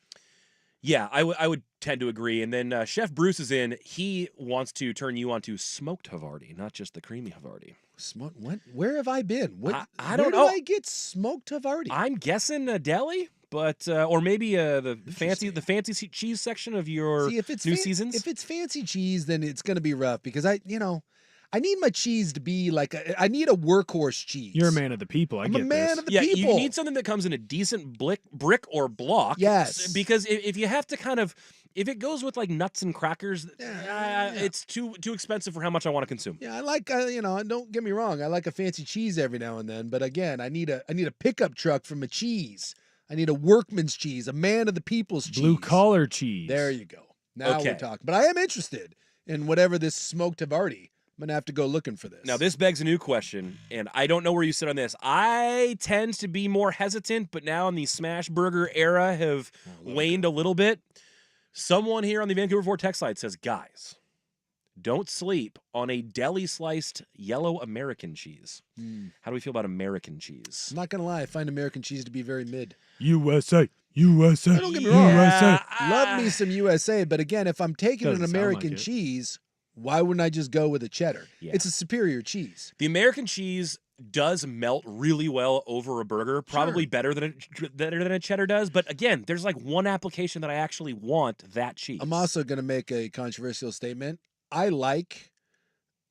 Yeah, I would tend to agree. And then Chef Bruce is in. He wants to turn you on to smoked Havarti, not just the creamy Havarti.
What? Where have I been?
I don't know.
Where do I get smoked Havarti?
I'm guessing a deli, but or maybe the fancy cheese section of your new seasons.
If it's fancy cheese, then it's going to be rough because I need my cheese to be I need a workhorse cheese.
You're a man of the people. I'm
a man of the people.
You need something that comes in a decent brick or block.
Yes.
Because if you have to if it goes with nuts and crackers, it's too expensive for how much I want to consume.
Yeah, I like, don't get me wrong. I like a fancy cheese every now and then. But again, I need a pickup truck from a cheese. I need a workman's cheese, a man of the people's cheese.
Blue collar cheese.
There you go. Now we're talking. But I am interested in whatever this smoked Havarti. I'm going to have to go looking for this.
Now, this begs a new question, and I don't know where you sit on this. I tend to be more hesitant, but now in the smash burger era have waned a little bit. Someone here on the Vancouver Ford text line says, guys, don't sleep on a deli-sliced yellow American cheese. How do we feel about American cheese?
I'm not going to lie. I find American cheese to be very mid.
USA.
Don't get me wrong.
USA.
Love me some USA, but again, if I'm taking an American cheese, why wouldn't I just go with a cheddar? Yeah. It's a superior cheese.
The American cheese does melt really well over a burger, probably better than a cheddar does. But again, there's one application that I actually want that cheese.
I'm also going to make a controversial statement. I like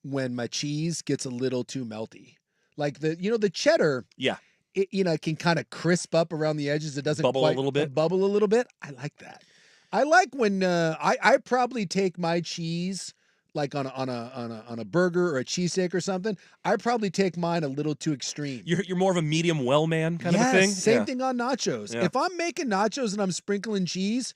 when my cheese gets a little too melty. The cheddar.
Yeah.
It can kind of crisp up around the edges. It doesn't
bubble a little bit.
Bubble a little bit. I like that. I like when I probably take my cheese on a burger or a cheesesteak or something. I probably take mine a little too extreme.
You're more of a medium well man kind of a thing.
Same thing on nachos. Yeah. If I'm making nachos and I'm sprinkling cheese,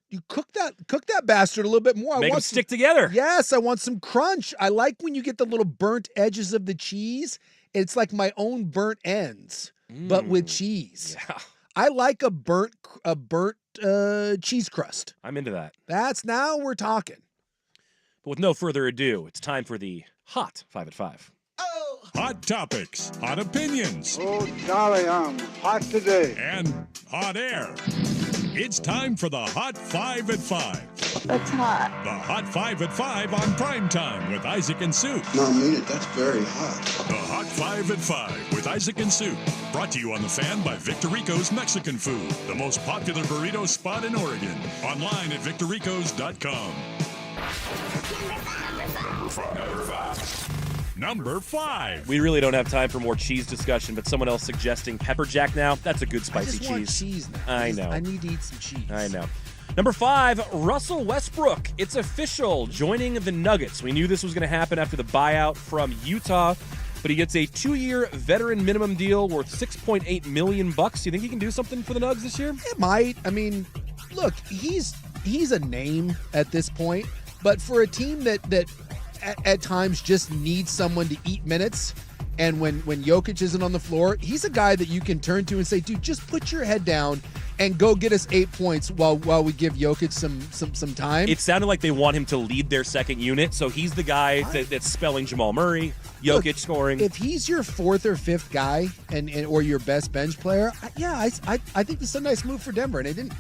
you cook that bastard a little bit more.
Make them stick together.
Yes, I want some crunch. I like when you get the little burnt edges of the cheese. It's like my own burnt ends, but with cheese.
Yeah.
I like a burnt cheese crust.
I'm into that.
Now we're talking.
But with no further ado, it's time for the Hot 5 at 5.
Oh. Hot topics, hot opinions.
Oh, golly, I'm hot today.
And hot air. It's time for the Hot 5 at 5.
That's hot.
The Hot 5 at 5 on Primetime with Isaac and Sue.
No, I mean it. That's very hot.
The Hot 5 at 5 with Isaac and Sue. Brought to you on The Fan by Victor Rico's Mexican Food, the most popular burrito spot in Oregon. Online at victorricos.com. Number 5.
We really don't have time for more cheese discussion, but someone else suggesting pepper jack now. That's a good spicy
I just want cheese now.
I know.
I need to eat some cheese.
I know. Number 5, Russell Westbrook. It's official, joining the Nuggets. We knew this was going to happen after the buyout from Utah, but he gets a 2-year veteran minimum deal worth $6.8 million. Do you think he can do something for the Nugs this year?
It might. I mean, look, he's a name at this point, but for a team that at times just needs someone to eat minutes, And when Jokic isn't on the floor, he's a guy that you can turn to and say, dude, just put your head down and go get us 8 points while we give Jokic some time.
It sounded like they want him to lead their second unit, so he's the guy that's spelling Jamal Murray, Jokic scoring.
If he's your fourth or fifth guy or your best bench player, I think this is a nice move for Denver, and it didn't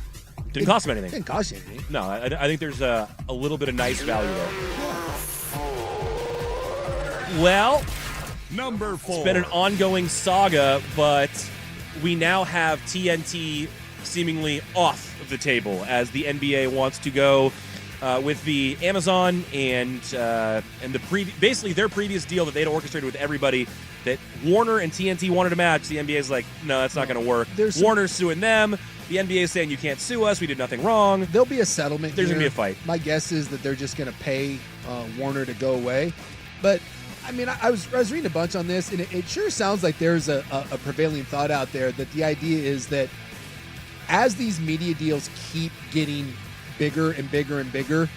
cost him anything.
Didn't cost you anything.
No, I think there's a little bit of nice value there. Well,
Number 4.
it's been an ongoing saga, but we now have TNT seemingly off of the table as the NBA wants to go with the Amazon and basically their previous deal that they'd orchestrated with everybody that Warner and TNT wanted to match. The NBA's like, no, that's not going to work. Warner's suing them. The NBA is saying you can't sue us. We did nothing wrong.
There'll be a settlement.
There's going to be a fight.
My guess is that they're just going to pay Warner to go away. But I mean, I was reading a bunch on this, and it sure sounds like there's a prevailing thought out there that the idea is that as these media deals keep getting bigger and bigger and bigger,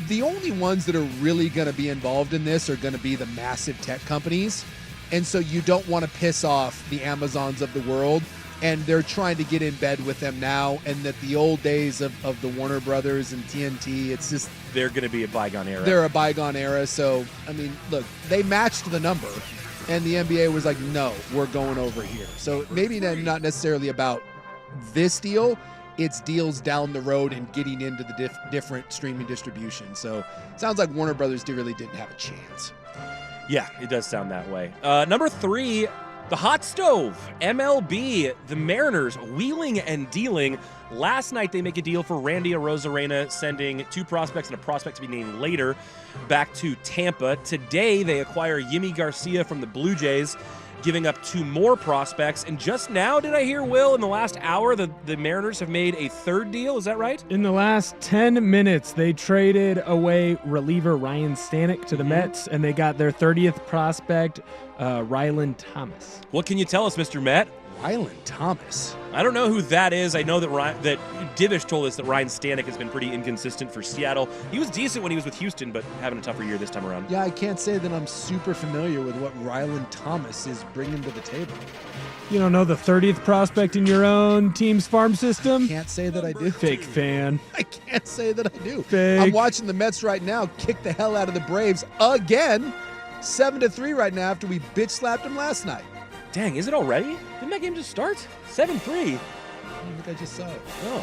the only ones that are really going to be involved in this are going to be the massive tech companies. And so you don't want to piss off the Amazons of the world, and they're trying to get in bed with them now, and that the old days of the Warner Brothers and TNT, it's just...
They're going to be a bygone era.
They're a bygone era. So, I mean, look, they matched the number, and the NBA was like, no, we're going over here. So maybe not necessarily about this deal. It's deals down the road and getting into the different streaming distribution. So sounds like Warner Brothers really didn't have a chance.
Yeah, it does sound that way. Number 3, the hot stove, MLB, the Mariners wheeling and dealing. Last night they make a deal for Randy Arozarena, sending 2 prospects and a prospect to be named later back to Tampa. Today they acquire Yimi Garcia from the Blue Jays, giving up 2 more prospects. And just now, did I hear, Will, in the last hour, the Mariners have made a 3rd deal? Is that right?
In the last 10 minutes, they traded away reliever Ryan Stanek to the Mets, and they got their 30th prospect, Ryland Thomas.
What can you tell us, Mr. Met?
Ryland Thomas.
I don't know who that is. I know that Divish told us that Ryan Stanek has been pretty inconsistent for Seattle. He was decent when he was with Houston, but having a tougher year this time around.
Yeah, I can't say that I'm super familiar with what Ryland Thomas is bringing to the table.
You don't know the 30th prospect in your own team's farm system?
Can't say that I do.
Fake fan.
I can't say that I do.
Fake.
I'm watching the Mets right now kick the hell out of the Braves again. 7-3 right now after we bitch slapped them last night.
Dang, is it already? Didn't that game just start? 7-3.
I think I just saw it.
Oh,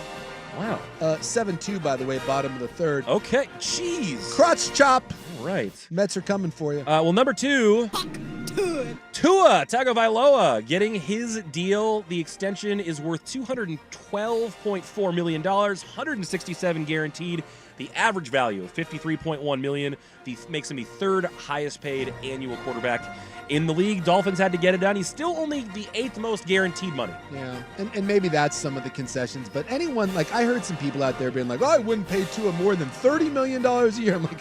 wow.
7-2, by the way, bottom of the 3rd.
Okay, jeez.
Crotch chop.
All right.
Mets are coming for you.
Well, number 2, Tua Tagovailoa getting his deal. The extension is worth $212.4 million, $167 guaranteed. The average value of $53.1 million makes him the 3rd highest paid annual quarterback in the league. Dolphins had to get it done. He's still only the 8th most guaranteed money.
Yeah, and maybe that's some of the concessions. But anyone, like, I heard some people out there being like, oh, I wouldn't pay Tua more than $30 million a year. I'm like,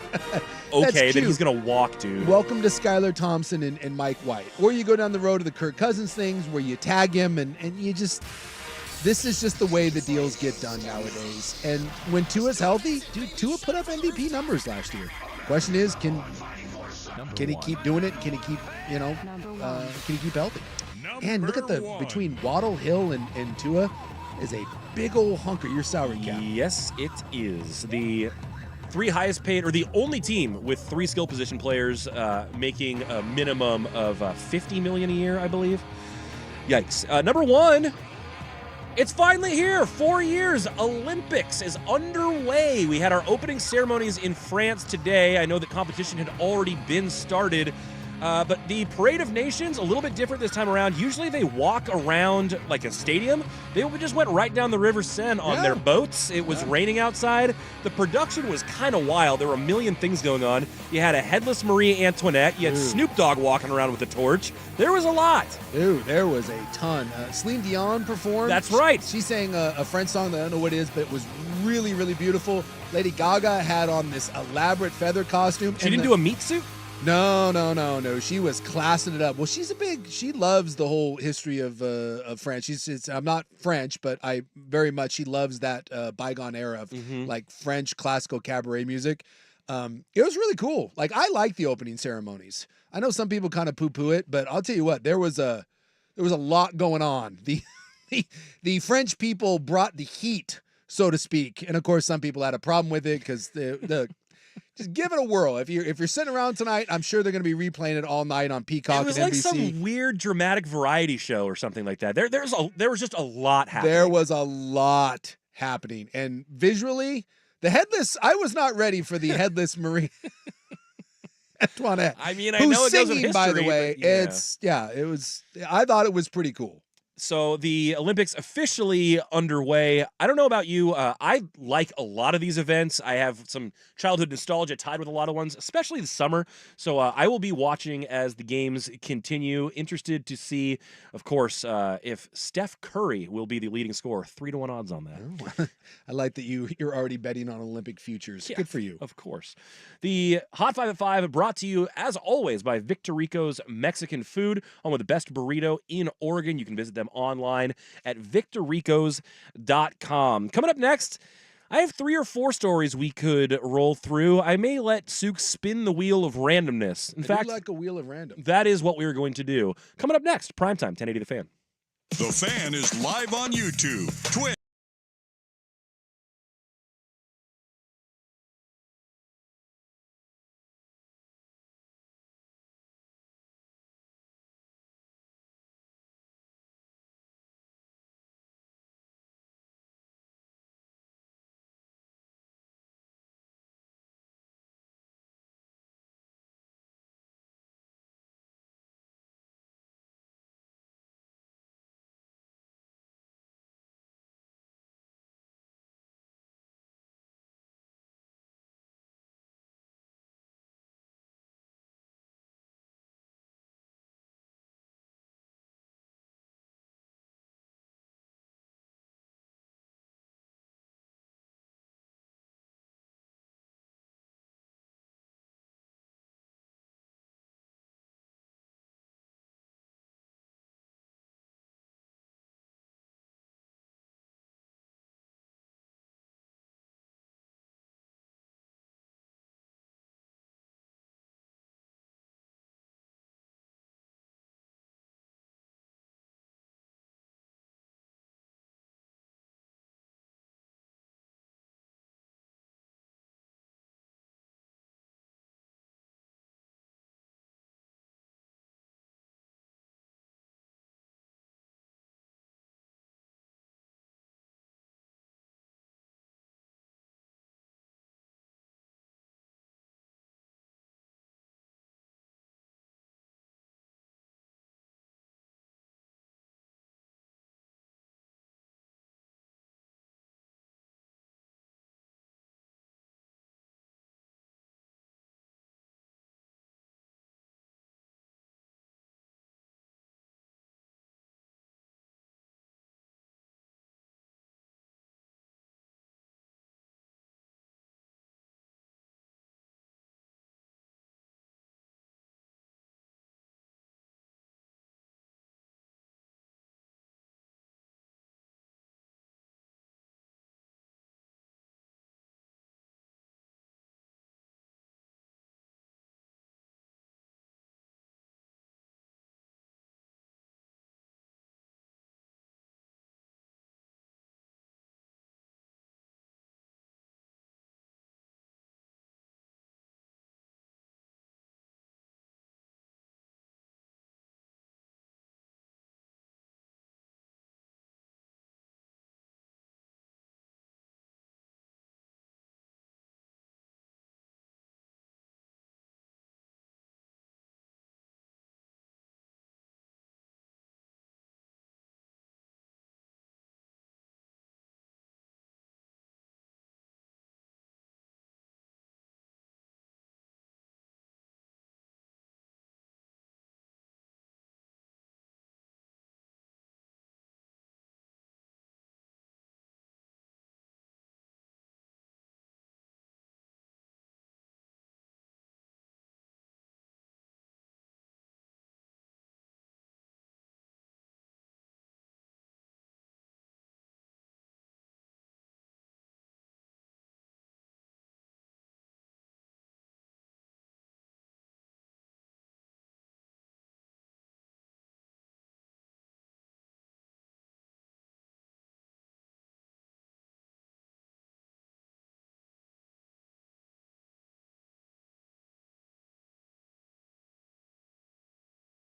okay, then he's going to walk, dude.
Welcome to Skylar Thompson and Mike White. Or you go down the road to the Kirk Cousins things where you tag him and you just... This is just the way the deals get done nowadays. And when Tua's healthy, dude, Tua put up MVP numbers last year. Question is, can he keep doing it? Can he keep, can he keep healthy? And look at between Waddle, Hill, and Tua is a big old hunker. Your salary cap.
Yes, it is. The 3 highest paid, or the only team with 3 skill position players making a minimum of $50 million a year, I believe. Yikes. Number 1. It's finally here. 4 years. Olympics is underway. We had our opening ceremonies in France today. I know that competition had already been started. But the Parade of Nations, a little bit different this time around. Usually they walk around like a stadium. They just went right down the River Seine on their boats. It was raining outside. The production was kind of wild. There were a million things going on. You had a headless Marie Antoinette. You had Snoop Dogg walking around with a torch. There was a lot.
Dude, there was a ton. Celine Dion performed.
That's right.
She sang a French song that I don't know what it is, but it was really, really beautiful. Lady Gaga had on this elaborate feather costume.
She didn't do a meat suit?
No. She was classing it up. Well, she loves the whole history of France. I'm not French, but she loves that bygone era of like French classical cabaret music. It was really cool. Like, I like the opening ceremonies. I know some people kind of poo-poo it, but I'll tell you what, there was a lot going on. The French people brought the heat, so to speak, and of course some people had a problem with it because the just give it a whirl. If you're sitting around tonight, I'm sure they're going to be replaying it all night on Peacock
It was
and
like
NBC.
some weird dramatic variety show or something like that. There was just a lot happening.
There was a lot happening, and visually, the headless. I was not ready for the headless Marie Antoinette.
I mean, I
who's
know it goes in
singing, by the
history,
way.
but yeah.
It was. I thought it was pretty cool.
So the Olympics officially underway. I don't know about you. I like a lot of these events. I have some childhood nostalgia tied with a lot of ones, especially the summer. So I will be watching as the games continue. Interested to see, of course, if Steph Curry will be the leading scorer. 3-1 odds on that.
I like that you're already betting on Olympic futures.
Yeah,
Good for you.
Of course. The Hot 5 at 5 brought to you, as always, by Victor Rico's Mexican Food, home of the best burrito in Oregon. You can visit them online at victorricos.com. Coming up next, I have 3 or 4 stories we could roll through. I may let Sook spin the wheel of randomness. In fact,
like a wheel of random.
that is what we are going to do. Coming up next, Primetime, 1080 The Fan.
The Fan is live on YouTube, Twitch,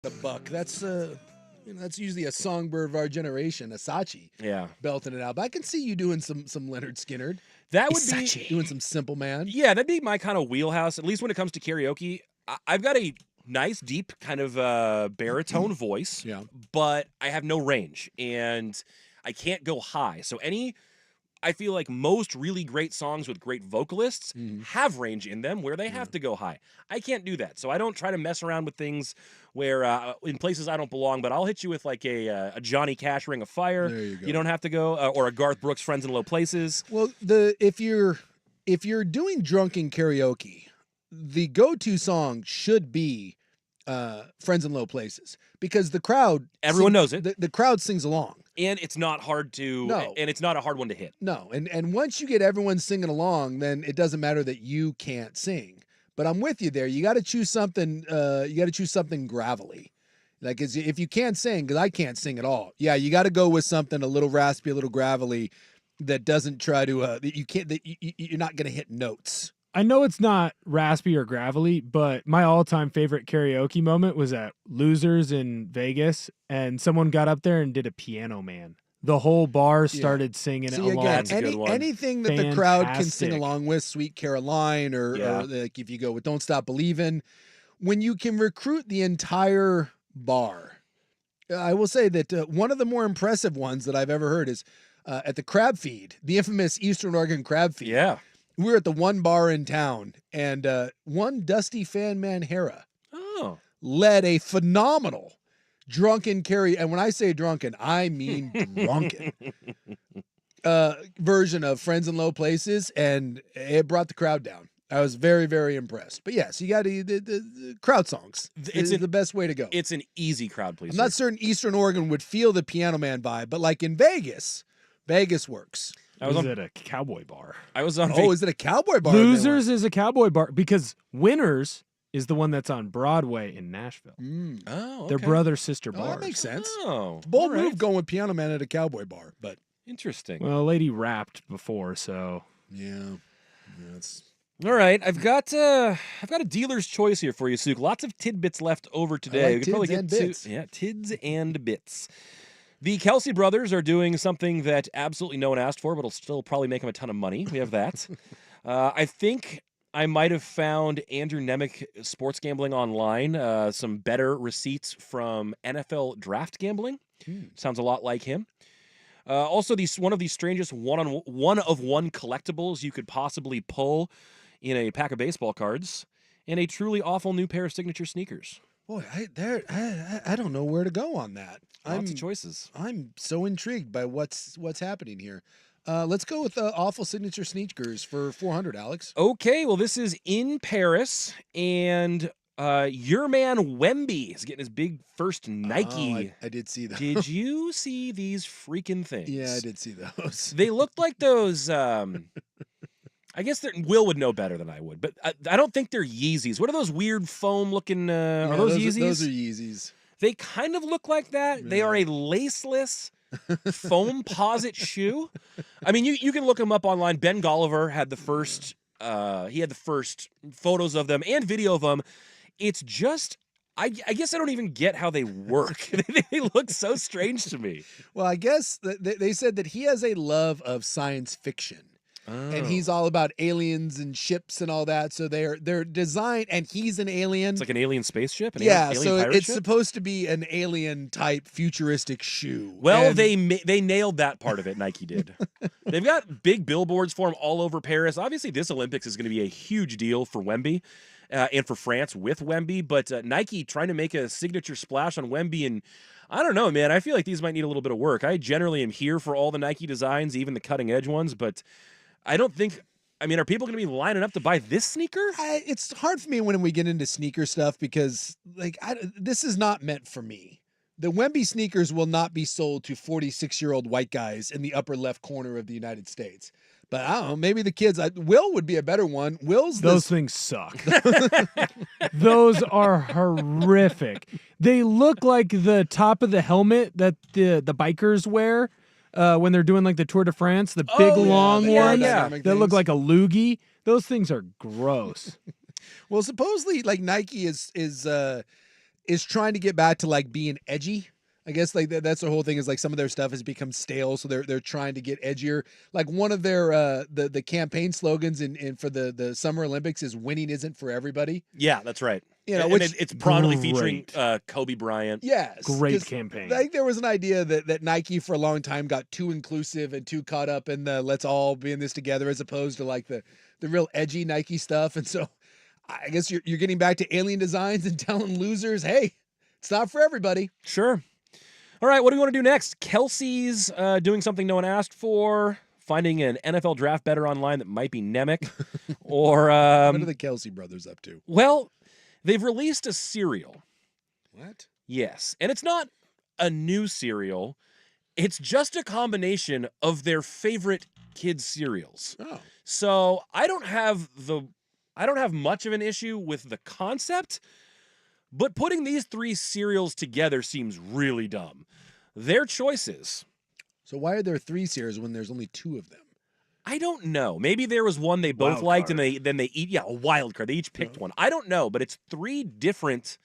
The buck. That's that's usually a songbird of our generation, a Sachi,
Yeah.
belting it out. But I can see you doing some Leonard Skinner,
That would be
doing some Simple Man.
Yeah, that'd be my kind of wheelhouse, at least when it comes to karaoke. I've got a nice, deep kind of baritone voice,
Yeah.
but I have no range, and I can't go high. So I feel like most really great songs with great vocalists have range in them where they have to go high. I can't do that, so I don't try to mess around with things where in places I don't belong. But I'll hit you with like a Johnny Cash Ring of Fire.
There you go.
You don't have to go, or a Garth Brooks Friends in Low Places.
Well, if you're doing drunken karaoke, the go-to song should be Friends in Low Places, because the crowd
Everyone knows it.
The crowd sings along.
And it's not hard to,
No.
and it's not a hard one to hit.
No, and once you get everyone singing along, then it doesn't matter that you can't sing. But I'm with you there. You got to choose something. You got to choose something gravelly. Like, if you can't sing, because I can't sing at all. Yeah, you got to go with something a little raspy, a little gravelly, that doesn't try to. That you can't. That you're not going to hit notes.
I know it's not raspy or gravelly, but my all-time favorite karaoke moment was at Losers in Vegas, and someone got up there and did a Piano Man. The whole bar started singing it
See,
along.
again,
That's a good one.
anything that the crowd can sing
Fantastic.
along with, Sweet Caroline, or like if you go with Don't Stop Believin', when you can recruit the entire bar. I will say that one of the more impressive ones that I've ever heard is at the Crab Feed, the infamous Eastern Oregon Crab Feed.
Yeah.
We were at the one bar in town, and one Dusty Fan Man Hera
Oh.
led a phenomenal drunken karaoke, and when I say drunken, I mean drunken version of Friends in Low Places, and it brought the crowd down. I was very, very impressed. But yes, you got the crowd songs. It's the best way to go.
It's an easy crowd pleaser.
I'm not certain Eastern Oregon would feel the Piano Man vibe, but like in Vegas works.
I was
Was
on.
it a cowboy bar?
I was on.
Oh, is it a cowboy bar? in there?
Losers is a cowboy bar because Winners is the one that's on Broadway in Nashville.
Mm.
Oh, okay.
They're brother sister
Oh,
bars.
that makes sense.
Oh,
Bold
all right.
move going with Piano Man at a cowboy bar, but
Interesting.
Well, a lady rapped before, so
yeah, it's
All right, I've got a dealer's choice here for you, Suk. Lots of tidbits left over today.
like
We could
tids and bits.
Tids and bits. The Kelsey brothers are doing something that absolutely no one asked for, but will still probably make them a ton of money. We have that. I think I might have found Andrew Nemec sports gambling online. Some better receipts from NFL draft gambling. Sounds a lot like him. Also, one of the strangest one-of-one collectibles you could possibly pull in a pack of baseball cards, and a truly awful new pair of signature sneakers.
boy, I don't know where to go on that.
Lots of choices.
I'm so intrigued by what's happening here. Let's go with awful signature sneakers for 400, Alex.
Okay, well, this is in Paris, and your man Wemby is getting his big first Nike.
Oh, I did see those.
Did you see these freaking things?
Yeah, I did see those.
They looked like those. I guess Will would know better than I would, but I don't think they're Yeezys. What are those weird foam looking? Are
Yeah,
those Yeezys?
Those are Yeezys.
They kind of look like that. They are a laceless foam posit shoe. I mean, you can look them up online. Ben Golliver had the first. He had the first photos of them and video of them. It's just. I guess I don't even get how they work. They look so strange to me.
Well, I guess they said that he has a love of science fiction. And he's all about aliens and ships and all that. So they're designed, and he's an alien.
It's like an alien spaceship.
Yeah,
alien
so
pirate
it's
ship?
supposed to be an alien type futuristic shoe.
Well,
And-
they nailed that part of it. Nike did. They've got big billboards for him all over Paris. Obviously, this Olympics is going to be a huge deal for Wemby and for France with Wemby. But Nike trying to make a signature splash on Wemby, and I don't know, man. I feel like these might need a little bit of work. I generally am here for all the Nike designs, even the cutting edge ones, but I don't think. I mean, are people going to be lining up to buy this sneaker?
It's hard for me when we get into sneaker stuff because, like, this is not meant for me. The Wemby sneakers will not be sold to 46-year-old white guys in the upper left corner of the United States. But I don't know, maybe the kids. Will would be a better one.
those things suck. Those are horrific. They look like the top of the helmet that the bikers wear when they're doing like the Tour de France, the big long ones that look like a loogie. Those things are gross.
Well, supposedly, like Nike is trying to get back to like being edgy. I guess like that's the whole thing is like some of their stuff has become stale, so they're trying to get edgier. Like one of their the campaign slogans in for the Summer Olympics is "Winning isn't for everybody."
Yeah, that's right.
You know,
and
which
it's prominently featuring
Great.
Kobe Bryant.
yes,
Great
'cause
campaign.
I think there was an idea that Nike for a long time got too inclusive and too caught up in the let's all be in this together as opposed to like the real edgy Nike stuff. And so I guess you're getting back to alien designs and telling losers, hey, it's not for everybody.
Sure. All right, what do we want to do next? Kelsey's doing something no one asked for, finding an NFL draft better online that might be Nemec, or
What are the Kelsey brothers up to?
well, they've released a cereal.
What?
Yes, and it's not a new cereal. It's just a combination of their favorite kids cereals.
Oh,
So I don't have much of an issue with the concept, but putting these 3 cereals together seems really dumb. Their choices.
so why are there 3 cereals when there's only 2 of them?
I don't know. Maybe there was one they both
Wild
liked,
card.
and they eat a wild card. They each picked one. I don't know, but it's 3 different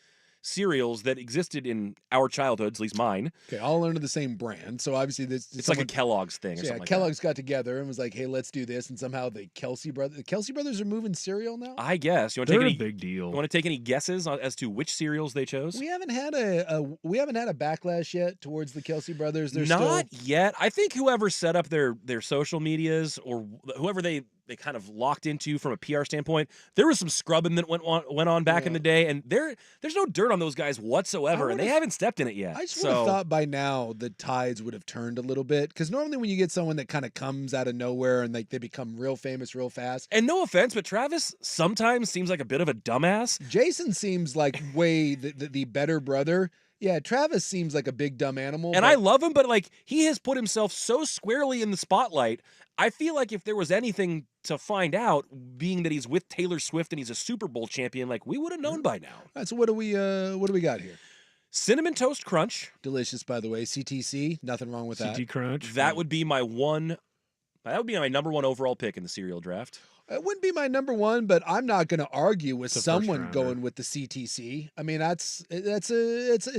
cereals that existed in our childhoods, at least mine.
Okay, all under the same brand. So obviously this
It's like a Kellogg's thing or
so yeah,
something like
Kellogg's got together and was like, hey, let's do this. And somehow the Kelsey brothers are moving cereal now.
that. I guess. You want to
They're
take
a
any
big deal.
You want to take any guesses as to which cereals they chose?
We haven't had a backlash yet towards the Kelsey brothers. They're
Not
still
yet. I think whoever set up their social medias or whoever they kind of locked into from a PR standpoint, there was some scrubbing that went on back in
Yeah.
the day, and there's no dirt on those guys whatsoever, and they
would've-
haven't stepped in it yet.
I just would have thought by now the tides would have turned a little bit because normally when you get someone that kind of comes out of nowhere and like they become real famous real fast.
And no offense, but Travis sometimes seems like a bit of a dumbass.
Jason seems like way the better brother. Yeah, Travis seems like a big dumb animal.
And
but
I love him, but like he has put himself so squarely in the spotlight. I feel like if there was anything to find out, being that he's with Taylor Swift and he's a Super Bowl champion, like we would have known by now.
All right, so what do we got here?
Cinnamon Toast Crunch.
Delicious, by the way. CTC, nothing wrong with that.
CT Crunch.
That would be my number 1 overall pick in the cereal draft.
It wouldn't be my number 1, but I'm not going to argue with
It's a
someone
first-rounder.
going with the CTC. I mean, it's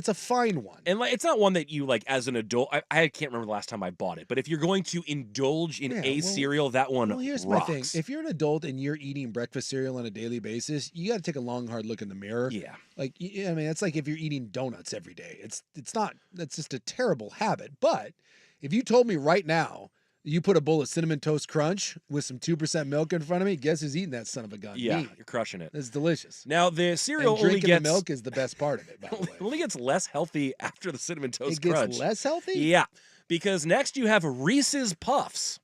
a fine one.
And like, it's not one that you like as an adult. I can't remember the last time I bought it, but if you're going to indulge in
Yeah,
a
well-
cereal, that one
Well, here's
rocks.
my thing. If you're an adult and you're eating breakfast cereal on a daily basis, you got to take a long, hard look in the mirror.
Yeah.
Like, I mean, it's like if you're eating donuts every day. It's not. That's just a terrible habit. But if you told me right now, you put a bowl of Cinnamon Toast Crunch with some 2% milk in front of me, guess who's eating that son of a gun?
Yeah,
Me.
you're crushing it.
It's delicious.
Now the cereal
And
only
drinking
gets
the milk is the best part of it, by the way.
only gets less healthy after the Cinnamon Toast
It gets
Crunch.
less healthy?
Yeah, because next you have Reese's Puffs.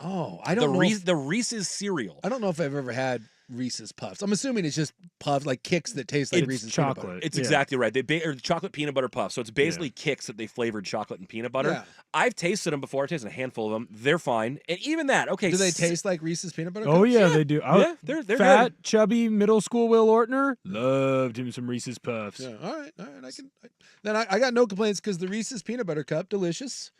Oh, I don't know.
The Reese's cereal.
I don't know if I've ever had Reese's Puffs. I'm assuming it's just puffs, like kicks that taste like
It's
Reese's peanut
chocolate.
butter.
It's
Yeah.
exactly right. Or chocolate peanut butter puffs. So it's basically Kicks that they flavored chocolate and peanut butter.
Yeah.
I've tasted them before. I tasted a handful of them. They're fine. And even that, okay.
Do they taste like Reese's peanut butter?
Oh
cups?
yeah, they do.
Yeah, they're
fat,
good.
chubby, middle school Will Ortner loved him some Reese's Puffs.
Yeah. All right. I got no complaints because the Reese's peanut butter cup, delicious.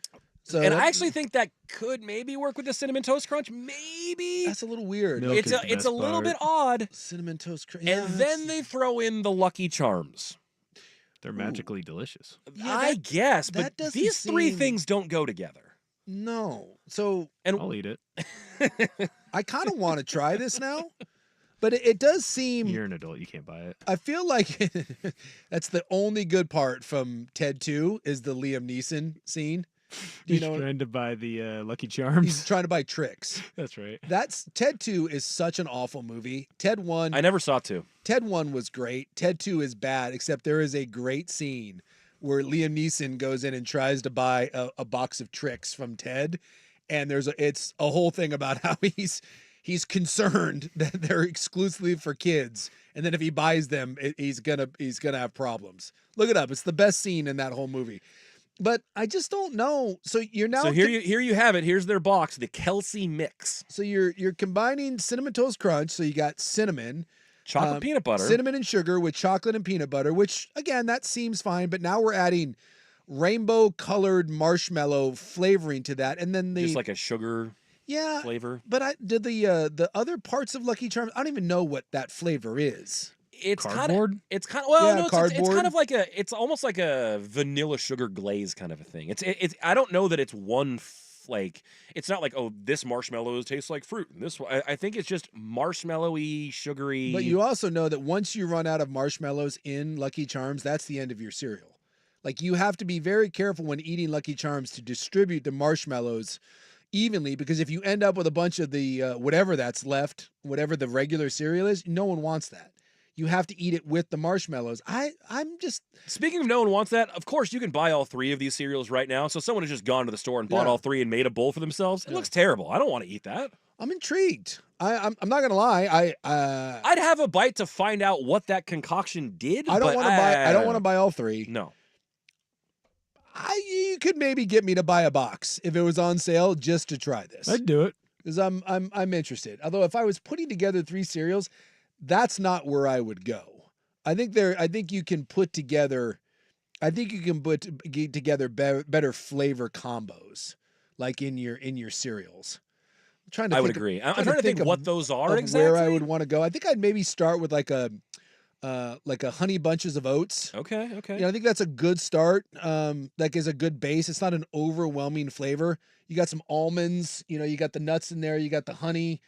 So
And
that-
I actually think that could maybe work with the Cinnamon Toast Crunch. Maybe.
that's a little weird.
Milk
It's
is the
it's a
best
little
part.
bit odd.
Cinnamon toast crunch.
And then they throw in the Lucky Charms.
They're magically delicious.
Yeah,
I
that-
guess, but
that doesn't
these 3
seem-
things don't go together.
no. So
I'll eat it.
I kind of want to try this now, but it does seem.
You're an adult. You can't buy it.
I feel like that's the only good part from Ted 2 is the Liam Neeson scene. Do you
He's
know?
trying to buy the Lucky
He's
Charms.
trying to buy tricks.
That's right.
That's Ted 2 is such an awful movie. Ted 1
I never saw 2.
Ted 1 was great. Ted 2 is bad, except there is a great scene where Liam Neeson goes in and tries to buy a box of tricks from Ted. And it's a whole thing about how he's concerned that they're exclusively for kids. And then if he buys them, he's gonna have problems. Look it up. It's the best scene in that whole movie. But I just don't know. So you're now
So here you have it. Here's their box, the Kelsey Mix.
so you're combining Cinnamon Toast Crunch. So you got cinnamon,
Chocolate peanut butter.
cinnamon and sugar with chocolate and peanut butter, which again, that seems fine. But now we're adding rainbow colored marshmallow flavoring to that. And then
Just like a sugar
yeah,
flavor.
but did the other parts of Lucky Charms, I don't even know what that flavor is.
it's kind of
Cardboard?
well,
Yeah,
no, it's kind
cardboard.
of like it's almost like a vanilla sugar glaze kind of a thing. It's I don't know that it's one like it's not like, oh, this marshmallow tastes like fruit and this one. I think it's just marshmallowy, sugary.
But you also know that once you run out of marshmallows in Lucky Charms, that's the end of your cereal. Like you have to be very careful when eating Lucky Charms to distribute the marshmallows evenly, because if you end up with a bunch of the whatever that's left, whatever the regular cereal is, no one wants that. You have to eat it with the marshmallows. I'm just
Speaking of no one wants that, of course you can buy all 3 of these cereals right now. So someone has just gone to the store and bought
Yeah.
all 3 and made a bowl for themselves. It
Yeah.
looks terrible. I don't want to eat that.
I'm intrigued. I'm not gonna lie.
I'd have a bite to find out what that concoction did.
I don't
but
want to buy. I don't want to buy all 3.
No.
You could maybe get me to buy a box if it was on sale just to try this.
I'd do it.
Because I'm interested. Although if I was putting together 3 cereals, that's not where I would go. I think you can put together. I think you can get together better flavor combos, like in your cereals. I'm trying to.
I would agree. I'm trying to think what those are
of
exactly.
where I would want to go. I think I'd maybe start with like a honey bunches of oats.
Okay.
You know, I think that's a good start. Like is a good base. It's not an overwhelming flavor. You got some almonds, you know, you got the nuts in there, you got the honey.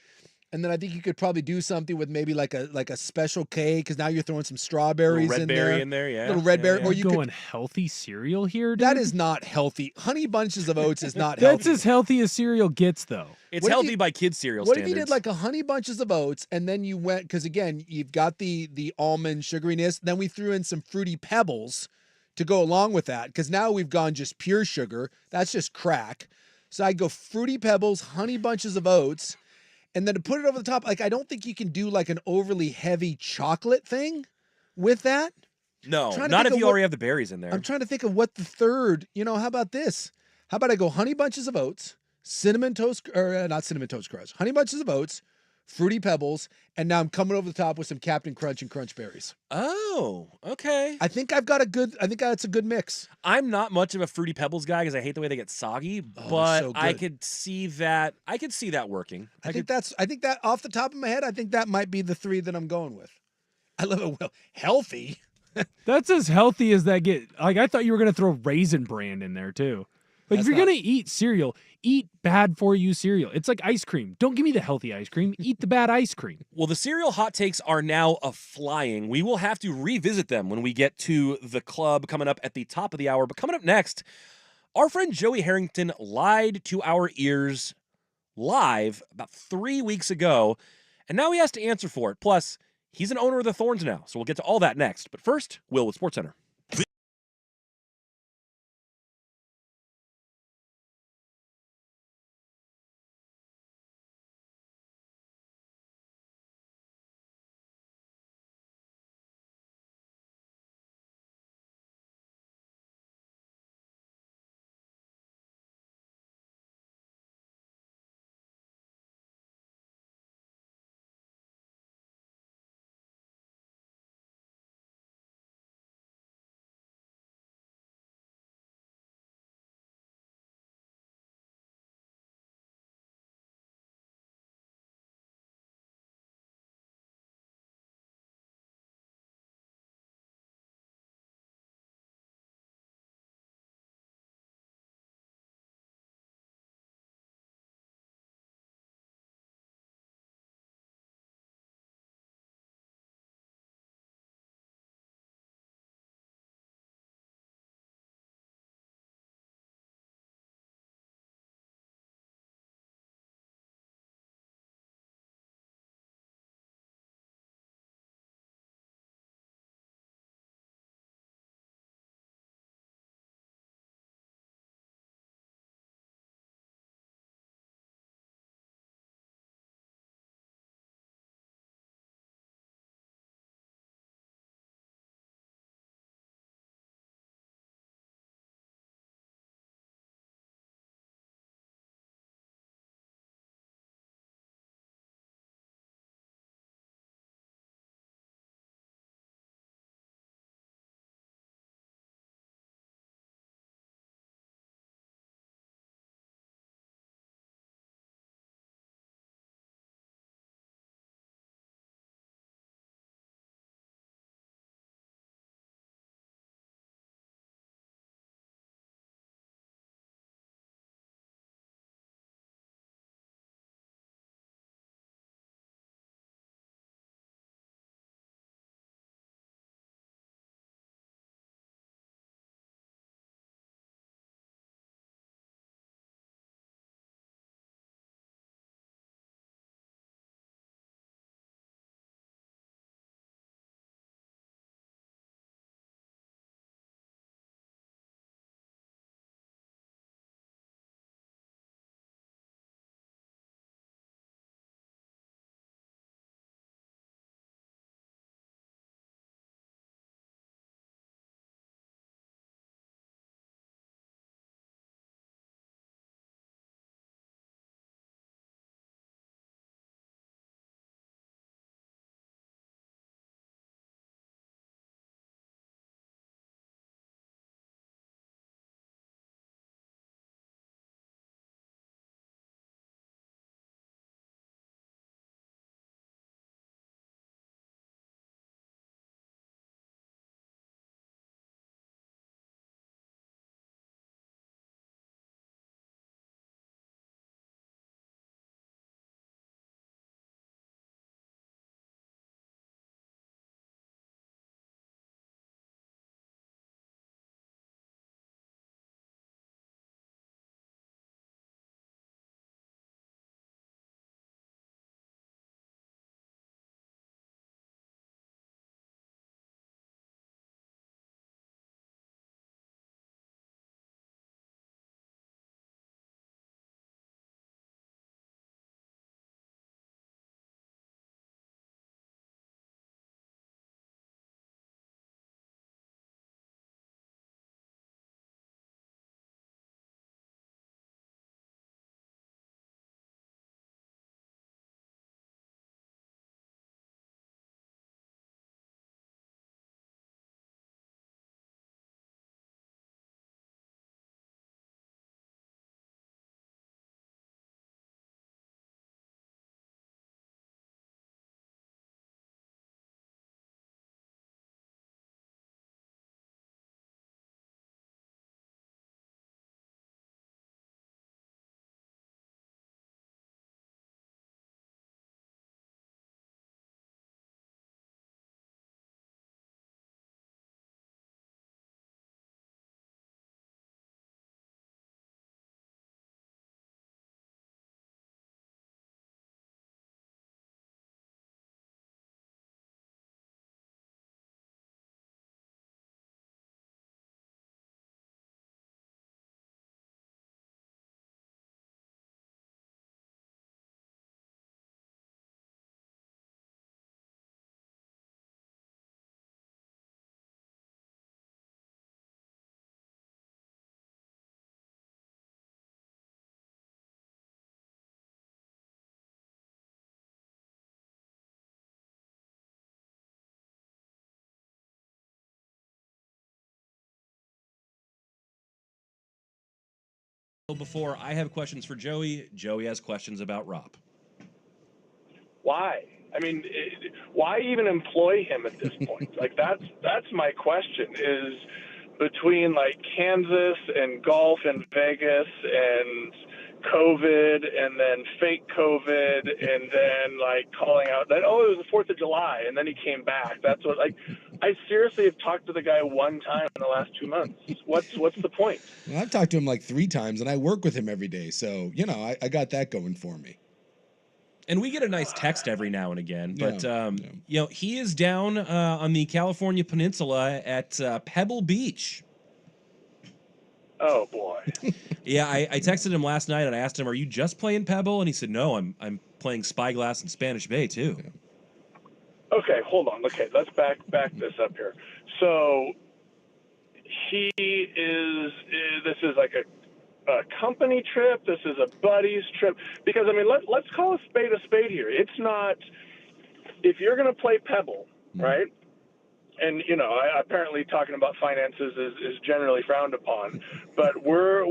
And then I think you could probably do something with maybe like a special K, because now you're throwing some strawberries
red
in
berry
there.
in there, yeah.
Little red berry.
Yeah.
Or you
Going
could.
healthy cereal here, dude?
That is not healthy. Honey bunches of oats is not
That's
healthy.
as healthy as cereal gets, though.
It's
What if
healthy
you-
by kids cereal
What
standards.
if you did like a honey bunches of oats, and then you went, because again, you've got the almond sugariness. Then we threw in some fruity pebbles to go along with that, because now we've gone just pure sugar. That's just crack. So I'd go fruity pebbles, honey bunches of oats, and then to put it over the top, like I don't think you can do like an overly heavy chocolate thing with that.
No,
trying to
not
think
if
of
you
what-
already have the berries in there.
I'm trying to think of what the third, how about this? How about I go honey bunches of oats, cinnamon toast, or not cinnamon toast crunch, honey bunches of oats, fruity pebbles, and now I'm coming over the top with some Captain Crunch and Crunch berries.
Oh, okay.
I think that's a good mix.
I'm not much of a fruity pebbles guy because I hate the way they get soggy,
they're
but
so
I
good.
could see that. I could see that working.
I think that off the top of my head, I think that might be the 3 that I'm going with. I love it. Well, healthy.
That's as healthy as that get. Like, I thought you were going to throw Raisin Bran in there, too. Like,
That's
if you're
not-
going to eat cereal, eat bad for you cereal. It's like ice cream. Don't give me the healthy ice cream. Eat the bad ice cream.
Well, the cereal hot takes are now a-flying. We will have to revisit them when we get to the club coming up at the top of the hour. But coming up next, our friend Joey Harrington lied to our ears live about 3 weeks ago, and now he has to answer for it. Plus, he's an owner of the Thorns now, so we'll get to all that next. But first, Will with SportsCenter. Before I have questions for Joey, Joey has questions about Rob.
Why? I mean, why even employ him at this point? Like, that's my question, is between, like, Kansas and golf and Vegas and COVID and then fake COVID and then, like, calling out that, oh, it was the 4th of July, and then he came back. That's what, like, I seriously have talked to the guy one time in the last 2 months. What's the point?
Well, I've talked to him like 3 times, and I work with him every day. So, you know, I got that going for me.
And we get a nice text every now and again, but
Yeah.
you know, he is down on the California Peninsula at Pebble Beach.
Oh boy.
Yeah, I texted him last night and I asked him, "Are you just playing Pebble?" And he said, "No, I'm playing Spyglass and Spanish Bay too."
Okay, hold on. Okay, let's back this up here. So he is. This is like a company trip. This is a buddy's trip. Because I mean, let's call a spade here. It's not. If you're going to play Pebble, right? And you know, apparently talking about finances is generally frowned upon. But we're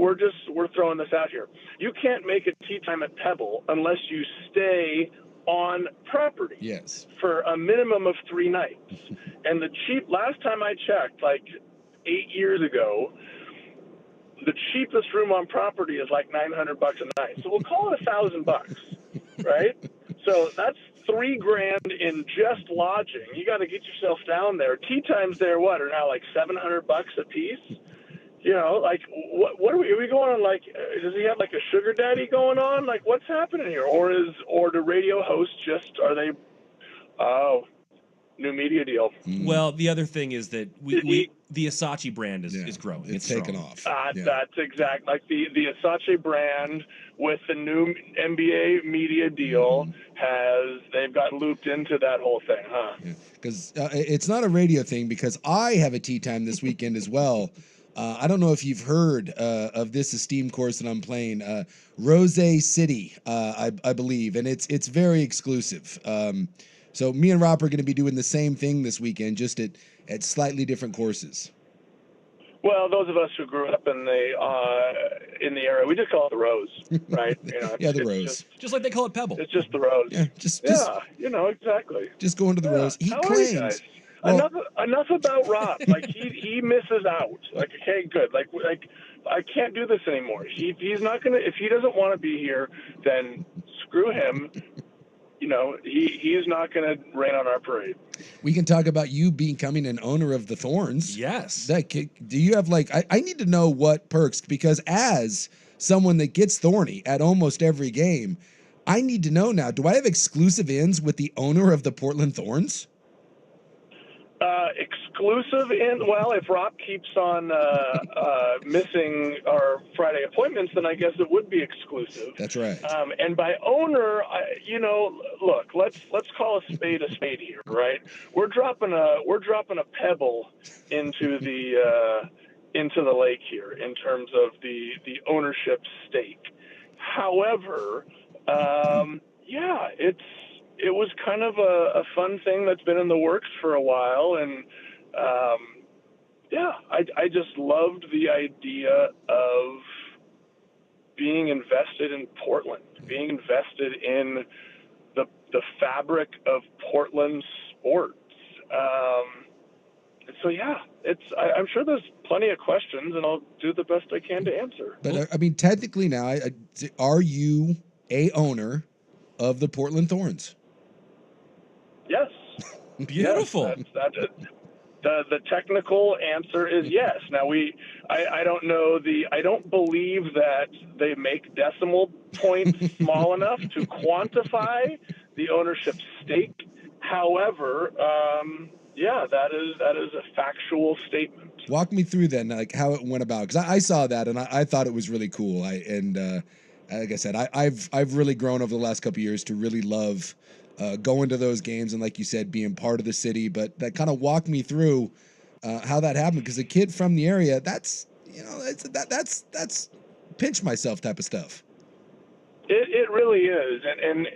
throwing this out here. You can't make a tee time at Pebble unless you stay on property.
Yes.
For a minimum of 3 nights. And last time I checked, like 8 years ago, the cheapest room on property is like $900 a night. So we'll call it $1,000, right? So that's $3,000 in just lodging. You got to get yourself down there. Tee times there, are now like $700 a piece? You know, like, what are we going on? Like, does he have like a sugar daddy going on? Like, what's happening here? Or the radio hosts new media deal.
Well, the other thing is that the Asachi brand is growing.
It's taken off.
That's exact. Like the Asachi brand with the new NBA media deal they've got looped into that whole thing, huh?
Because it's not a radio thing, because I have a tee time this weekend as well. I don't know if you've heard of this esteemed course that I'm playing, Rose City, I believe, and it's very exclusive. So me and Rob are going to be doing the same thing this weekend, just at slightly different courses.
Well, those of us who grew up in the area, we just call it the Rose, right? You know,
yeah, the Rose.
Just like they call it Pebble.
It's just the Rose.
Yeah, you
know, exactly.
Just going to the Rose. He
How
claims.
are you guys? Enough about Rob. Like he misses out. Like, okay, good. Like I can't do this anymore. He's not gonna. If he doesn't want to be here, then screw him. You know, he's not going to rain on our parade.
We can talk about you becoming an owner of the Thorns.
Yes.
Do you have I need to know what perks, because as someone that gets thorny at almost every game, I need to know now, do I have exclusive ins with the owner of the Portland Thorns?
Exclusive in, well, if Rob keeps on missing our Friday appointments, then I guess it would be exclusive.
That's right.
And by owner, look, let's call a spade here, right? We're dropping a pebble into the lake here in terms of the ownership stake. However, it was kind of a fun thing that's been in the works for a while, and I just loved the idea of being invested in Portland, being invested in the fabric of Portland sports. I'm sure there's plenty of questions, and I'll do the best I can to answer.
But I mean, technically now, are you a owner of the Portland Thorns?
Yes.
Beautiful.
Yes, the technical answer is yes. Now I don't know I don't believe that they make decimal points small enough to quantify the ownership stake. However, that is a factual statement.
Walk me through then, like how it went about, because I saw that and I thought it was really cool. Like I said, I've really grown over the last couple of years to really love going to those games, and like you said, being part of the city. But that kind of walked me through how that happened, because a kid from the area, that's pinch myself type of stuff.
It really is, and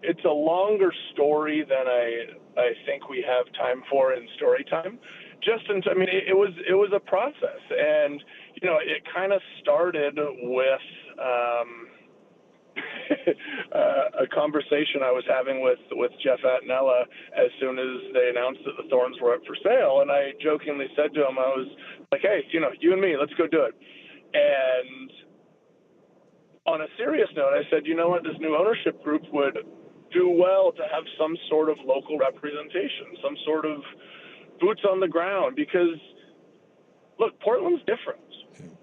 it's a longer story than I think we have time for in story time. It was a process, and it kind of started with a conversation I was having with Jeff Attinella as soon as they announced that the Thorns were up for sale, and I jokingly said to him, I was like, hey, you and me, let's go do it. And on a serious note, I said, you know what, this new ownership group would do well to have some sort of local representation, some sort of boots on the ground, because look, Portland's different,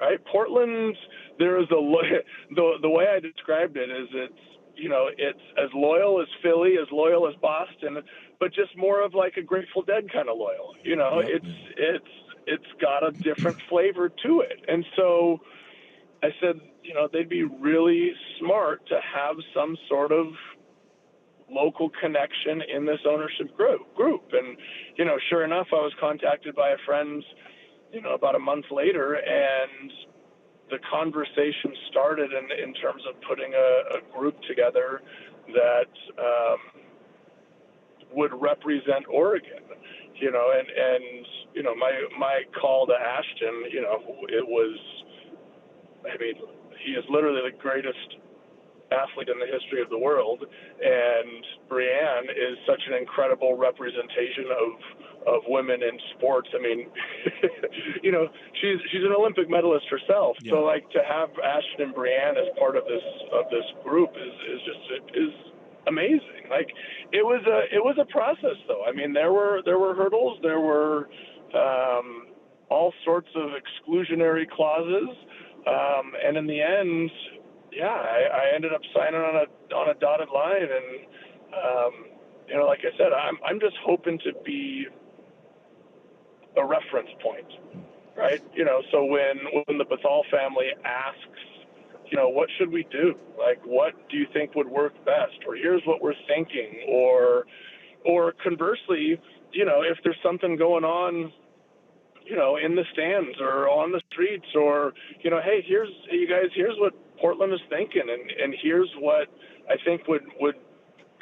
right? Portland, there is the way I described it is it's as loyal as Philly, as loyal as Boston, but just more of like a Grateful Dead kind of loyal. It's got a different flavor to it. And so I said, they'd be really smart to have some sort of local connection in this ownership group. And, sure enough, I was contacted by a friend, about a month later, and the conversation started in terms of putting a group together that would represent Oregon, and my call to Ashton, it was, he is literally the greatest athlete in the history of the world, and Brianne is such an incredible representation of women in sports. She's an Olympic medalist herself. Yeah. So to have Ashton and Brianne as part of this group is amazing. It was a process though. There were hurdles, there were all sorts of exclusionary clauses, and in the end, I ended up signing on a dotted line, and like I said, I'm just hoping to be a reference point, right? So when the Bethal family asks, what should we do? What do you think would work best? Or here's what we're thinking. Or conversely, if there's something going on, in the stands or on the streets, or hey, here's what Portland is thinking, and here's what I think would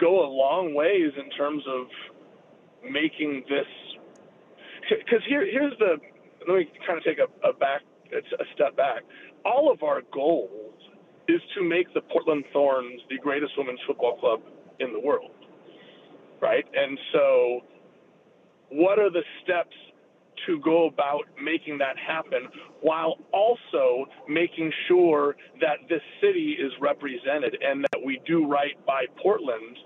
go a long ways in terms of making this. Because let me kind of take a step back. All of our goals is to make the Portland Thorns the greatest women's football club in the world, right? And so what are the steps to go about making that happen while also making sure that this city is represented and that we do right by Portland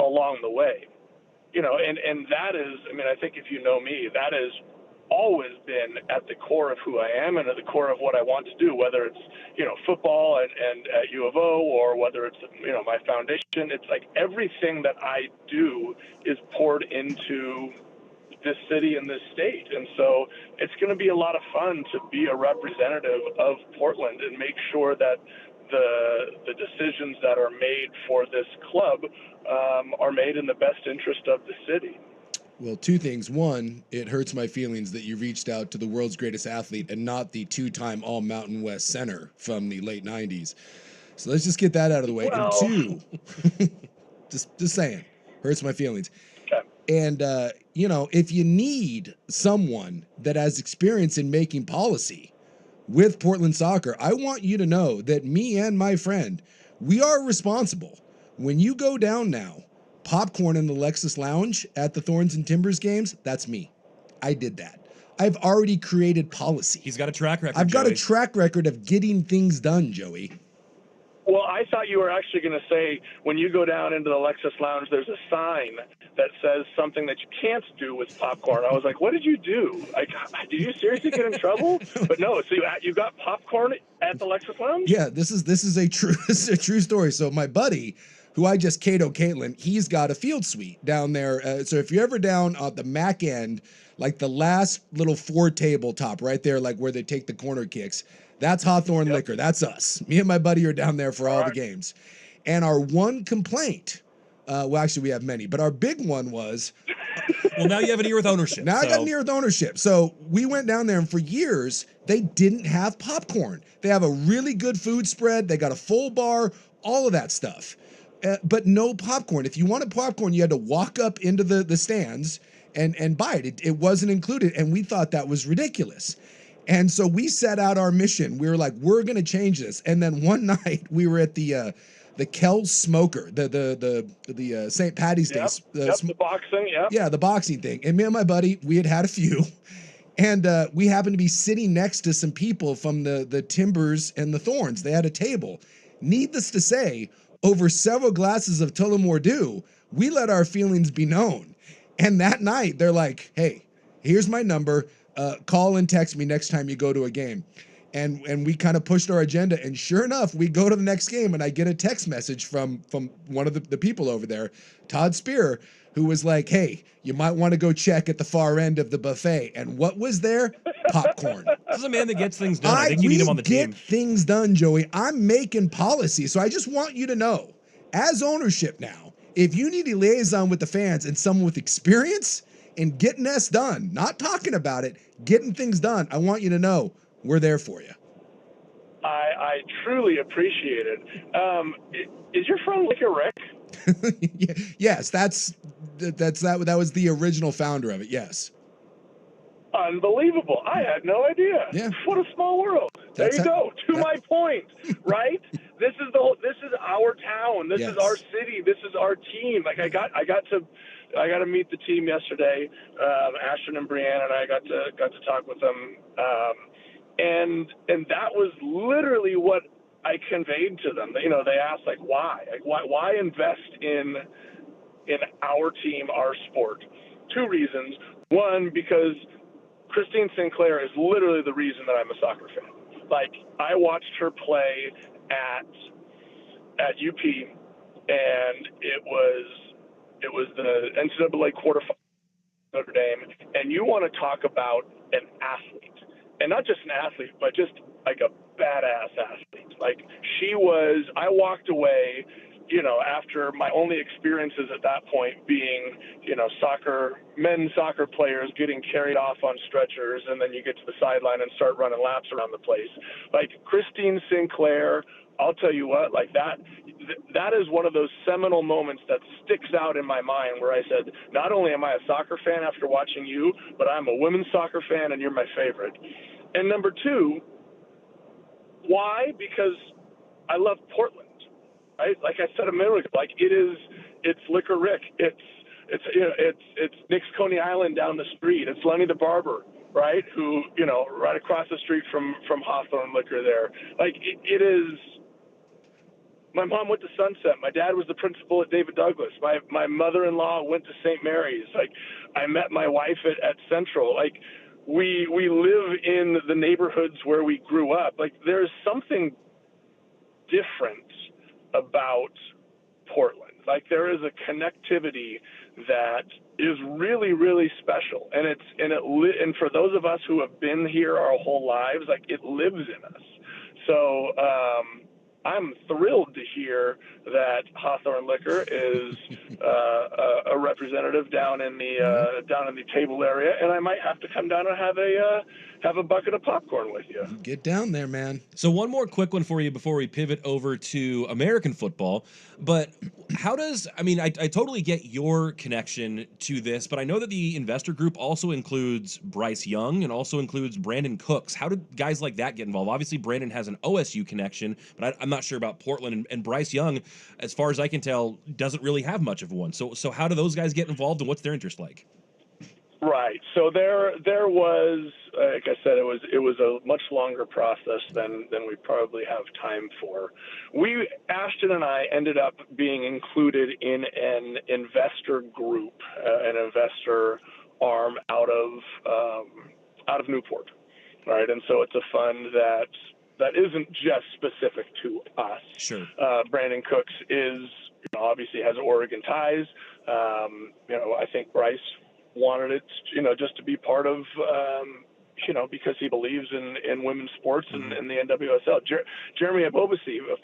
along the way? And that is, I think if you know me, that has always been at the core of who I am and at the core of what I want to do, whether it's, football and at U of O, or whether it's, my foundation. It's everything that I do is poured into this city and this state. And so it's going to be a lot of fun to be a representative of Portland and make sure that the decisions that are made for this club are made in the best interest of the city.
Well, two things. One, it hurts my feelings that you reached out to the world's greatest athlete and not the two-time All-Mountain West center from the late 90s. So let's just get that out of the way. Well, and two, just saying, hurts my feelings.
Okay.
And, if you need someone that has experience in making policy with Portland soccer, I want you to know that me and my friend, we are responsible. When you go down now, popcorn in the Lexus Lounge at the Thorns and Timbers games, that's me. I did that. I've already created policy.
He's got a track record,
I've got a track record of getting things done, Joey.
Well, I thought you were actually going to say when you go down into the Lexus Lounge, there's a sign that says something that you can't do with popcorn. I was like, what did you do? Did you seriously get in trouble? But no, so you got popcorn at the Lexus Lounge?
Yeah, this is a true story. So my buddy, who I just Cato Caitlin, he's got a field suite down there. So if you're ever down at the Mac end, the last little 4 tabletop right there, where they take the corner kicks, that's Hawthorne Liquor. That's us. Me and my buddy are down there for all the games. And our one complaint, well, actually, we have many, but our big one was...
Well, now you have an ear with ownership.
I got an ear with ownership. So we went down there, and for years, they didn't have popcorn. They have a really good food spread. They got a full bar, all of that stuff. But no popcorn. If you wanted popcorn, you had to walk up into the stands and buy it. It wasn't included, and we thought that was ridiculous. And so we set out our mission. We were like, we're going to change this. And then one night we were at the Kel's Smoker, the St. Patty's Day.
The boxing,
Yeah, the boxing thing. And me and my buddy, we had a few. And we happened to be sitting next to some people from the Timbers and the Thorns. They had a table. Needless to say, over several glasses of Tullamore Dew, we let our feelings be known. And that night, they're like, hey, here's my number. Call and text me next time you go to a game. And we kind of pushed our agenda. And sure enough, we go to the next game, and I get a text message from one of the people over there, Todd Spear, who was like, hey, you might want to go check at the far end of the buffet. And what was there? Popcorn.
This is a man that gets things done. I think you need him on the team.
Get things done, Joey. I'm making policy. So I just want you to know, as ownership now, if you need a liaison with the fans and someone with experience in getting this done, not talking about it, getting things done, I want you to know we're there for you.
I truly appreciate it. Is your friend Liquor Rick?
Yes, that was the original founder of it. Yes.
Unbelievable. I had no idea.
Yeah.
What a small world. There you go. To my point, right? This is our town. This is our city. This is our team. Like I got to meet the team yesterday. Ashton and Brianna and I got to talk with them. And that was literally what I conveyed to them. You know, they asked like why? Like why invest in our team, our sport? Two reasons. One, because Christine Sinclair is literally the reason that I'm a soccer fan. Like, I watched her play at UP, and it was the NCAA quarterfinal Notre Dame, and you want to talk about an athlete, and not just an athlete, but just like a badass athlete. Like I walked away, you know, after my only experiences at that point being, you know, men's soccer players getting carried off on stretchers, and then you get to the sideline and start running laps around the place. Like Christine Sinclair, I'll tell you what, like that is one of those seminal moments that sticks out in my mind where I said, not only am I a soccer fan after watching you, but I'm a women's soccer fan and you're my favorite. And number two, why? Because I love Portland. Right? Like I said a minute ago, like it's Liquor Rick, it's Nick's Coney Island down the street, it's Lenny the Barber, right? Who, you know, right across the street from Hawthorne Liquor there. Like it is. My mom went to Sunset. My dad was the principal at David Douglas. My mother-in-law went to St. Mary's. Like I met my wife at Central. Like we live in the neighborhoods where we grew up. Like there's something different about Portland. Like there is a connectivity that is really, really special, and for those of us who have been here our whole lives, like it lives in us. So I'm thrilled to hear that Hawthorne Liquor is a representative down in the table area, and I might have to come down and have a bucket of popcorn with you.
Get down there, man.
So one more quick one for you before we pivot over to American football. But I totally get your connection to this, but I know that the investor group also includes Bryce Young and also includes Brandon Cooks. How did guys like that get involved? Obviously, Brandon has an OSU connection, but I'm not sure about Portland. And Bryce Young, as far as I can tell, doesn't really have much of one. So how do those guys get involved, and what's their interest like?
Right. So there was, like I said, it was a much longer process than we probably have time for. Ashton and I ended up being included in an investor group, an investor arm out of Newport. Right. And so it's a fund that isn't just specific to us.
Sure.
Brandon Cooks obviously has Oregon ties. I think Bryce wanted it, just to be part of, because he believes in women's sports and the NWSL. Jeremy Abobasi, a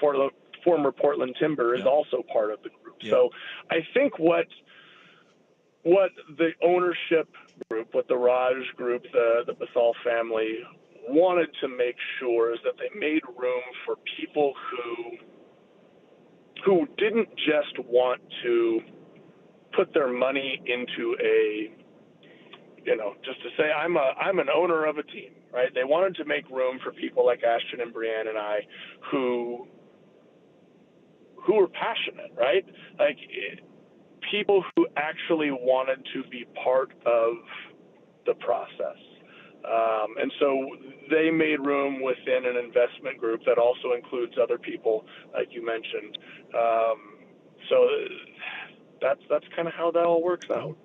former Portland Timber, is also part of the group. Yeah. So I think what the ownership group, what the Raj group, the Basal family wanted to make sure is that they made room for people who didn't just want to put their money into just to say I'm an owner of a team, right? They wanted to make room for people like Ashton and Brianne and I who were passionate, right? Like people who actually wanted to be part of the process. And so they made room within an investment group that also includes other people, like you mentioned. So that's kind of how that all works out.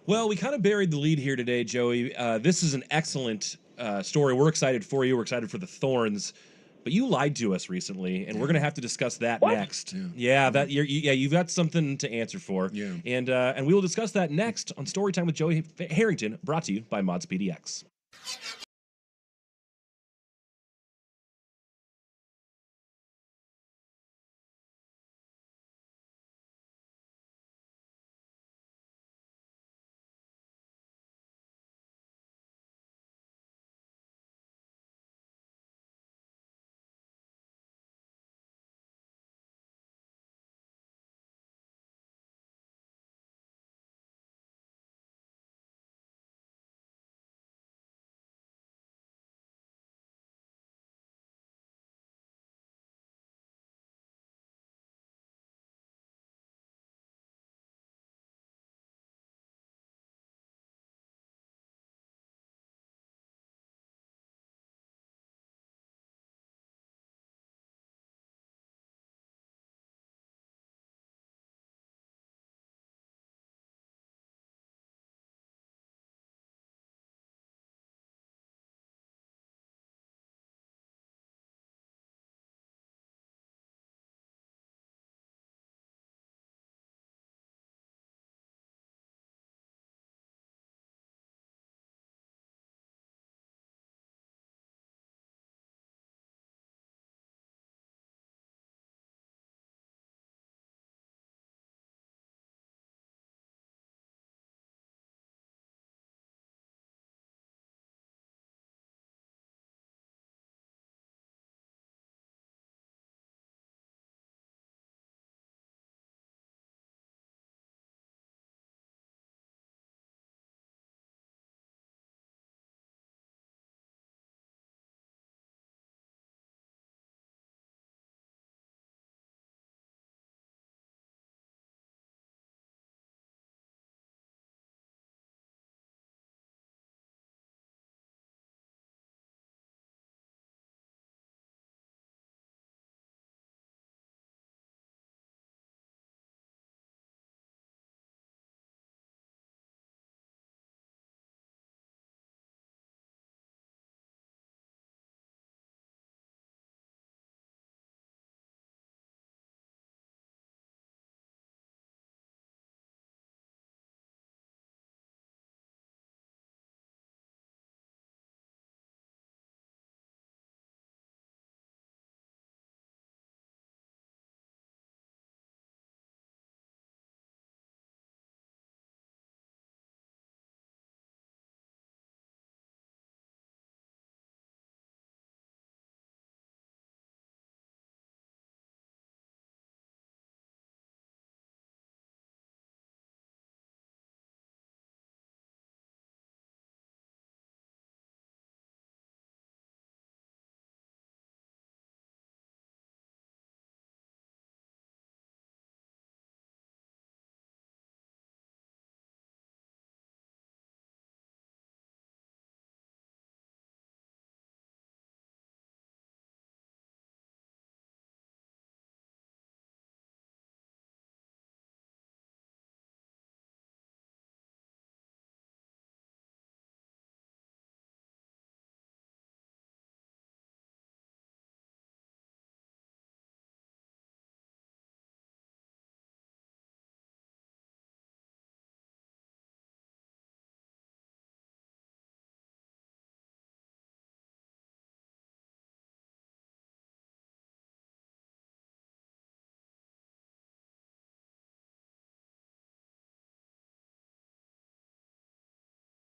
Well, we kind of buried the lead here today, Joey. This is an excellent story. We're excited for you. We're excited for the Thorns. But you lied to us recently, and we're going to have to discuss that next. You've got something to answer for.
Yeah.
And we will discuss that next on Storytime with Joey Harrington, brought to you by Mods PDX.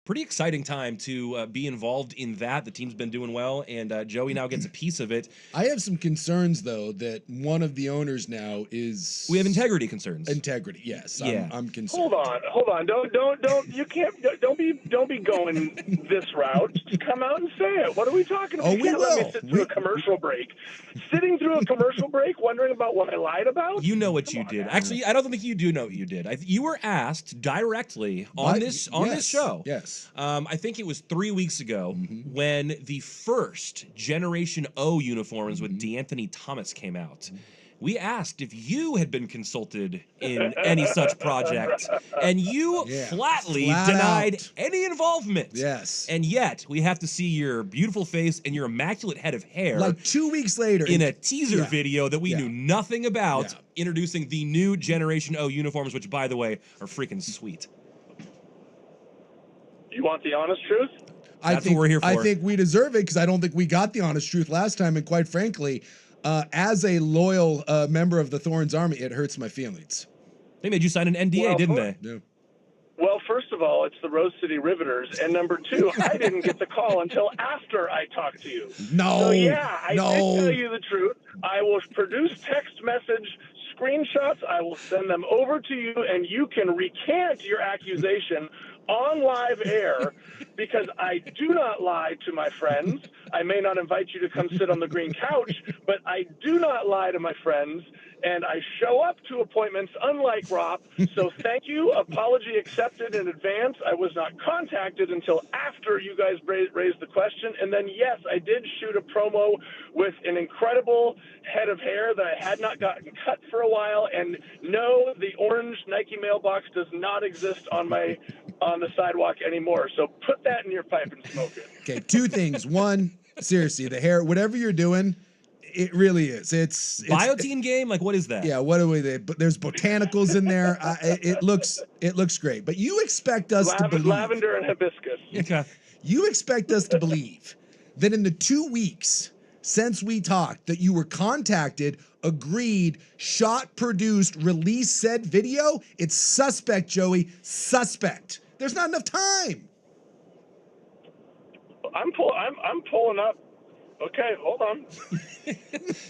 pretty exciting time to be involved in that. The team's been doing well, and Joey now gets a piece of it.
I have some concerns though that one of the owners now is.
We have integrity concerns.
Integrity, yes.
Yeah.
I'm concerned.
Hold on. Don't. You can't. Don't be going this route. Just come out and say it. What are we talking about?
Oh,
You
we
can't let me
will.
sit through a commercial break. Sitting through a commercial break, wondering about what I lied about.
You know what you did. Actually, I don't think you do know what you did. You were asked directly on this show.
Yes.
I think it was 3 weeks ago when the first Generation O uniforms with D'Anthony Thomas came out. We asked if you had been consulted in any such project, and you flatly denied any involvement.
Yes.
And yet, we have to see your beautiful face and your immaculate head of hair.
Like 2 weeks later.
In a teaser video that we knew nothing about, introducing the new Generation O uniforms, which, by the way, are freaking sweet.
You want the honest truth?
That's what we're here for.
I think we deserve it because I don't think we got the honest truth last time. And quite frankly, as a loyal member of the Thorns Army, it hurts my feelings.
They made you sign an NDA, didn't they?
Yeah.
Well, first of all, it's the Rose City Riveters, and number two, I didn't get the call until after I talked to you.
No.
So yeah, I did tell you the truth. I will produce text message screenshots. I will send them over to you, and you can recant your accusation on live air, because I do not lie to my friends. I may not invite you to come sit on the green couch, but I do not lie to my friends, and I show up to appointments unlike Rob. So thank you. Apology accepted in advance. I was not contacted until after you guys raised the question. And then, yes, I did shoot a promo with an incredible head of hair that I had not gotten cut for a while. And no, the orange Nike mailbox does not exist on the sidewalk anymore. So put that in your pipe and smoke it.
Okay, two things. One, seriously, the hair, whatever you're doing, it really is. It's
Biotin game? Like, what is that?
Yeah, what are we? There's botanicals in there. It looks great. But you expect us to believe.
Lavender and hibiscus.
Okay.
You expect us to believe that in the 2 weeks since we talked that you were contacted, agreed, shot, produced, released said video? It's suspect, Joey. Suspect. There's not enough time.
I'm pulling up. Okay, hold on.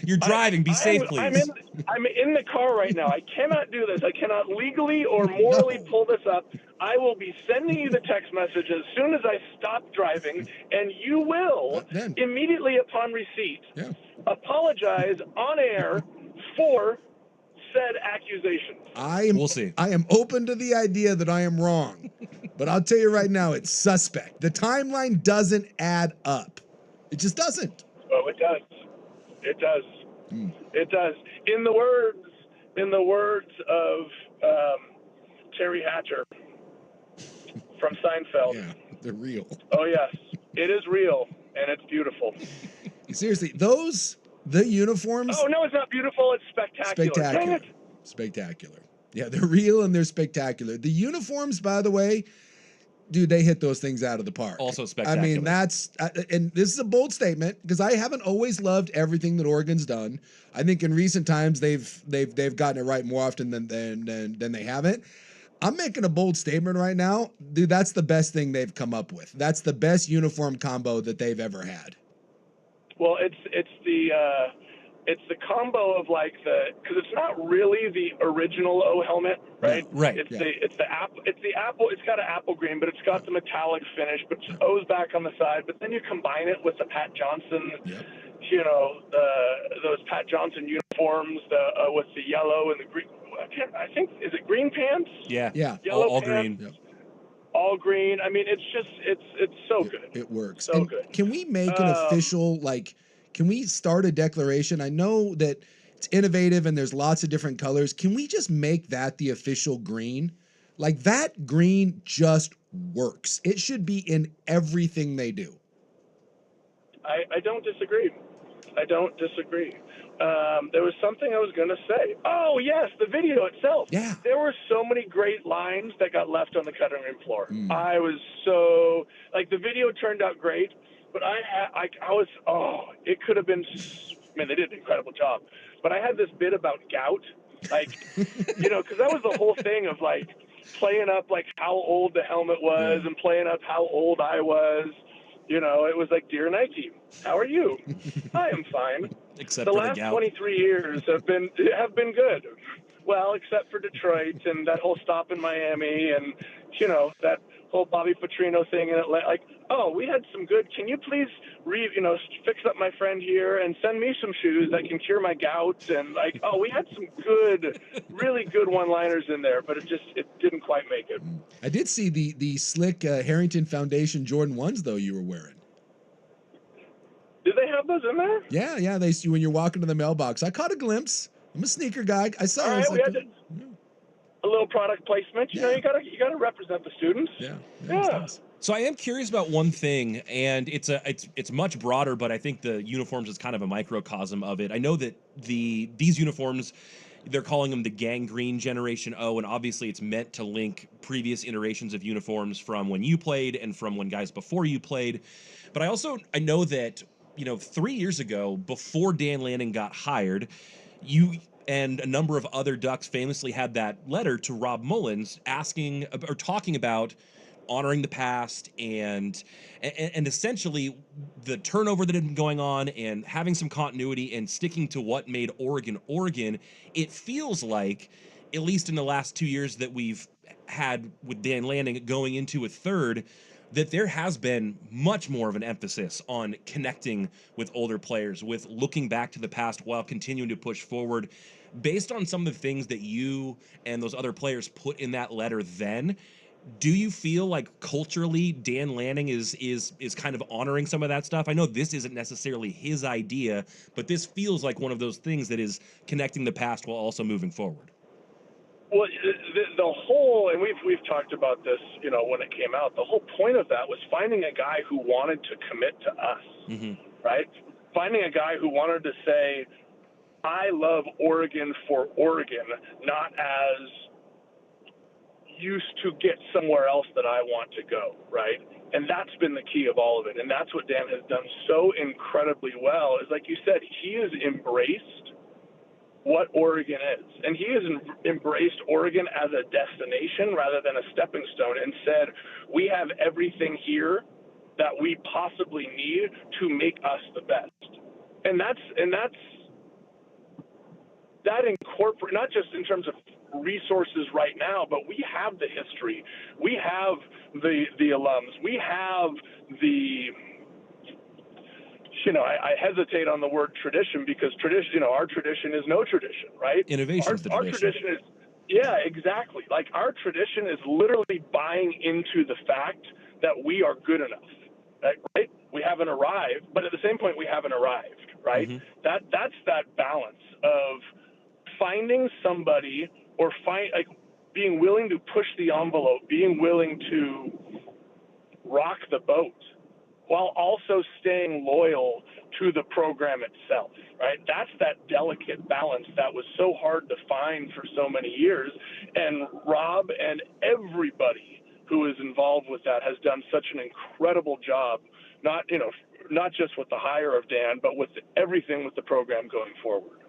You're driving. Be safe, please.
I'm in the car right now. I cannot do this. I cannot legally or morally pull this up. I will be sending you the text message as soon as I stop driving, and you will, immediately upon receipt, apologize on air for said accusations.
We'll see.
I am open to the idea that I am wrong, but I'll tell you right now, it's suspect. The timeline doesn't add up. It just doesn't.
Oh, it does. It does. It does. In the words of Terry Hatcher from Seinfeld.
Yeah, they're real.
Oh yes, it is real and it's beautiful.
Seriously, the uniforms.
Oh no, it's not beautiful. It's spectacular. Dang it.
Spectacular. Yeah, they're real and they're spectacular. The uniforms, by the way, dude, they hit those things out of the park.
Also spectacular.
I mean, and this is a bold statement because I haven't always loved everything that Oregon's done. I think in recent times they've gotten it right more often than they haven't. I'm making a bold statement right now, dude. That's the best thing they've come up with. That's the best uniform combo that they've ever had.
Well, it's the combo of because it's not really the original O helmet, right?
Right.
It's the apple. It's got an apple green, but it's got the metallic finish. But it's O's back on the side. But then you combine it with the Pat Johnson, those Pat Johnson uniforms, with the yellow and the green. I think is it green pants?
Yeah.
Yellow
all
pants,
green.
Yep.
All green. I mean, it's so good.
It works.
So
and
good.
Can we make an official Can we start a declaration? I know that it's innovative and there's lots of different colors. Can we just make that the official green? Like that green just works. It should be in everything they do.
I don't disagree. There was something I was going to say. Oh, yes, the video itself.
Yeah.
There were so many great lines that got left on the cutting room floor. I was so, the video turned out great, but it could have been, they did an incredible job. But I had this bit about gout, because that was the whole thing of playing up like how old the helmet was and playing up how old I was. You know, it was like, dear Nike, how are you? I am fine.
Except
The
for
last
the gout.
23 years have been good. Well, except for Detroit and that whole stop in Miami and, you know, that whole Bobby Petrino thing in Atlanta. Like, oh, we had some good. Can you please, fix up my friend here and send me some shoes that can cure my gout? And like, oh, we had some good, really good one-liners in there, but it didn't quite make it.
I did see the slick Harrington Foundation Jordan 1s, though, you were wearing.
Did they have those in there?
Yeah. They see when you're walking to the mailbox. I caught a glimpse. I'm a sneaker guy. I saw.
All
I
right,
was
we
like,
had a little product placement. You know, you gotta represent the students.
Yeah.
Yeah.
So I am curious about one thing, and it's much broader, but I think the uniforms is kind of a microcosm of it. I know that these uniforms, they're calling them the gangrene Generation O, and obviously it's meant to link previous iterations of uniforms from when you played and from when guys before you played. But I know that 3 years ago, before Dan Lanning got hired, you and a number of other Ducks famously had that letter to Rob Mullins asking or talking about honoring the past and essentially the turnover that had been going on and having some continuity and sticking to what made Oregon. It feels like, at least in the last 2 years that we've had with Dan Lanning going into a third, that there has been much more of an emphasis on connecting with older players, with looking back to the past while continuing to push forward. Based on some of the things that you and those other players put in that letter then, do you feel like culturally Dan Lanning is kind of honoring some of that stuff? I know this isn't necessarily his idea, but this feels like one of those things that is connecting the past while also moving forward.
Well, the whole, and we've talked about this, when it came out, the whole point of that was finding a guy who wanted to commit to us, right? Finding a guy who wanted to say, I love Oregon for Oregon, not as used to get somewhere else that I want to go, right? And that's been the key of all of it. And that's what Dan has done so incredibly well, is like you said, he has embraced what Oregon is. And he has embraced Oregon as a destination rather than a stepping stone and said, we have everything here that we possibly need to make us the best. And that incorporate, not just in terms of resources right now, but we have the history, we have the alums, we have the, I hesitate on the word tradition because tradition, our tradition is no tradition, right?
Innovation is the tradition.
Our tradition is, yeah, exactly. Like our tradition is literally buying into the fact that we are good enough, right? We haven't arrived, but at the same point, we haven't arrived, right? That's that balance of finding somebody or being willing to push the envelope, being willing to rock the boat while also staying loyal to the program itself, right? That's that delicate balance that was so hard to find for so many years. And Rob and everybody who is involved with that has done such an incredible job, not just with the hire of Dan, but with everything with the program going forward.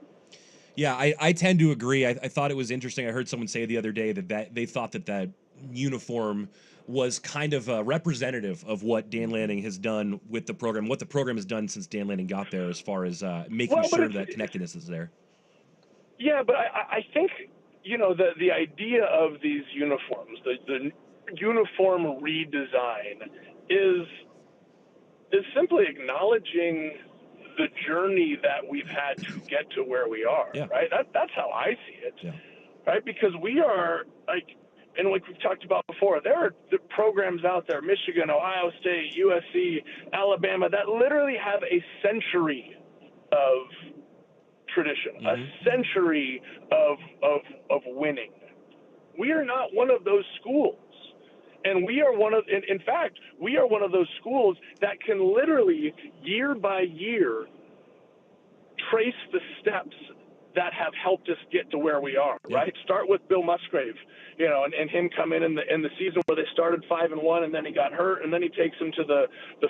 Yeah, I tend to agree. I thought it was interesting. I heard someone say the other day that they thought that uniform was kind of representative of what Dan Lanning has done with the program, what the program has done since Dan Lanning got there as far as making sure that connectedness is there.
Yeah, but I think, the idea of these uniforms, the uniform redesign is simply acknowledging the journey that we've had to get to where we are, right? That's how I see it, right? Because we are and like we've talked about before, there are the programs out there, Michigan, Ohio State, USC, Alabama, that literally have a century of tradition, a century of winning. We are not one of those schools. And we are in fact, we are one of those schools that can literally, year by year, trace the steps that have helped us get to where we are, right? Start with Bill Musgrave, and him come in the season where they started 5-1, and then he got hurt, and then he takes them to the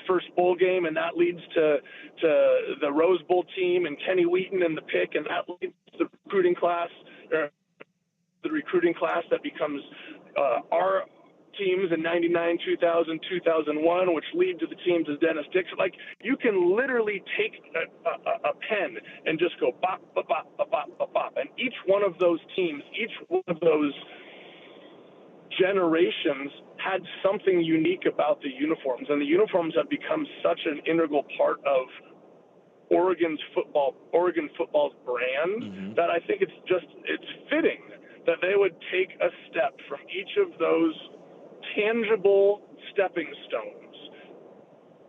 first bowl game, and that leads to the Rose Bowl team and Kenny Wheaton and the pick, and that leads to the recruiting class that becomes our teams in 99, 2000, 2001, which lead to the teams of Dennis Dixon. Like, you can literally take a pen and just go bop, bop, bop, bop, bop, bop, bop. And each one of those teams, each one of those generations had something unique about the uniforms. And the uniforms have become such an integral part of Oregon football's brand that I think it's fitting that they would take a step from each of those tangible stepping stones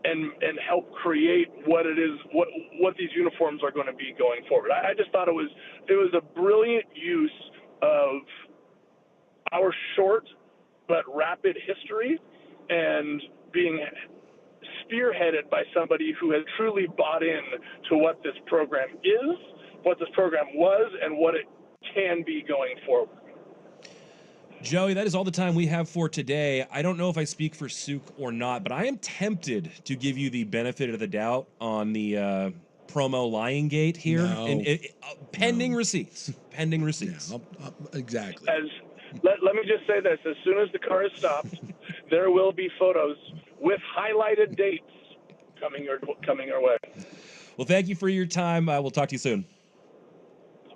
and help create what it is, what these uniforms are going to be going forward. I just thought it was a brilliant use of our short but rapid history and being spearheaded by somebody who has truly bought in to what this program is, what this program was, and what it can be going forward.
Joey, that is all the time we have for today. I don't know if I speak for Suk or not, but I am tempted to give you the benefit of the doubt on the promo lying gate here.
No.
And pending receipts. Pending receipts.
Yeah, exactly.
Let me just say this. As soon as the car is stopped, there will be photos with highlighted dates coming our way.
Well, thank you for your time. We'll talk to you soon.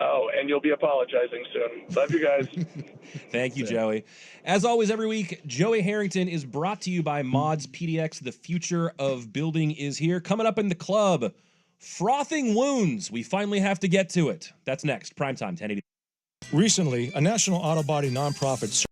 Oh, and you'll be apologizing soon. Love you guys.
Thank you, Joey. As always, every week, Joey Harrington is brought to you by Mods PDX. The future of building is here. Coming up in the club, frothing wounds. We finally have to get to it. That's next. Primetime, 1080.
Recently, a national auto body nonprofit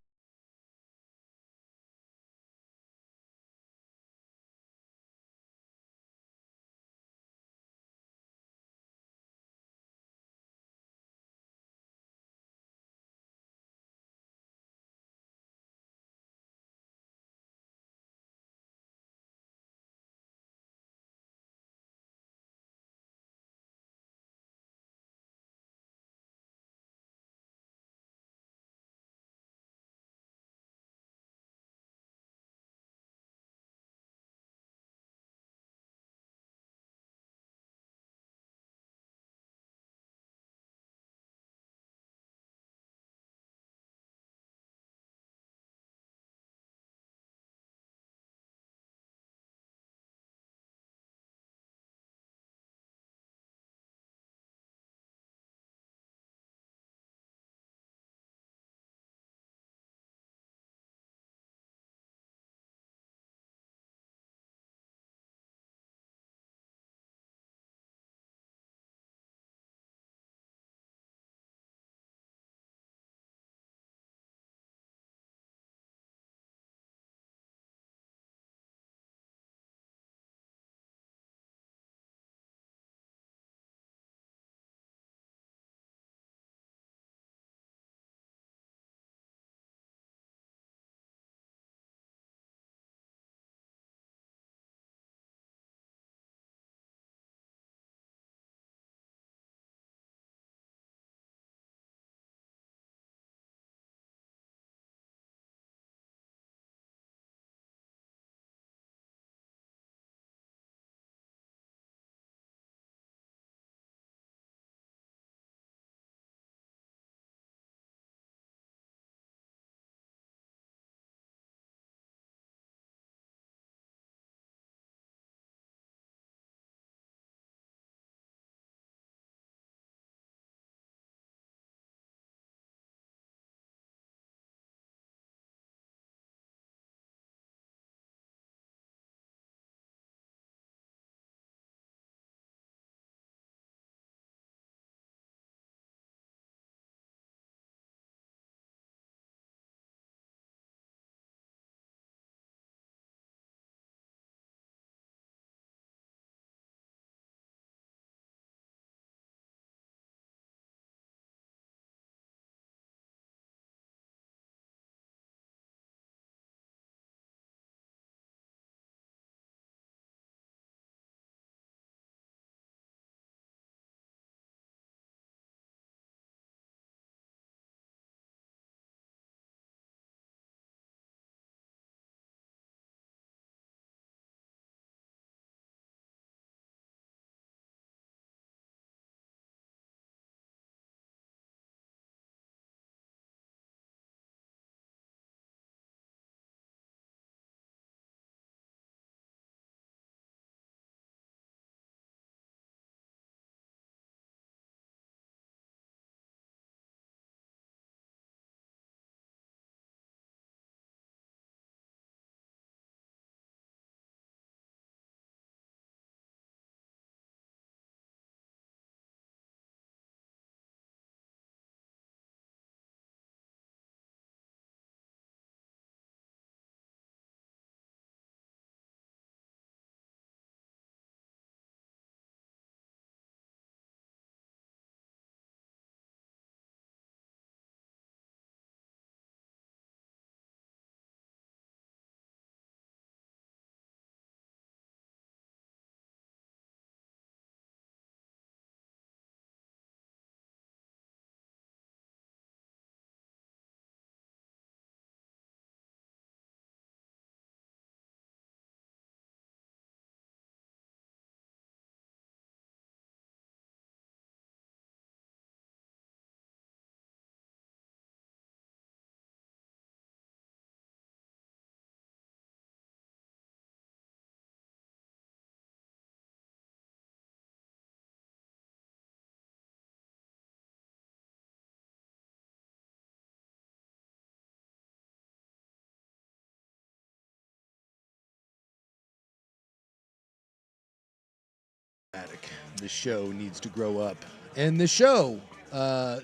The show needs to grow up. And the show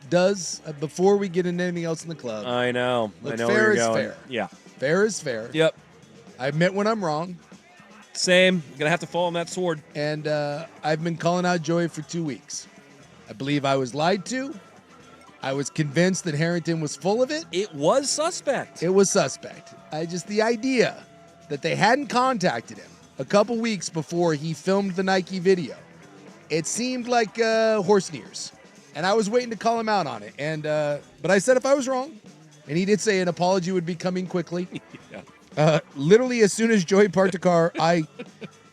does, before we get into anything else in the club,
I know.
look,
I know
fair
where
is
you're going.
fair.
Yeah.
Fair is fair.
Yep.
I admit when I'm wrong.
Same. Gonna have to fall on that sword.
And I've been calling out Joey for 2 weeks. I believe I was lied to. I was convinced that Harrington was full of it.
It was suspect.
It was suspect. The idea that they hadn't contacted him a couple weeks before he filmed the Nike video, it seemed like horse ears. And I was waiting to call him out on it. And but I said if I was wrong, and he did say an apology would be coming quickly.
Yeah.
Literally as soon as Joey parked the car, I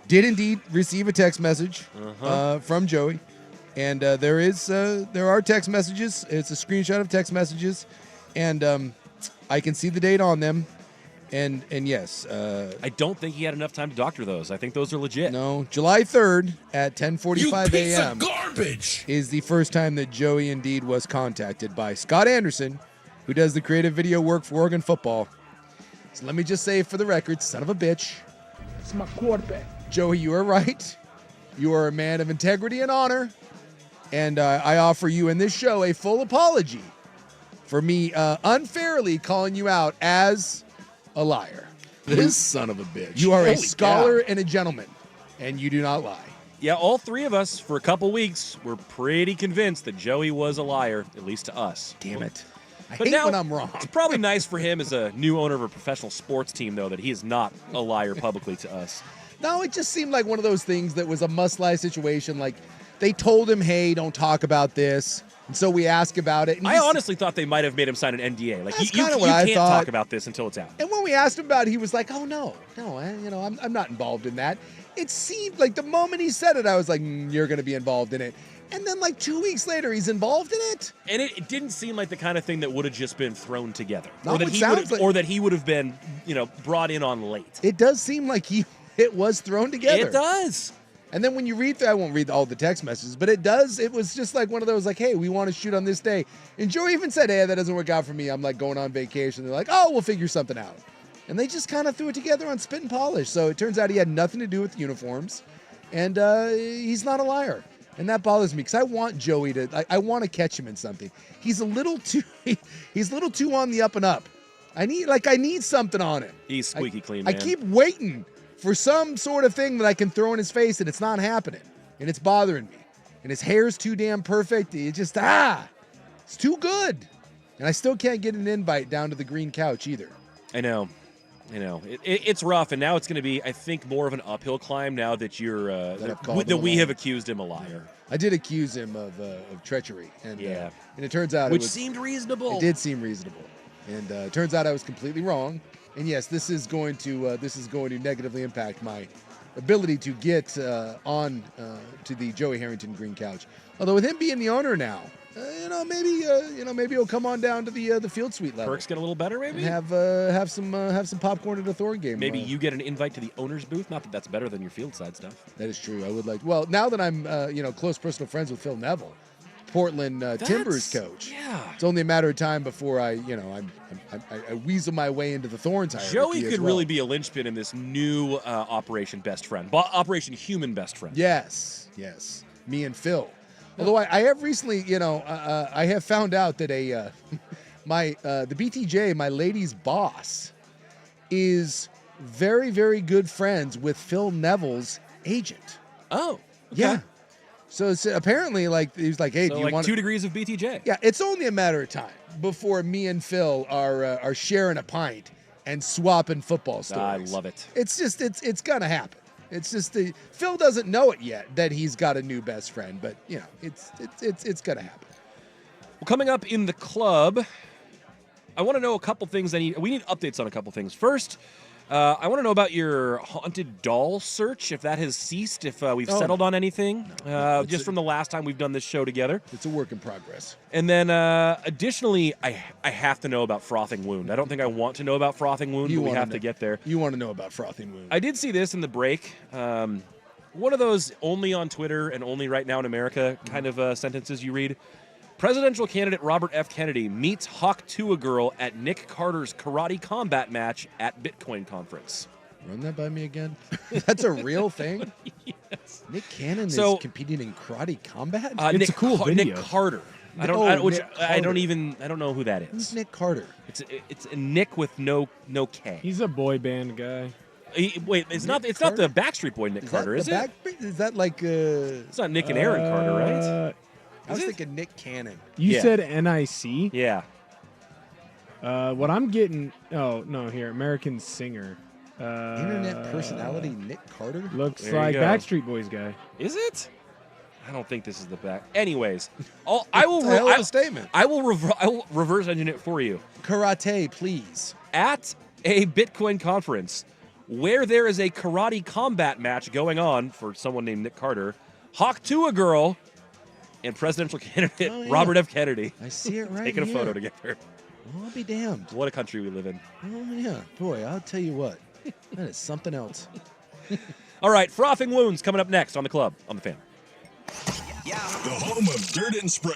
did indeed receive a text message from Joey. And there are text messages. It's a screenshot of text messages. And I can see the date on them. And yes.
I don't think he had enough time to doctor those. I think those are legit.
No, July 3rd at 10:45 a.m.
garbage
is the first time that Joey indeed was contacted by Scott Anderson, who does the creative video work for Oregon football. So let me just say for the record, son of a bitch.
It's my quarterback.
Joey, you are right. You are a man of integrity and honor. And I offer you in this show a full apology for me unfairly calling you out as a liar. This son of a bitch. You are a
Holy
scholar
cow.
and a gentleman, and you do not lie.
Yeah, all three of us, for a couple weeks, were pretty convinced that Joey was a liar, at least to us.
Damn it. I
But
hate
now,
when I'm wrong.
It's probably nice for him as a new owner of a professional sports team, though, that he is not a liar publicly to us.
No, it just seemed like one of those things that was a must-lie situation. Like, they told him, hey, don't talk about this. And so we ask about it. And
I honestly thought they might have made him sign an NDA. Like,
That's
you
kinda what I
can't
thought.
talk about this until it's out.
And when we asked him about it, he was like, oh, no, I'm not involved in that. It seemed like the moment he said it, I was like, you're going to be involved in it. And then like 2 weeks later, he's involved in it.
And it didn't seem like the kind of thing that would have just been thrown together.
No,
Or that
it
he
sounds
would have,
like-
or that he would have been, brought in on late.
It does seem like it was thrown together.
It does.
And then when you read through, I won't read all the text messages, but it was just like one of those like, hey, we want to shoot on this day. And Joey even said, hey, that doesn't work out for me. I'm like going on vacation. They're like, oh, we'll figure something out. And they just kind of threw it together on spit and polish. So it turns out he had nothing to do with the uniforms. And he's not a liar. And that bothers me because I want Joey to, I want to catch him in something. He's a little too on the up and up. I need something on him.
He's squeaky clean,
I
man.
keep waiting for some sort of thing that I can throw in his face, and it's not happening. And it's bothering me. And his hair's too damn perfect. It just, it's too good. And I still can't get an invite down to the green couch either.
I know. It's rough, and now it's going to be, I think, more of an uphill climb now that you're that we have accused him a liar.
I did accuse him of treachery, and and it turns out
which seemed reasonable.
It did seem reasonable, and it turns out I was completely wrong. And yes, this is going to negatively impact my ability to get on to the Joey Harrington green couch. Although with him being the owner now, maybe he'll come on down to the field suite level.
Perks get a little better, maybe.
And have some popcorn at a Thor game.
Maybe you get an invite to the owner's booth. Not that that's better than your field side stuff.
That is true. I would like. Well, now that I'm close personal friends with Phil Neville, Portland Timbers coach.
Yeah.
It's only a matter of time before I weasel my way into the Thorns hierarchy.
Joey
as
could
well.
really be a linchpin in this new Operation Best Friend, Operation Human Best Friend.
Yes. Me and Phil. Although I have recently, I have found out that the BTJ, my lady's boss, is very, very good friends with Phil Neville's agent.
Oh, okay.
Yeah. So it's apparently, like, he was like, "Hey,
So
do you
like
want
2 degrees of BTJ?"
Yeah, it's only a matter of time before me and Phil are sharing a pint and swapping football stories.
I love it.
It's just it's gonna happen. It's just Phil doesn't know it yet that he's got a new best friend, but it's gonna happen.
Well, coming up in the club, I want to know a couple things. We need updates on a couple things. First, I want to know about your haunted doll search, if that has ceased, if we've settled on anything, just from the last time we've done this show together.
It's a work in progress.
And then, additionally, I have to know about Frothing Wound. I don't think I want to know about Frothing Wound, but we have to get there.
You want to know about Frothing Wound.
I did see this in the break. One of those only on Twitter and only right now in America kind of sentences you read. Presidential candidate Robert F. Kennedy meets Hawk Tua girl at Nick Carter's karate combat match at Bitcoin conference.
Run that by me again. That's a real thing?
Yes.
Nick Cannon
So-
is competing in karate combat?
It's a cool
Nick
video.
Carter. I
Nick
don't know who that
Who's
is.
Nick Carter?
It's a Nick with no K.
He's a boy band guy.
Wait, it's not the Backstreet Boy Nick Carter, is it?
Is that like
It's not Nick and Aaron Carter, right?
I was
Is it?
thinking Nick Cannon.
You
Yeah.
said NIC?
Yeah.
What I'm getting... Oh, no, here. American Singer.
Internet personality Nick Carter?
Looks
There you
like
go.
Backstreet Boys guy.
Is it? I don't think this is the back. Anyways, I will
Hell of a statement.
I will reverse engine it for you.
Karate, please.
At a Bitcoin conference where there is a karate combat match going on for someone named Nick Carter, Hawk Tua girl and presidential candidate
Oh, yeah.
Robert F. Kennedy
I see it right
taking a
here.
photo together.
Oh, I'll be damned.
What a country we live in.
Oh, yeah. Boy, I'll tell you what. That is something else.
All right, frothing wounds coming up next on the club on the Fan.
The home of Dirt and Spray.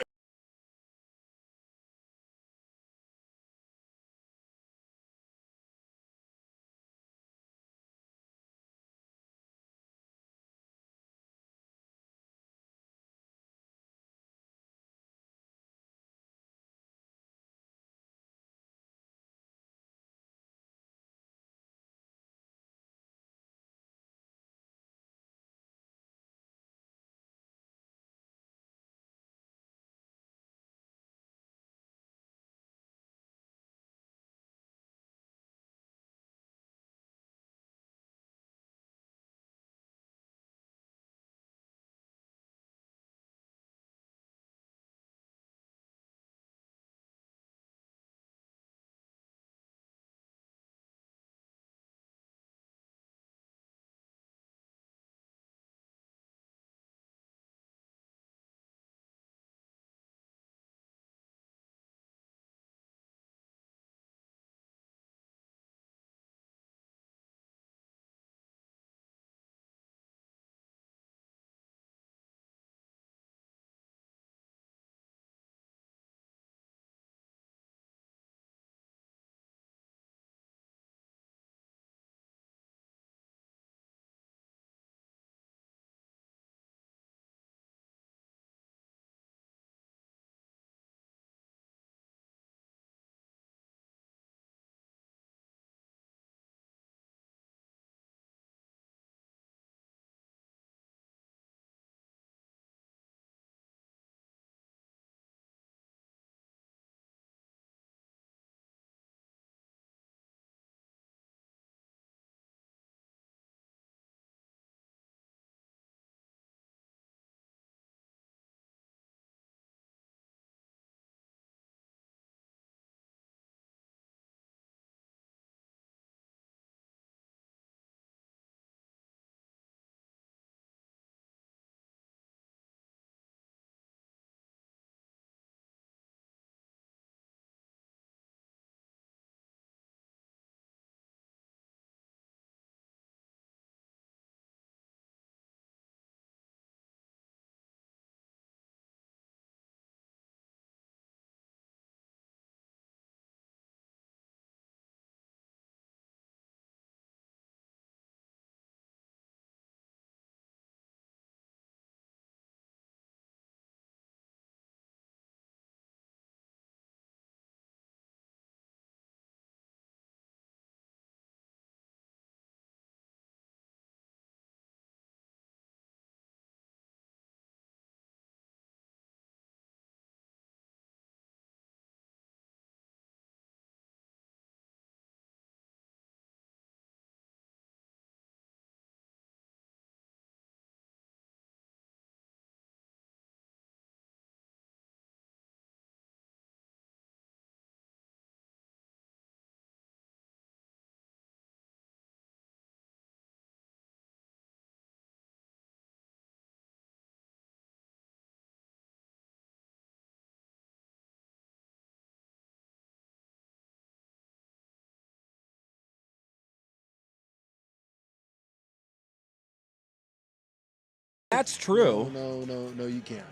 That's true.
No, you can't.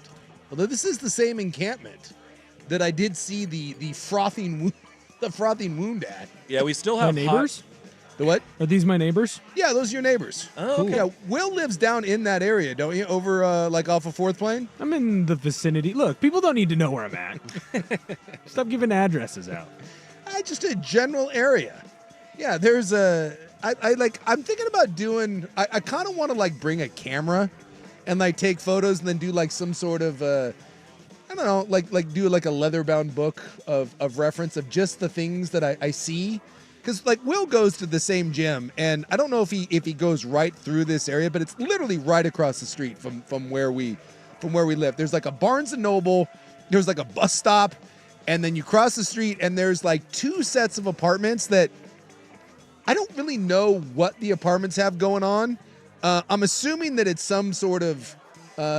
Although this is the same encampment that I did see the frothing wound at.
Yeah, we still
My
have
neighbors?
The what?
Are these my neighbors?
Yeah, those are your neighbors.
Oh, okay.
Yeah, Will lives down in that area, don't you? Over like off of 4th Plain?
I'm in the vicinity. Look, people don't need to know where I'm at. Stop giving addresses out.
Just a general area. Yeah, there's I'm thinking about doing, I kind of want to like bring a camera and like take photos and then do like some sort of, I don't know, like do like a leather-bound book of reference of just the things that I see. Because like Will goes to the same gym, and I don't know if he goes right through this area, but it's literally right across the street from where we live. There's like a Barnes and Noble, there's like a bus stop, and then you cross the street, and there's like 2 sets of apartments that I don't really know what the apartments have going on. I'm assuming that it's some sort of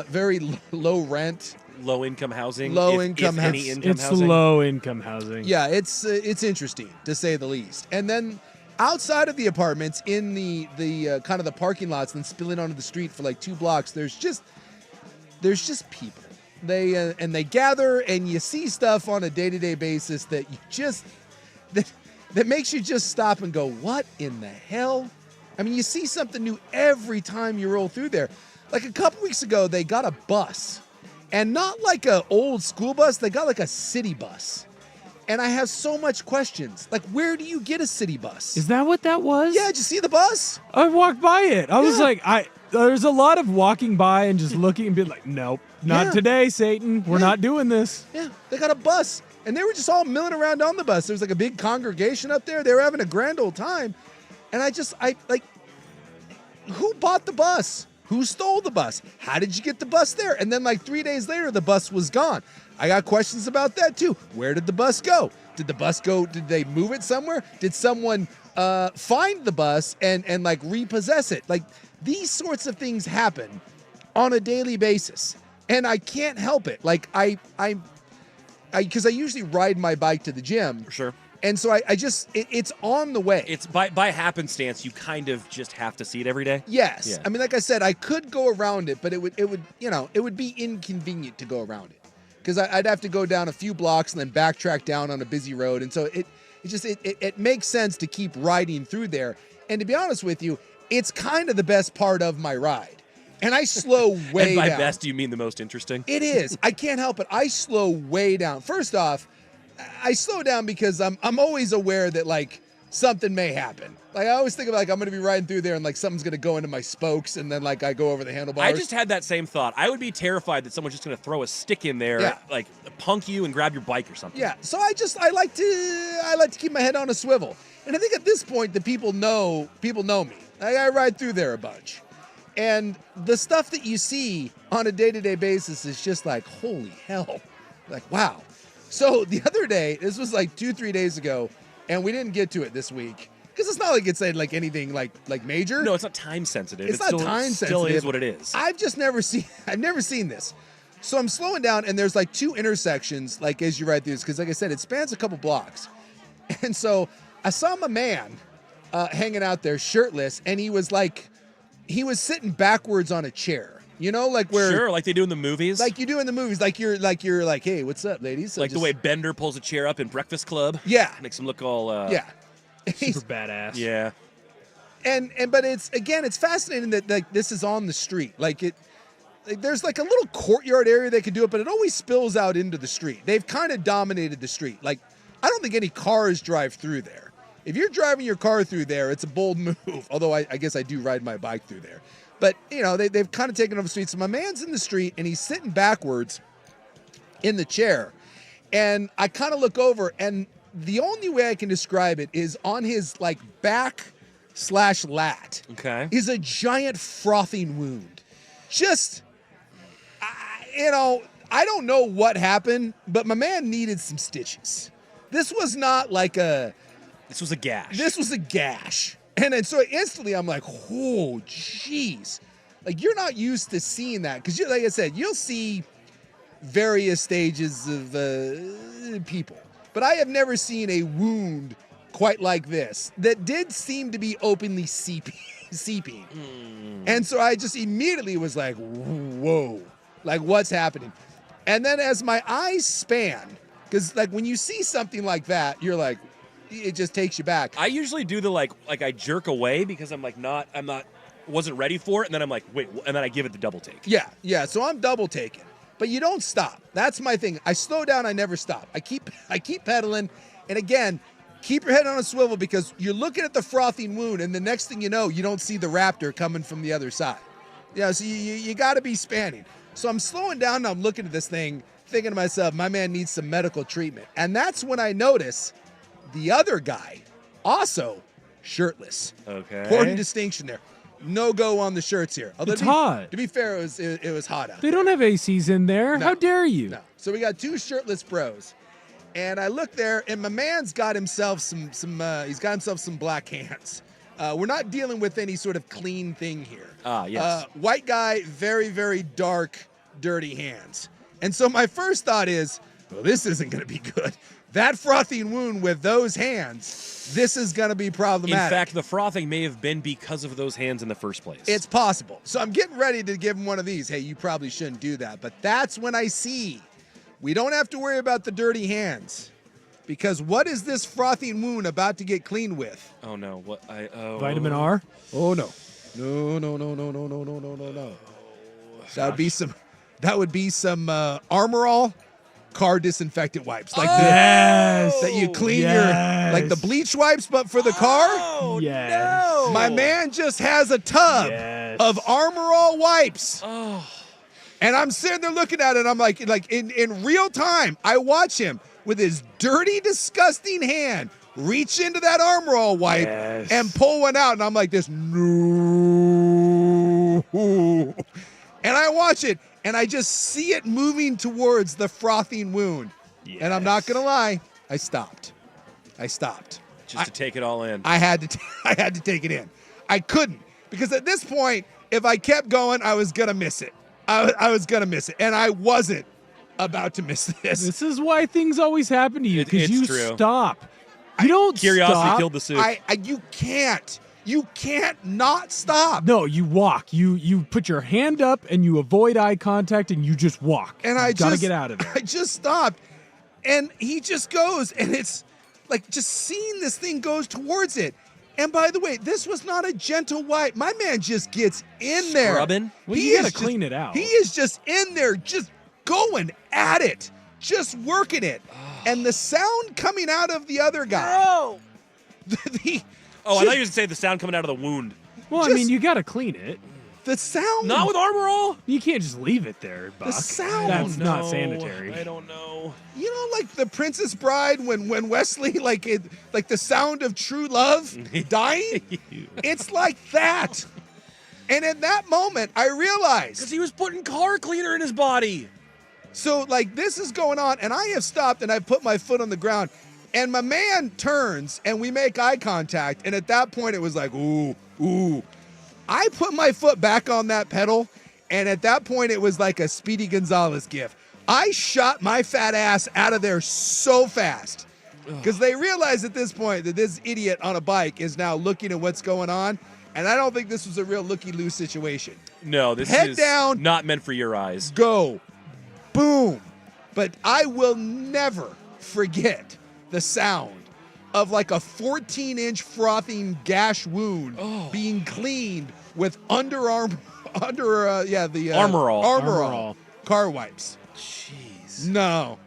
very low rent.
Low income housing.
If
any income
It's
housing.
low income housing.
Yeah, it's interesting to say the least. And then outside of the apartments, in the kind of the parking lots, and spilling onto the street for like 2 blocks, there's just people. They gather, and you see stuff on a day-to-day basis that you just that makes you just stop and go, what in the hell? I mean, you see something new every time you roll through there. Like a couple weeks ago, they got a bus. And not like an old school bus, they got like a city bus. And I have so much questions. Like, where do you get a city bus?
Is that what that was?
Yeah, did you see the bus?
I walked by it. I was like, there's a lot of walking by and just looking and being like, nope, not today, Satan. We're not doing this.
Yeah, they got a bus. And they were just all milling around on the bus. There was like a big congregation up there. They were having a grand old time. And who bought the bus? Who stole the bus? How did you get the bus there? And then like 3 days later, the bus was gone. I got questions about that too. Where did the bus go? Did they move it somewhere? Did someone find the bus and like repossess it? Like, these sorts of things happen on a daily basis. And I can't help it. Like because I usually ride my bike to the gym.
Sure.
And so it's on the way.
It's by happenstance. You kind of just have to see it every day.
Yes.
Yeah.
I mean, like I said, I could go around it, but it would be inconvenient to go around it, because I'd have to go down a few blocks and then backtrack down on a busy road. And so it makes sense to keep riding through there. And to be honest with you, it's kind of the best part of my ride. And I slow way
and by
down.
best, do you mean the most interesting?
It is. I can't help it. I slow way down. First off, I slow down because I'm always aware that like something may happen. Like, I always think of like I'm going to be riding through there and like something's going to go into my spokes, and then like I go over the handlebars.
I just had that same thought. I would be terrified that someone's just going to throw a stick in there, like punk you and grab your bike or something.
Yeah. So I like to keep my head on a swivel. And I think at this point the people know me. I ride through there a bunch. And the stuff that you see on a day-to-day basis is just like, holy hell. Like, wow. So the other day, this was like 2-3 days ago, and we didn't get to it this week, because it's not like it's like anything like major.
No, it's not time sensitive.
It's not time sensitive.
Still is what it is.
I've never seen this. So I'm slowing down, and there's like 2 intersections, like as you ride through this, because like I said, it spans a couple blocks. And so I saw my man hanging out there shirtless, and he was sitting backwards on a chair. You know, like where
Sure, like they do in the movies.
Like you do in the movies. Like you're like, hey, what's up, ladies? So
like the way Bender pulls a chair up in Breakfast Club.
Yeah.
Makes him look all
yeah.
Super badass.
Yeah.
But it's fascinating that like this is on the street. There's like a little courtyard area they could do it, but it always spills out into the street. They've kind of dominated the street. Like, I don't think any cars drive through there. If you're driving your car through there, it's a bold move. Although I guess I do ride my bike through there. But, they've kind of taken over the street. So my man's in the street, and he's sitting backwards in the chair. And I kind of look over, and the only way I can describe it is on his, like, back/lat.
Okay.
Is a giant frothing wound. Just, I don't know what happened, but my man needed some stitches. This was not like
This was a gash.
This was a gash. And then so instantly I'm like, oh, jeez. Like, you're not used to seeing that. Because, like I said, you'll see various stages of people. But I have never seen a wound quite like this that did seem to be openly seeping. And so I just immediately was like, whoa. Like, what's happening? And then as my eyes span, because, like, when you see something like that, you're like, it just takes you back.
I usually do the like I jerk away because I'm wasn't ready for it, and then I'm like, wait, and then I give it the double take.
Yeah. So I'm double taking, but you don't stop. That's my thing. I slow down. I never stop. I keep pedaling, and again, keep your head on a swivel because you're looking at the frothing wound, and the next thing you know, you don't see the raptor coming from the other side. Yeah, so you got to be spanning. So I'm slowing down, and I'm looking at this thing, thinking to myself, my man needs some medical treatment, and that's when I notice the other guy also shirtless.
Okay.
Important distinction there. No go on the shirts here. Although
It's hot.
To be fair, it was hot out.
They don't have ACs in there.
No.
How dare you?
No. So we got two shirtless bros, and I look there, and my man's got himself some black hands. We're not dealing with any sort of clean thing here.
Yes.
White guy, very, very dark, dirty hands. And so my first thought is, well, this isn't going to be good. That frothing wound with those hands, this is going to be problematic.
In fact, the frothing may have been because of those hands in the first place.
It's possible. So I'm getting ready to give him one of these. Hey, you probably shouldn't do that. But that's when I see we don't have to worry about the dirty hands. Because what is this frothing wound about to get cleaned with?
Oh, no. What?
Vitamin R?
Oh, no. No. That would be some Armor All car disinfectant wipes. Like that you clean your, like the bleach wipes, but for the car?
Oh,
Yes.
no.
My man just has a tub of Armor All wipes.
Oh.
And I'm sitting there looking at it. I'm like in real time, I watch him with his dirty, disgusting hand reach into that Armor All wipe and pull one out. And I'm like this, no. And I watch it, and I just see it moving towards the frothing wound. Yes. And I'm not going to lie, I stopped.
Just to take it all in.
I had to take it in. I couldn't, because at this point, if I kept going, I was going to miss it. I was going to miss it, and I wasn't about to miss this.
This is why things always happen to you, because you
true.
stop. You don't
Curiosity
stop.
killed the soup.
You can't. You can't not stop.
No, you walk. You put your hand up and you avoid eye contact and you just walk.
And I
gotta
just
get out of there.
I just stopped, and he just goes, and it's like just seeing this thing goes towards it. And by the way, this was not a gentle wipe. My man just gets in there.
Scrubbing?
Well, you gotta clean it out.
He is just in there, just going at it, just working it. And the sound coming out of the other guy.
No.
Oh,
I thought you were going to say the sound coming out of the wound.
Well, I mean, you gotta clean it.
The sound.
Not with Armor All?
You can't just leave it there, Buck.
The sound.
That's not sanitary.
I don't know.
You know, like the Princess Bride when Wesley, like the sound of true love dying? It's like that. And in that moment, I realized.
Because he was putting car cleaner in his body.
So, like, this is going on, and I have stopped, and I put my foot on the ground, and my man turns, and we make eye contact, and at that point, it was like, ooh. I put my foot back on that pedal, and at that point, it was like a Speedy Gonzalez gif. I shot my fat ass out of there so fast, because they realized at this point that this idiot on a bike is now looking at what's going on, and I don't think this was a real looky-loo situation.
No, this
Head
is
down,
not meant for your eyes.
Go. Boom. But I will never forget the sound of like a 14-inch frothing gash wound being cleaned with Armor All car wipes.
Jeez.
No.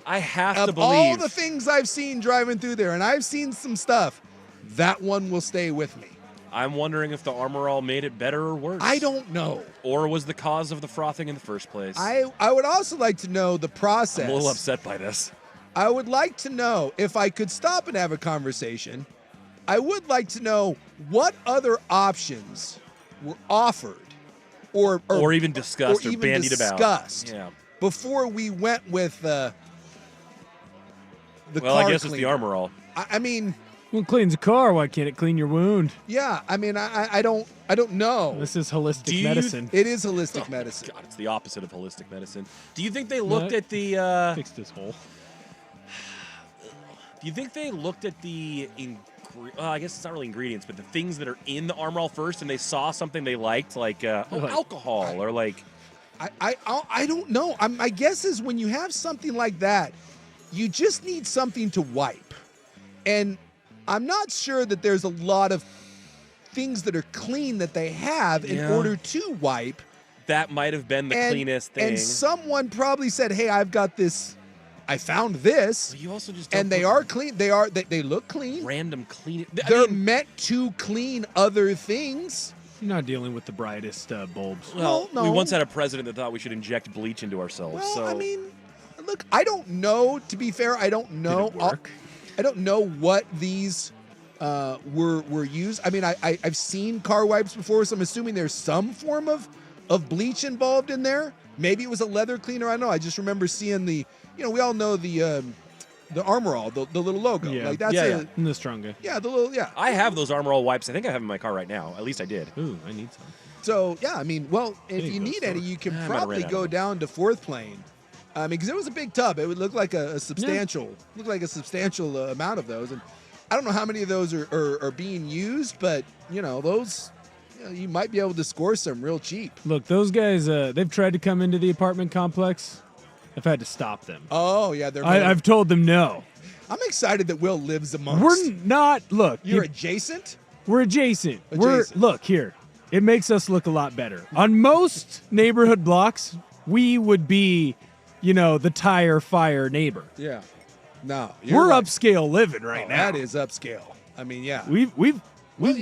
I have to
Of
believe.
all the things I've seen driving through there, and I've seen some stuff, that one will stay with me.
I'm wondering if the Armor All made it better or worse.
I don't know.
Or was the cause of the frothing in the first place.
I would also like to know the process.
I'm a little upset by this.
I would like to know, if I could stop and have a conversation, I would like to know what other options were offered or
even discussed or bandied about. Yeah.
Before we went with the
well,
car
I guess it's
cleaner.
the Armor All.
I mean,
well, it cleans a car. Why can't it clean your wound?
yeah. I mean, I don't know.
This is holistic medicine.
It is holistic medicine.
God, it's the opposite of holistic medicine. Do you think they looked at the
fixed this hole?
Do you think they looked at the I guess it's not really ingredients, but the things that are in the Armor All first, and they saw something they liked, like alcohol or like.
I don't know. My guess is when you have something like that, you just need something to wipe. And I'm not sure that there's a lot of things that are clean that they have in order to wipe.
That might have been the cleanest thing.
And someone probably said, "Hey, I've got this. I found this."
You also just
and they are clean. They look clean.
Random clean.
They're meant to clean other things.
You're not dealing with the brightest bulbs.
Well,
no.
we once had a president that thought we should inject bleach into ourselves.
Well,
so
I mean, look, I don't know. To be fair, I don't know.
Did it work?
I don't know what these were used. I mean, I've seen car wipes before, so I'm assuming there's some form of bleach involved in there. Maybe it was a leather cleaner. I don't know. I just remember seeing we all know the Armor All, the little logo.
Yeah.
Like that's
And the Stronga.
Yeah, the little
I have those Armor All wipes. I think I have them in my car right now. At least I did.
Ooh, I need some.
So yeah, I mean, well, if you
go
need any,
store.
you can
I might have
probably
ran out
go
of
down to Fourth Plane. I mean, because it was a big tub. It would look like a substantial, amount of those. And I don't know how many of those are being used, but those, you might be able to score some real cheap.
Look, those guys, they've tried to come into the apartment complex. I've had to stop them.
Oh yeah,
I've told them no.
I'm excited that Will lives amongst.
We're not. Look,
You're adjacent.
We're adjacent.
Adjacent.
Look here. It makes us look a lot better. On most neighborhood blocks, we would be, the tire fire neighbor.
Yeah. No,
we're upscale living right now.
That is upscale. I mean, yeah.
We've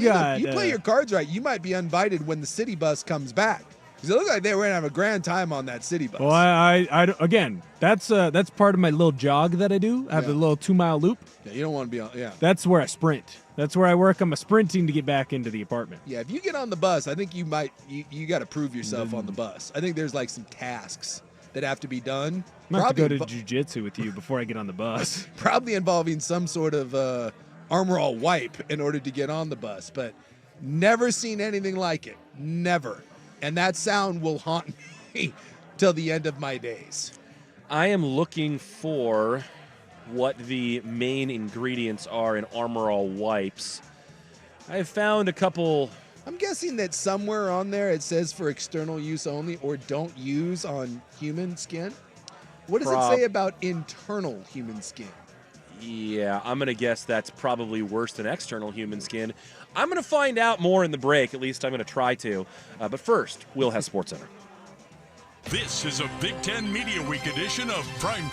got.
You play your cards right, you might be invited when the city bus comes back. Because it looked like they were gonna have a grand time on that city bus.
Well, I again, that's part of my little jog that I do. I have a little 2-mile loop.
Yeah, you don't want to be on. Yeah.
That's where I sprint. That's where I work. I'm sprinting to get back into the apartment.
Yeah, if you get on the bus, I think you might. You got to prove yourself on the bus. I think there's like some tasks that have to be done.
I'm gonna have to go to jujitsu with you before I get on the bus.
Probably involving some sort of Armor All wipe in order to get on the bus, but never seen anything like it. Never. And that sound will haunt me till the end of my days.
I am looking for what the main ingredients are in Armor All wipes. I found a couple.
I'm guessing that somewhere on there it says for external use only or don't use on human skin. What does it say about internal human skin?
Yeah, I'm going to guess that's probably worse than external human skin. I'm going to find out more in the break. At least I'm going to try to. But first, Will has SportsCenter.
This is a Big Ten Media Week edition of Primetime.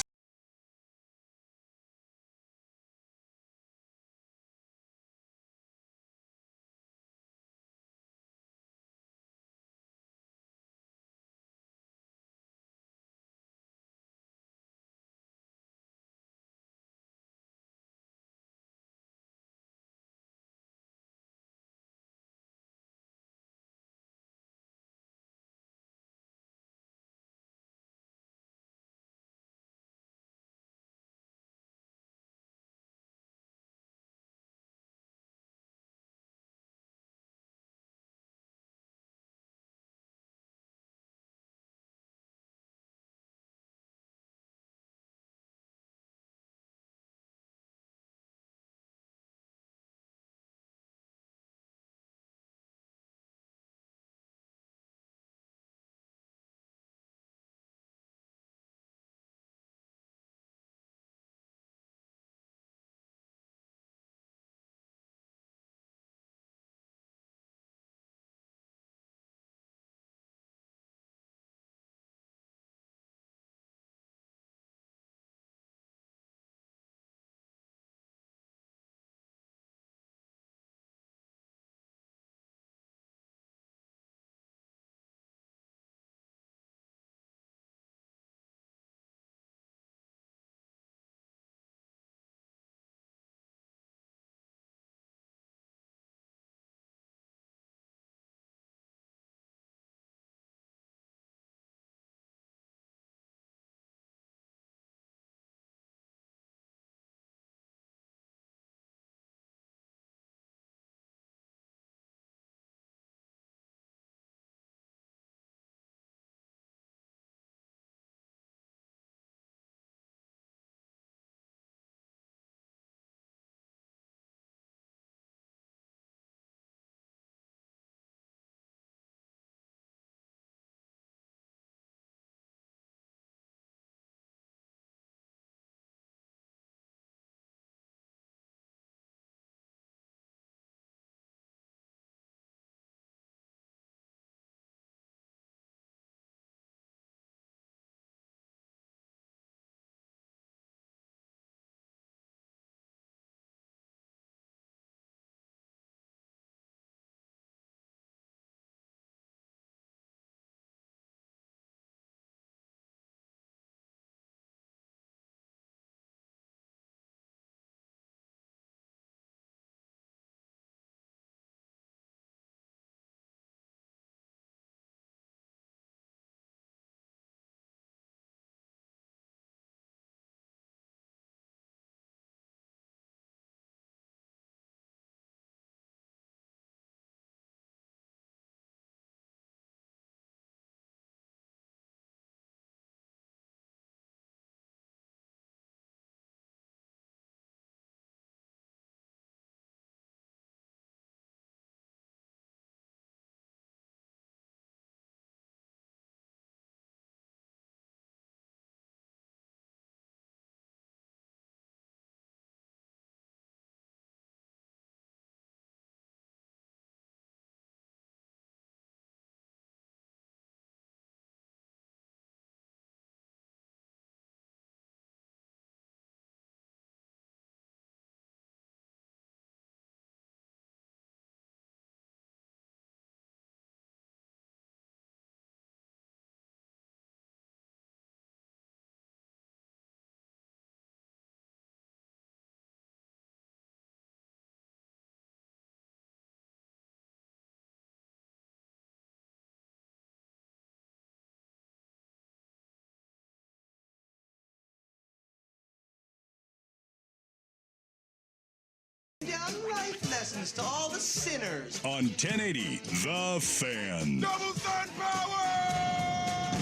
lessons to all the sinners.
On 1080, The Fan.
Double sun power!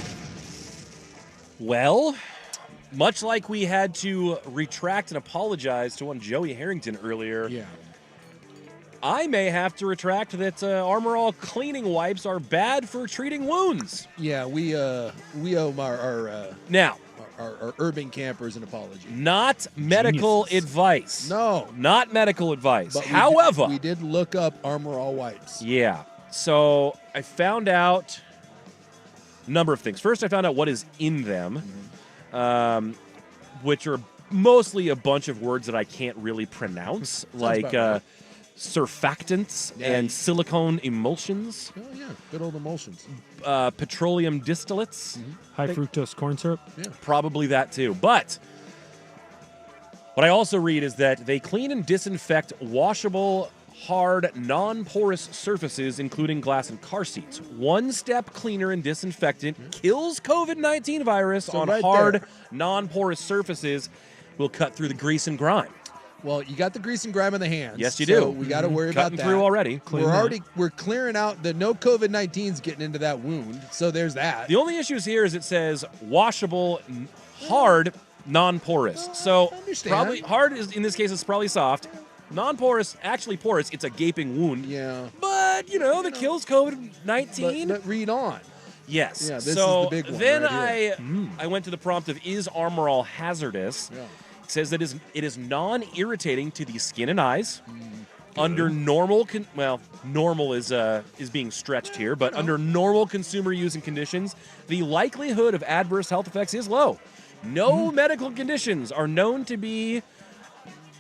Well, much like we had to retract and apologize to one Joey Harrington earlier,
Yeah.
I may have to retract that Armor All cleaning wipes are bad for treating wounds.
Yeah, we owe
Now,
our urban campers an apology.
not medical advice.
No.
Not medical advice.
But
However,
we did look up Armor All wipes.
yeah. So I found out a number of things. First, I found out what is in them, which are mostly a bunch of words that I can't really pronounce, like
about right.
surfactants
Yeah,
and silicone emulsions,
Oh, yeah. Good old emulsions.
petroleum distillates.
High fructose corn syrup.
Probably that too. But what I also read is that they clean and disinfect washable, hard, non-porous surfaces, including glass and car seats. One-step cleaner and disinfectant kills COVID-19 virus
So
on
right
hard,
there.
non-porous surfaces. Will cut through the grease and grime.
Well, you got the grease and grime in the hands.
Yes, you
so
do.
We got to worry
Cutting
about that.
through already.
We're clearing out the no COVID-19's getting into that wound. So there's that.
The only issues here is it says washable, hard, non-porous. So
understand.
probably hard is in this case it's probably soft. Non-porous, actually porous. It's a gaping wound.
Yeah.
But that kills COVID-19.
But read on.
Yes.
Yeah, this is
so
the big one
then
right
I went to the prompt of is Armor All hazardous?
Yeah.
It says that it is non-irritating to the skin and eyes. Under normal, normal is being stretched here, but under normal consumer use and conditions, the likelihood of adverse health effects is low. No medical conditions are known to be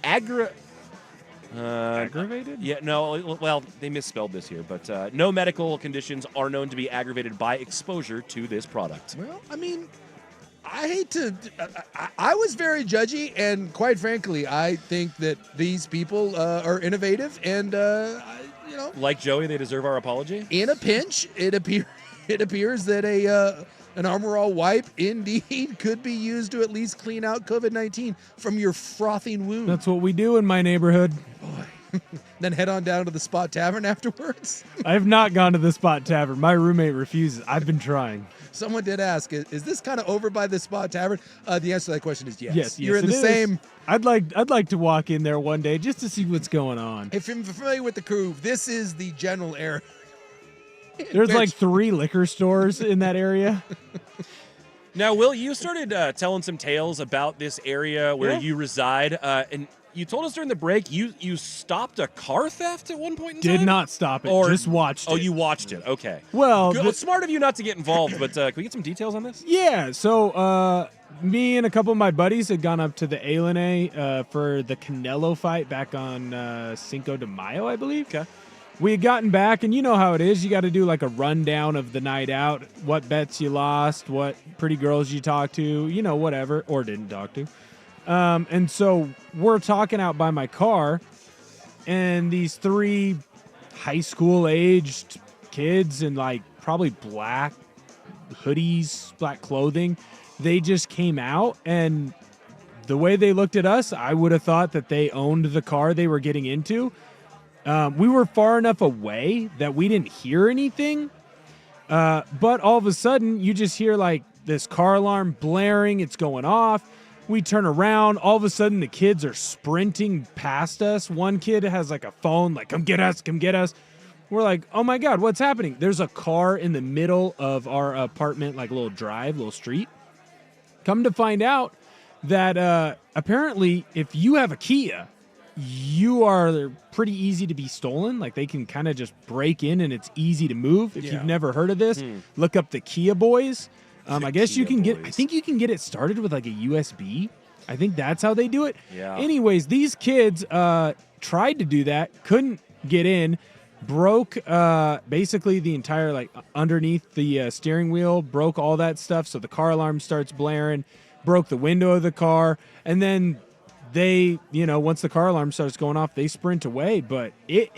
Aggravated?
Yeah, no, well, they misspelled this here, but no medical conditions are known to be aggravated by exposure to this product.
Well, I mean, I hate to. I was very judgy, and quite frankly, I think that these people are innovative, and
Like Joey, they deserve our apology.
in a pinch, it appears that an Armor All wipe indeed could be used to at least clean out COVID-19 from your frothing wound.
That's what we do in my neighborhood.
Then head on down to the Spot Tavern afterwards.
I have not gone to the Spot Tavern. My roommate refuses. I've been trying.
Someone did ask, is this kind of over by the Spot Tavern? The answer to that question is yes.
Yes,
You're in
it
the
is.
same.
I'd like to walk in there one day just to see what's going on.
If you're familiar with the crew, this is the general area.
There's like 3 liquor stores in that area.
Now, Will, you started telling some tales about this area where you reside, and you told us during the break you stopped a car theft at one point in time?
Did not stop it.
Or-
Just watched it.
Oh, you watched it. Okay.
Well,
Good. Smart of you not to get involved, but can we get some details on this?
Yeah, so me and a couple of my buddies had gone up to the A for the Canelo fight back on Cinco de Mayo, I believe.
Okay.
We had gotten back, and you know how it is. You got to do like a rundown of the night out, what bets you lost, what pretty girls you talked to, whatever, or didn't talk to. And so we're talking out by my car, and these 3 high school aged kids in like probably black hoodies, black clothing, they just came out, and the way they looked at us, I would have thought that they owned the car they were getting into. We were far enough away that we didn't hear anything. But all of a sudden, you just hear like this car alarm blaring. It's going off. We turn around. All of a sudden, the kids are sprinting past us. One kid has like a phone, like, come get us, come get us. We're like, oh my God, what's happening? There's a car in the middle of our apartment, like a little drive, little street. Come to find out that apparently if you have a Kia, you are pretty easy to be stolen. Like they can kind of just break in and it's easy to move. If you've never heard of this, look up the Kia Boys. I guess you can I think you can get it started with like a USB. I think that's how they do it.
Yeah.
Anyways, these kids tried to do that, couldn't get in, broke basically the entire like underneath the steering wheel, broke all that stuff. So the car alarm starts blaring, broke the window of the car, and then they, once the car alarm starts going off, they sprint away. But it's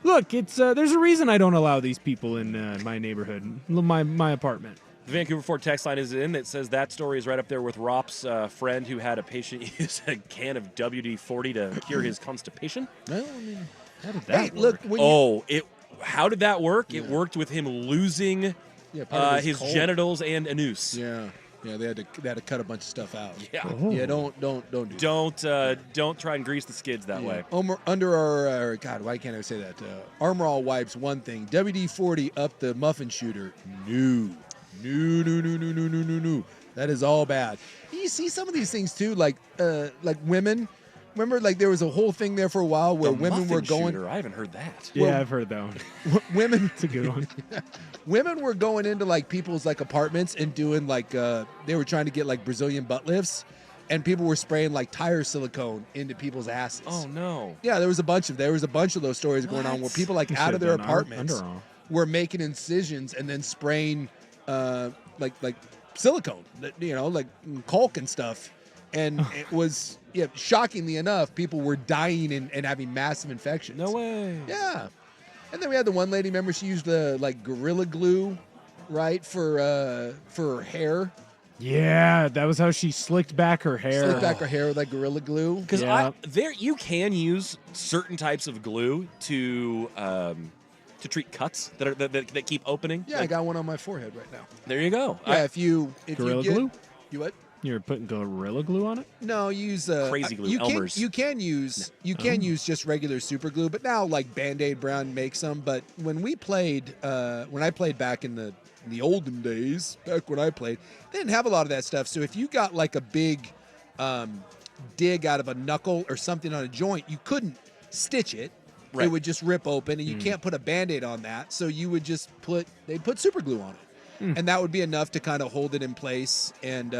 there's a reason I don't allow these people in my neighborhood, my apartment.
The Vancouver Ford text line is in that says that story is right up there with Rop's friend who had a patient use a can of WD-40 to cure his constipation.
Well, I mean,
How did that
Hey,
work?
look.
How did that work?
Yeah.
It worked with him losing
part of
his
colon.
genitals and a noose.
Yeah. Yeah, they had to cut a bunch of stuff out.
Yeah.
Oh.
Yeah, don't do that.
Don't try and grease the skids that way.
Under our God, why can't I say that? Armor All wipes one thing. WD-40 up the muffin shooter. No. That is all bad. You see some of these things too, like women. Remember, like there was a whole thing there for a while where
The
women were
muffin
going.
shooter, I haven't heard that.
Yeah, I've heard that one.
Women.
It's a good one.
Women were going into like people's like apartments and doing like they were trying to get like Brazilian butt lifts, and people were spraying like tire silicone into people's asses.
Oh no.
Yeah, there was a bunch of those stories going on where people like
You
out of
should've
their
done
apartments
Underarm.
were making incisions and then spraying like silicone, like caulk and stuff. And it was shockingly enough, people were dying and having massive infections.
No way.
Yeah. And then we had the one lady, remember, she used like Gorilla Glue, right, for her hair.
Yeah, that was how she slicked back her hair.
Slicked back her hair with like Gorilla Glue.
Because
Yeah.
you can use certain types of glue to treat cuts that keep opening.
Yeah, I got one on my forehead right now.
There you go.
Yeah, if
Gorilla
you get,
Glue?
You what?
You're putting Gorilla Glue on it?
No, use
Crazy glue,
You
Elmer's.
can use just regular super glue, but now like Band-Aid brand makes them. But when we played, when I played back in the olden days, back when I played, they didn't have a lot of that stuff. So if you got like a big dig out of a knuckle or something on a joint, you couldn't stitch it.
Right.
It would just rip open, and you can't put a Band-Aid on that. So you would just they'd put super glue on it, and that would be enough to kind of hold it in place. And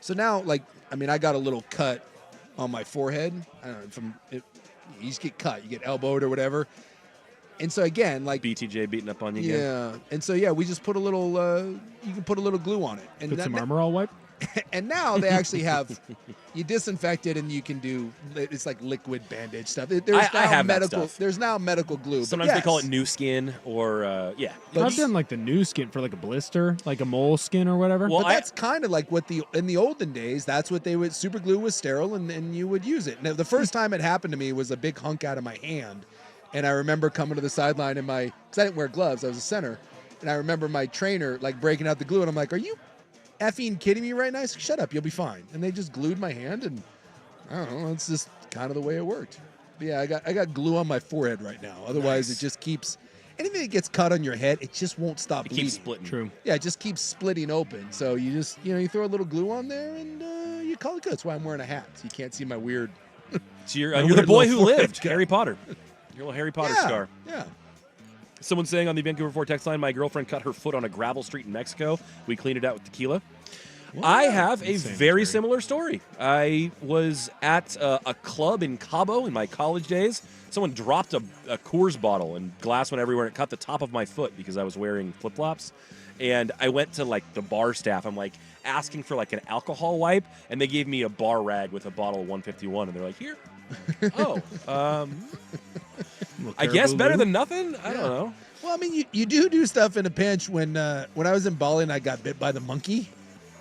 so now, like, I mean, I got a little cut on my forehead. I don't know, you just get cut, you get elbowed or whatever. And so again, like
BTJ beating up on you again.
yeah, and so we just put a little. You can put a little glue on it, and
Put some Armor All wipe?
and now they actually have you disinfect it, and you can do it's like liquid bandage stuff. There's
I
now
have that
medical.
stuff.
There's now medical glue.
Sometimes
but
they call it
yes.
new skin or yeah.
But
I've done like the new skin for like a blister, like a mole skin or whatever.
Well,
But that's kind of like what in the olden days, that's what they would, super glue was sterile and you would use it. Now, the first time it happened to me was a big hunk out of my hand. And I remember coming to the sideline because I didn't wear gloves, I was a center. And I remember my trainer like breaking out the glue and I'm like, are you effing kidding me right now? He's like, shut up, you'll be fine. And they just glued my hand and I don't know, it's just kind of the way it worked. But yeah, I got glue on my forehead right now. Otherwise it just keeps, anything that gets cut on your head, it just won't stop bleeding.
keeps splitting.
True.
Yeah, it just keeps splitting open. So you just, you throw a little glue on there and you call it good. That's why I'm wearing a hat. So you can't see my weird.
So you're
My
the
weird
boy
little
who
forehead
lived,
cut.
Harry Potter. Your little Harry Potter scar.
Yeah.
Someone saying on the Vancouver 4 text line, my girlfriend cut her foot on a gravel street in Mexico. We cleaned it out with tequila. I have a very similar story. I was at a club in Cabo in my college days. Someone dropped a Coors bottle and glass went everywhere and it cut the top of my foot because I was wearing flip-flops. And I went to like the bar staff. I'm like asking for like an alcohol wipe and they gave me a bar rag with a bottle of 151 and they're like, here. I guess better than nothing. I don't know.
Well, I mean, you do stuff in a pinch. When I was in Bali and I got bit by the monkey.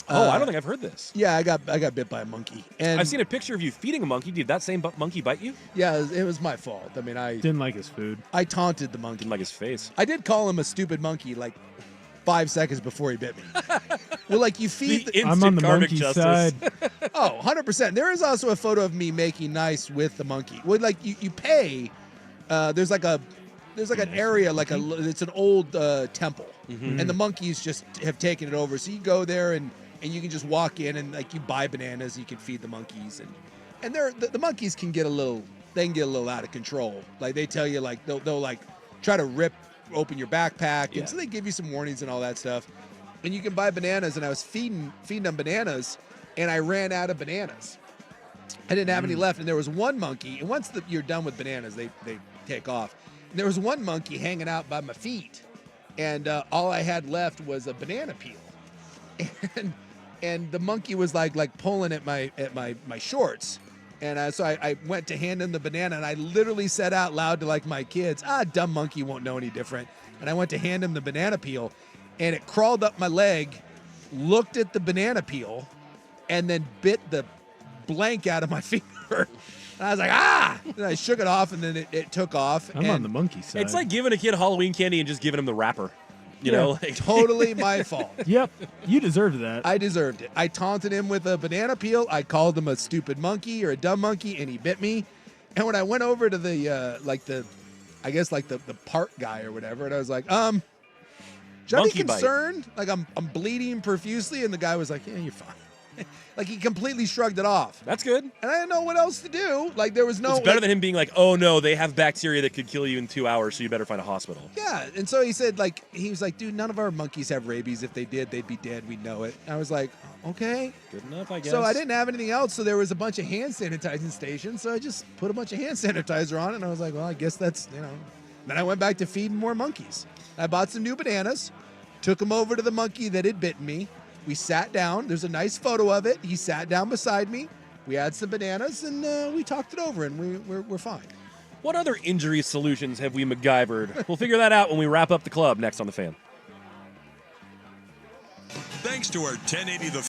I don't think I've heard this.
Yeah, I got bit by a monkey. And
I've seen a picture of you feeding a monkey. Did that same monkey bite you?
Yeah, it was my fault. I mean,
Didn't like his food.
I taunted the monkey.
Didn't like his face.
I did call him a stupid monkey like 5 seconds before he bit me. Well, like you feed.
I'm on the monkey side.
Oh, 100%. There is also a photo of me making nice with the monkey. Well, like you pay. There's like an area it's an old temple, and the monkeys just have taken it over. So you go there and you can just walk in and like you buy bananas. You can feed the monkeys and the monkeys can get a little out of control. Like they tell you like they'll like try to rip open your backpack, and so they give you some warnings and all that stuff. And you can buy bananas, and I was feeding them bananas, and I ran out of bananas. I didn't have any left, and there was one monkey. And once you're done with bananas, they take off. And there was one monkey hanging out by my feet, and all I had left was a banana peel. And the monkey was like pulling at my shorts. And so I went to hand him the banana, and I literally said out loud to like my kids, dumb monkey won't know any different. And I went to hand him the banana peel, and it crawled up my leg, looked at the banana peel, and then bit the blank out of my finger. And I was like, ah! And I shook it off, and then it took off.
I'm on the monkey side.
It's like giving a kid Halloween candy and just giving him the wrapper. You know, like
totally my fault.
Yep, you deserved that.
I deserved it. I taunted him with a banana peel. I called him a stupid monkey or a dumb monkey, and he bit me. And when I went over to the the park guy or whatever, and I was like, should I be
Monkey bite.
concerned? Like I'm bleeding profusely, and the guy was like, yeah, you're fine. Like he completely shrugged it off.
That's good.
And I didn't know what else to do. Like there was no.
It's better than him being like, "Oh no, they have bacteria that could kill you in 2 hours, so you better find a hospital."
Yeah, and so he said, he was like, dude, none of our monkeys have rabies. If they did, they'd be dead. We know it. And I was like, okay.
Good enough, I guess.
So I didn't have anything else, so there was a bunch of hand sanitizing stations, so I just put a bunch of hand sanitizer on it, and I was like, well, I guess that's, Then I went back to feeding more monkeys. I bought some new bananas, took them over to the monkey that had bitten me. We sat down. There's a nice photo of it. He sat down beside me. We had some bananas, and we talked it over, and we're fine.
What other injury solutions have we MacGyvered? We'll figure that out when we wrap up the club next on The Fan.
Thanks to our 1080 The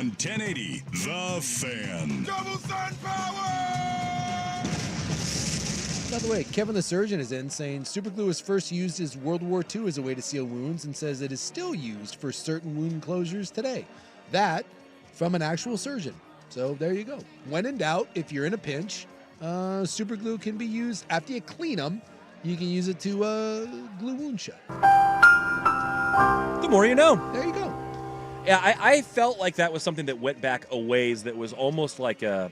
on 1080 The Fan.
Double sun power!
By the way, Kevin the Surgeon is in saying superglue was first used as World War II as a way to seal wounds and says it is still used for certain wound closures today. That from an actual surgeon. So there you go. When in doubt, if you're in a pinch, superglue can be used after you clean them. You can use it to glue wounds shut.
The more you know.
There you go.
Yeah, I felt like that was something that went back a ways that was almost like a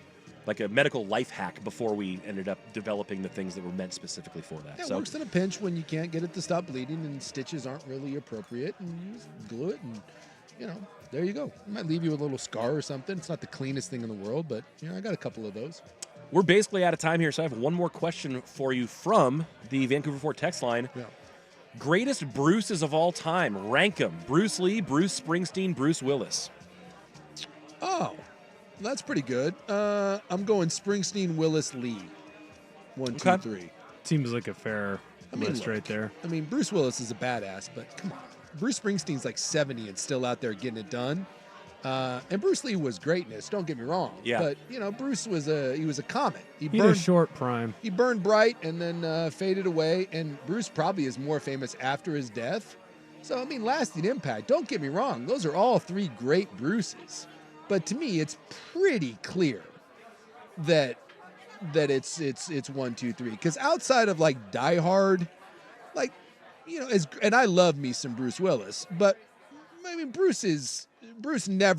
medical life hack before we ended up developing the things that were meant specifically for that.
Yeah, it
So
works in a pinch when you can't get it to stop bleeding and stitches aren't really appropriate, and you just glue it and, there you go. It might leave you with a little scar or something. It's not the cleanest thing in the world, but, I got a couple of those.
we're basically out of time here, so I have one more question for you from the Vancouver Fort text line.
Yeah.
Greatest Bruces of all time. Rank them. Bruce Lee, Bruce Springsteen, Bruce Willis.
Oh, that's pretty good. I'm going Springsteen, Willis, Lee. 1, 2,
Okay.
3.
Seems like a fair list
look,
right there.
I mean, Bruce Willis is a badass, but come on. Bruce Springsteen's like 70 and still out there getting it done. And Bruce Lee was greatness, don't get me wrong.
Yeah.
But, Bruce was a comet.
He had a short prime.
He burned bright and then faded away, and Bruce probably is more famous after his death. So, lasting impact. Don't get me wrong. Those are all three great Bruces. But to me, it's pretty clear that it's 1, 2, 3. Because outside of like Die Hard, and I love me some Bruce Willis, but Bruce never